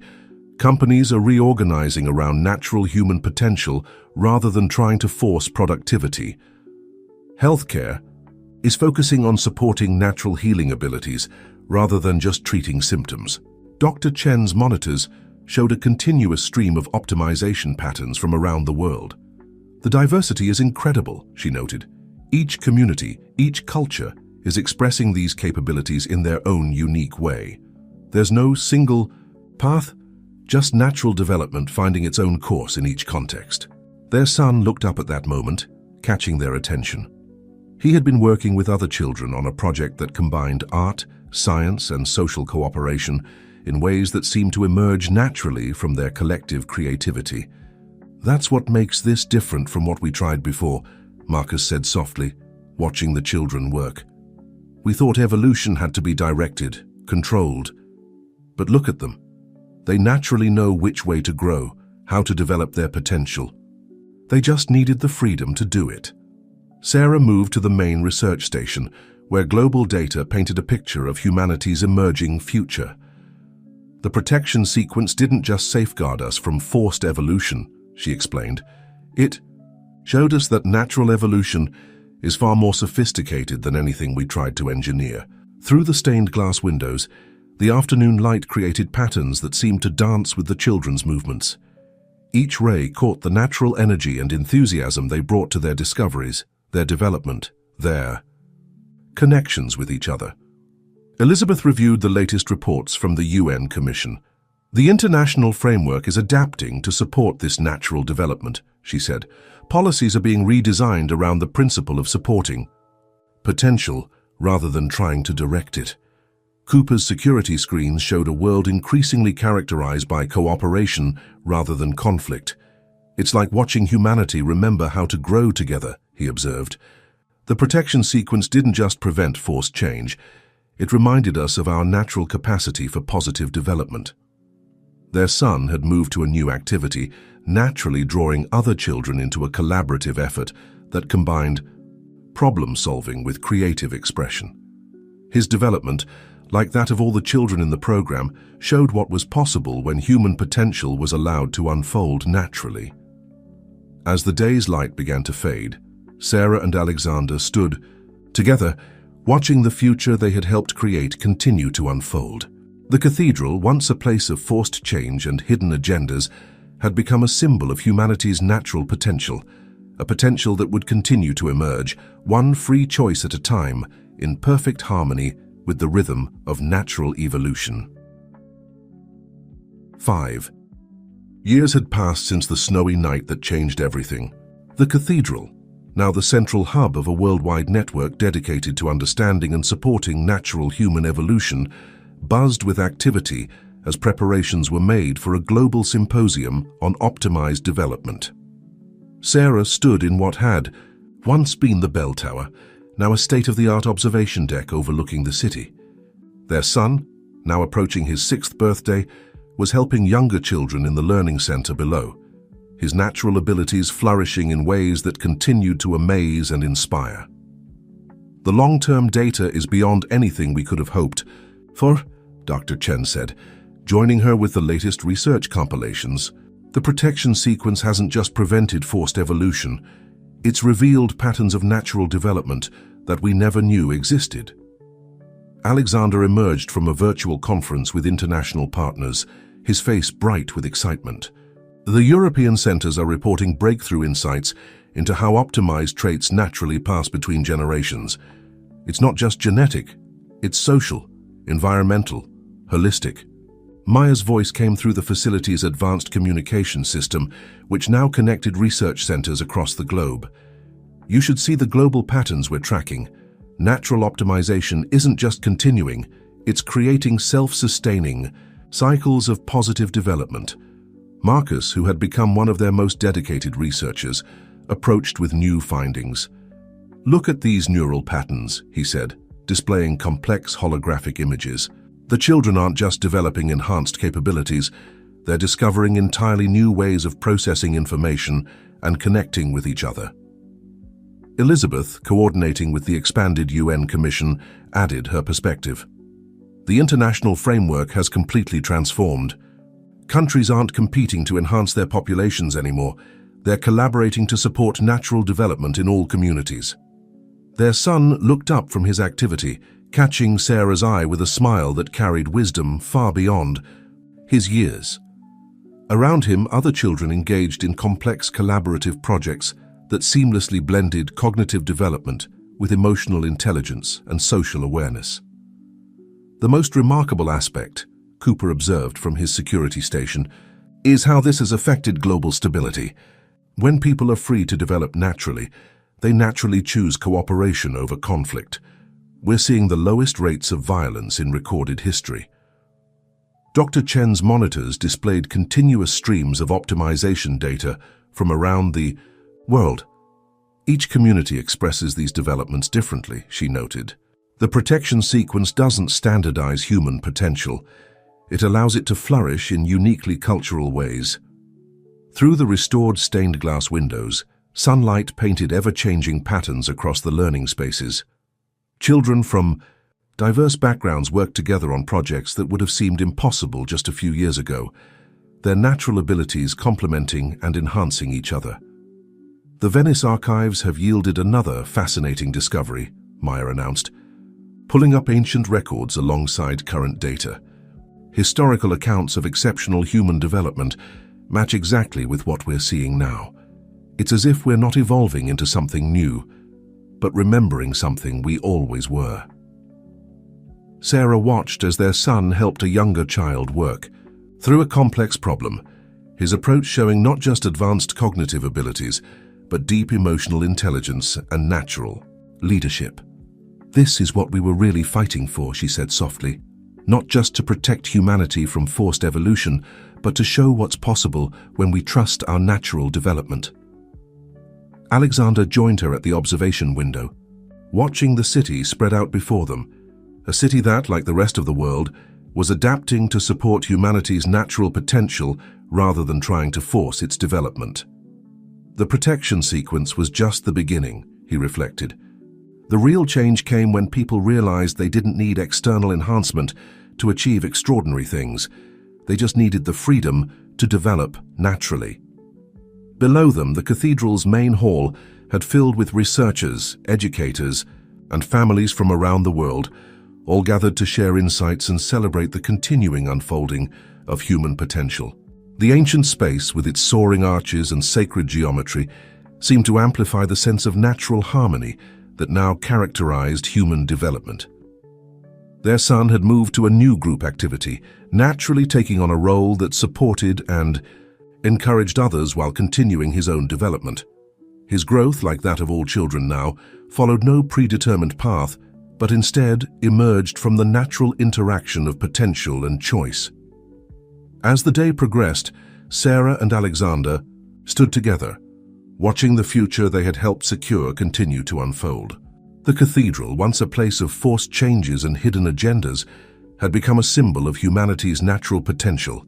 Companies are reorganizing around natural human potential rather than trying to force productivity. Healthcare is focusing on supporting natural healing abilities rather than just treating symptoms. Dr. Chen's monitors showed a continuous stream of optimization patterns from around the world. The diversity is incredible, she noted. Each community, each culture is expressing these capabilities in their own unique way. There's no single path, just natural development finding its own course in each context. Their son looked up at that moment, catching their attention. He had been working with other children on a project that combined art, science, and social cooperation in ways that seemed to emerge naturally from their collective creativity. That's what makes this different from what we tried before, Marcus said softly, watching the children work. We thought evolution had to be directed, controlled. But look at them. They naturally know which way to grow, how to develop their potential. They just needed the freedom to do it. Sarah moved to the main research station, where global data painted a picture of humanity's emerging future. The protection sequence didn't just safeguard us from forced evolution, she explained. It showed us that natural evolution is far more sophisticated than anything we tried to engineer. Through the stained glass windows, the afternoon light created patterns that seemed to dance with the children's movements. Each ray caught the natural energy and enthusiasm they brought to their discoveries, their development, their connections with each other. Elizabeth reviewed the latest reports from the UN Commission. The international framework is adapting to support this natural development, she said. Policies are being redesigned around the principle of supporting potential rather than trying to direct it. Cooper's security screens showed a world increasingly characterized by cooperation rather than conflict. It's like watching humanity remember how to grow together, he observed. The protection sequence didn't just prevent forced change, it reminded us of our natural capacity for positive development. Their son had moved to a new activity, naturally drawing other children into a collaborative effort that combined problem-solving with creative expression. His development, like that of all the children in the program, showed what was possible when human potential was allowed to unfold naturally. As the day's light began to fade, Sarah and Alexander stood together, watching the future they had helped create continue to unfold. The cathedral, once a place of forced change and hidden agendas, had become a symbol of humanity's natural potential, a potential that would continue to emerge, one free choice at a time, in perfect harmony with the rhythm of natural evolution. 5. Years had passed since the snowy night that changed everything. The cathedral, now the central hub of a worldwide network dedicated to understanding and supporting natural human evolution, buzzed with activity as preparations were made for a global symposium on optimized development. Sarah stood in what had once been the bell tower, now a state-of-the-art observation deck overlooking the city. Their son, now approaching his 6th birthday, was helping younger children in the learning center below, his natural abilities flourishing in ways that continued to amaze and inspire. The long-term data is beyond anything we could have hoped for, Dr. Chen said, joining her with the latest research compilations. The protection sequence hasn't just prevented forced evolution, it's revealed patterns of natural development that we never knew existed. Alexander emerged from a virtual conference with international partners, his face bright with excitement. The European centers are reporting breakthrough insights into how optimized traits naturally pass between generations. It's not just genetic, it's social, environmental, holistic. Maya's voice came through the facility's advanced communication system, which now connected research centers across the globe. You should see the global patterns we're tracking. Natural optimization isn't just continuing, it's creating self-sustaining cycles of positive development. Marcus, who had become one of their most dedicated researchers, approached with new findings. "Look at these neural patterns," he said, displaying complex holographic images. "The children aren't just developing enhanced capabilities, they're discovering entirely new ways of processing information and connecting with each other." Elizabeth, coordinating with the expanded UN Commission, added her perspective. "The international framework has completely transformed. Countries aren't competing to enhance their populations anymore. They're collaborating to support natural development in all communities." Their son looked up from his activity, catching Sarah's eye with a smile that carried wisdom far beyond his years. Around him, other children engaged in complex collaborative projects that seamlessly blended cognitive development with emotional intelligence and social awareness. The most remarkable aspect, Cooper observed from his security station, is how this has affected global stability. When people are free to develop naturally, they naturally choose cooperation over conflict. We're seeing the lowest rates of violence in recorded history. Dr. Chen's monitors displayed continuous streams of optimization data from around the world. Each community expresses these developments differently, she noted. The protection sequence doesn't standardize human potential. It allows it to flourish in uniquely cultural ways. Through the restored stained glass windows, sunlight painted ever-changing patterns across the learning spaces. Children from diverse backgrounds worked together on projects that would have seemed impossible just a few years ago, their natural abilities complementing and enhancing each other. The Venice archives have yielded another fascinating discovery, Meyer announced, pulling up ancient records alongside current data. Historical accounts of exceptional human development match exactly with what we're seeing now. It's as if we're not evolving into something new, but remembering something we always were. Sarah watched as their son helped a younger child work through a complex problem, his approach showing not just advanced cognitive abilities, but deep emotional intelligence and natural leadership. "This is what we were really fighting for," she said softly. "Not just to protect humanity from forced evolution, but to show what's possible when we trust our natural development." Alexander joined her at the observation window, watching the city spread out before them, a city that, like the rest of the world, was adapting to support humanity's natural potential rather than trying to force its development. The protection sequence was just the beginning, he reflected. The real change came when people realized they didn't need external enhancement to achieve extraordinary things. They just needed the freedom to develop naturally. Below them, the cathedral's main hall had filled with researchers, educators, and families from around the world, all gathered to share insights and celebrate the continuing unfolding of human potential. The ancient space, with its soaring arches and sacred geometry, seemed to amplify the sense of natural harmony that now characterized human development. Their son had moved to a new group activity, naturally taking on a role that supported and encouraged others while continuing his own development. His growth, like that of all children now, followed no predetermined path, but instead emerged from the natural interaction of potential and choice. As the day progressed, Sarah and Alexander stood together, watching the future they had helped secure continue to unfold. The cathedral, once a place of forced changes and hidden agendas, had become a symbol of humanity's natural potential,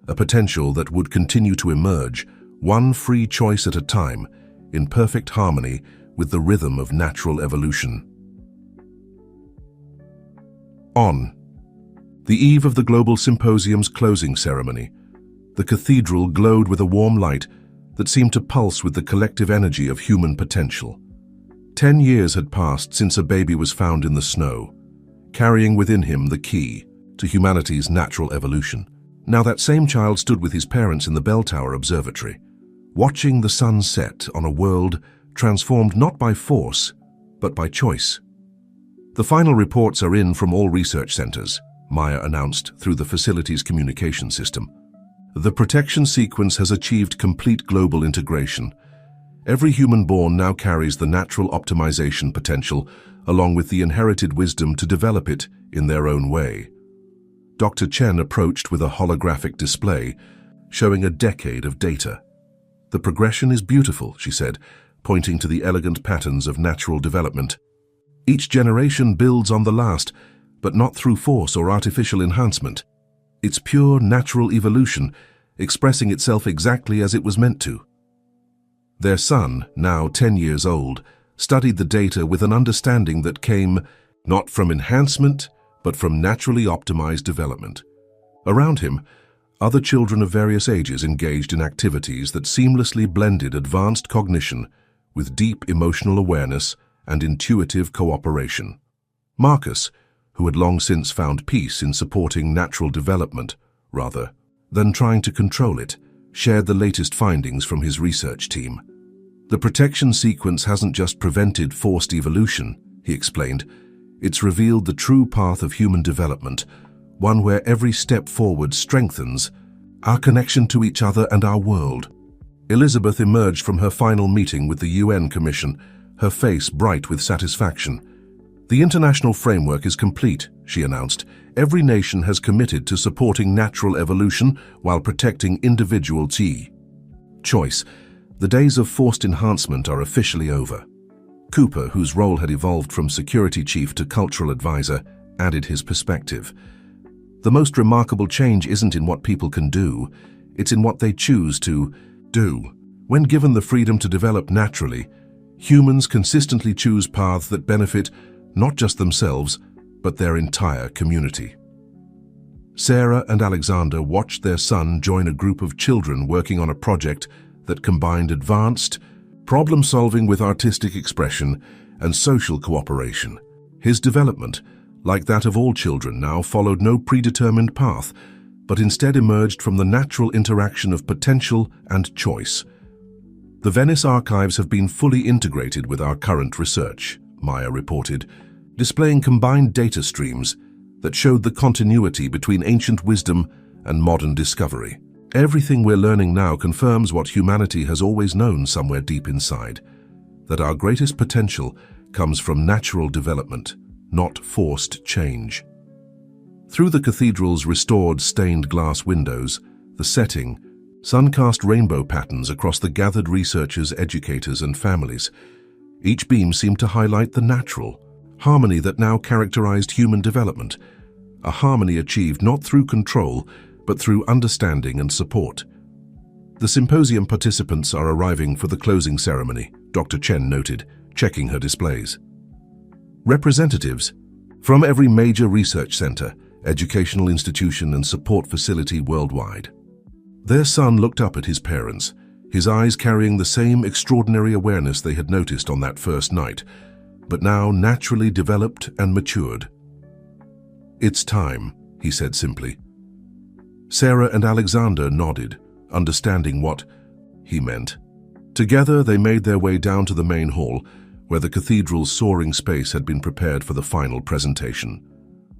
a potential that would continue to emerge, one free choice at a time, in perfect harmony with the rhythm of natural evolution. On the eve of the Global Symposium's closing ceremony, the cathedral glowed with a warm light that seemed to pulse with the collective energy of human potential. 10 years had passed since a baby was found in the snow, carrying within him the key to humanity's natural evolution. Now that same child stood with his parents in the Bell Tower Observatory, watching the sun set on a world transformed not by force, but by choice. "The final reports are in from all research centers," Meyer announced through the facility's communication system. "The protection sequence has achieved complete global integration. Every human born now carries the natural optimization potential, along with the inherited wisdom to develop it in their own way." Dr. Chen approached with a holographic display, showing a decade of data. "The progression is beautiful," she said, pointing to the elegant patterns of natural development. "Each generation builds on the last, but not through force or artificial enhancement. It's pure natural evolution, expressing itself exactly as it was meant to." Their son, now 10 years old, studied the data with an understanding that came not from enhancement, but from naturally optimized development. Around him, other children of various ages engaged in activities that seamlessly blended advanced cognition with deep emotional awareness and intuitive cooperation. Marcus, who had long since found peace in supporting natural development rather than trying to control it, shared the latest findings from his research team. "The protection sequence hasn't just prevented forced evolution," he explained. "It's revealed the true path of human development, one where every step forward strengthens our connection to each other and our world." Elizabeth emerged from her final meeting with the UN Commission, her face bright with satisfaction. "The international framework is complete," she announced. "Every nation has committed to supporting natural evolution while protecting individual choice. The days of forced enhancement are officially over." Cooper, whose role had evolved from security chief to cultural advisor, added his perspective. "The most remarkable change isn't in what people can do, it's in what they choose to do. When given the freedom to develop naturally, humans consistently choose paths that benefit not just themselves, but their entire community." Sarah and Alexander watched their son join a group of children working on a project that combined advanced problem-solving with artistic expression and social cooperation. His development, like that of all children now, followed no predetermined path, but instead emerged from the natural interaction of potential and choice. "The Venice archives have been fully integrated with our current research," Maya reported, displaying combined data streams that showed the continuity between ancient wisdom and modern discovery. "Everything we're learning now confirms what humanity has always known somewhere deep inside, that our greatest potential comes from natural development, not forced change." Through the cathedral's restored stained glass windows, the setting, sun cast rainbow patterns across the gathered researchers, educators, and families. Each beam seemed to highlight the natural harmony that now characterized human development, a harmony achieved not through control, but through understanding and support. "The symposium participants are arriving for the closing ceremony," Dr. Chen noted, checking her displays. Representatives from every major research center, educational institution, and support facility worldwide. Their son looked up at his parents, his eyes carrying the same extraordinary awareness they had noticed on that first night, but now naturally developed and matured. "It's time," he said simply. Sarah and Alexander nodded, understanding what he meant. Together they made their way down to the main hall, where the cathedral's soaring space had been prepared for the final presentation.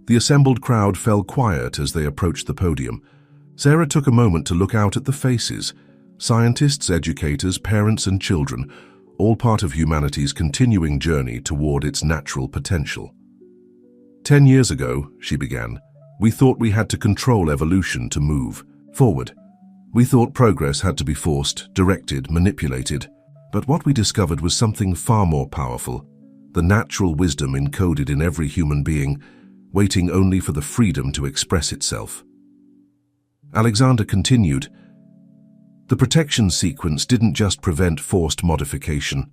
The assembled crowd fell quiet as they approached the podium. Sarah took a moment to look out at the faces, scientists, educators, parents, and children, all part of humanity's continuing journey toward its natural potential. 10 years ago, she began, we thought we had to control evolution to move forward. We thought progress had to be forced, directed, manipulated. But what we discovered was something far more powerful, the natural wisdom encoded in every human being, waiting only for the freedom to express itself. Alexander continued, the protection sequence didn't just prevent forced modification.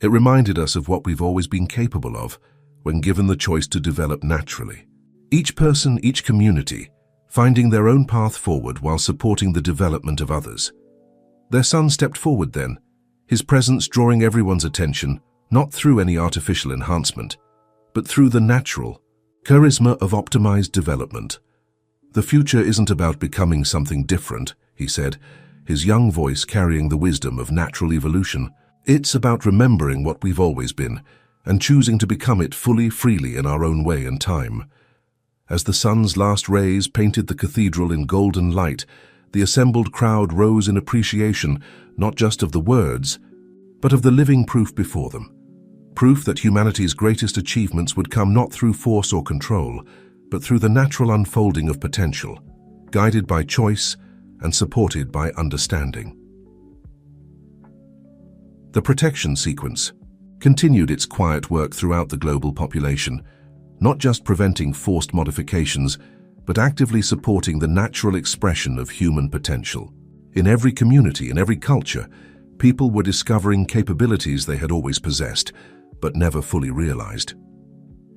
It reminded us of what we've always been capable of when given the choice to develop naturally. Each person, each community, finding their own path forward while supporting the development of others. Their son stepped forward then, his presence drawing everyone's attention, not through any artificial enhancement, but through the natural charisma of optimized development. The future isn't about becoming something different, he said, his young voice carrying the wisdom of natural evolution. It's about remembering what we've always been and choosing to become it fully, freely in our own way and time. As the sun's last rays painted the cathedral in golden light, the assembled crowd rose in appreciation not just of the words, but of the living proof before them. Proof that humanity's greatest achievements would come not through force or control, but through the natural unfolding of potential, guided by choice and supported by understanding. The protection sequence continued its quiet work throughout the global population, not just preventing forced modifications, but actively supporting the natural expression of human potential. In every community, in every culture, people were discovering capabilities they had always possessed, but never fully realized.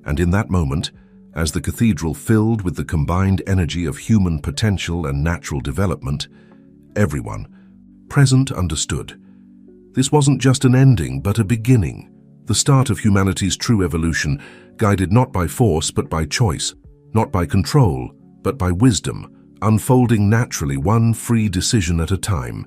And in that moment, as the cathedral filled with the combined energy of human potential and natural development, everyone present understood. This wasn't just an ending, but a beginning, the start of humanity's true evolution, guided not by force but by choice, not by control but by wisdom, unfolding naturally one free decision at a time.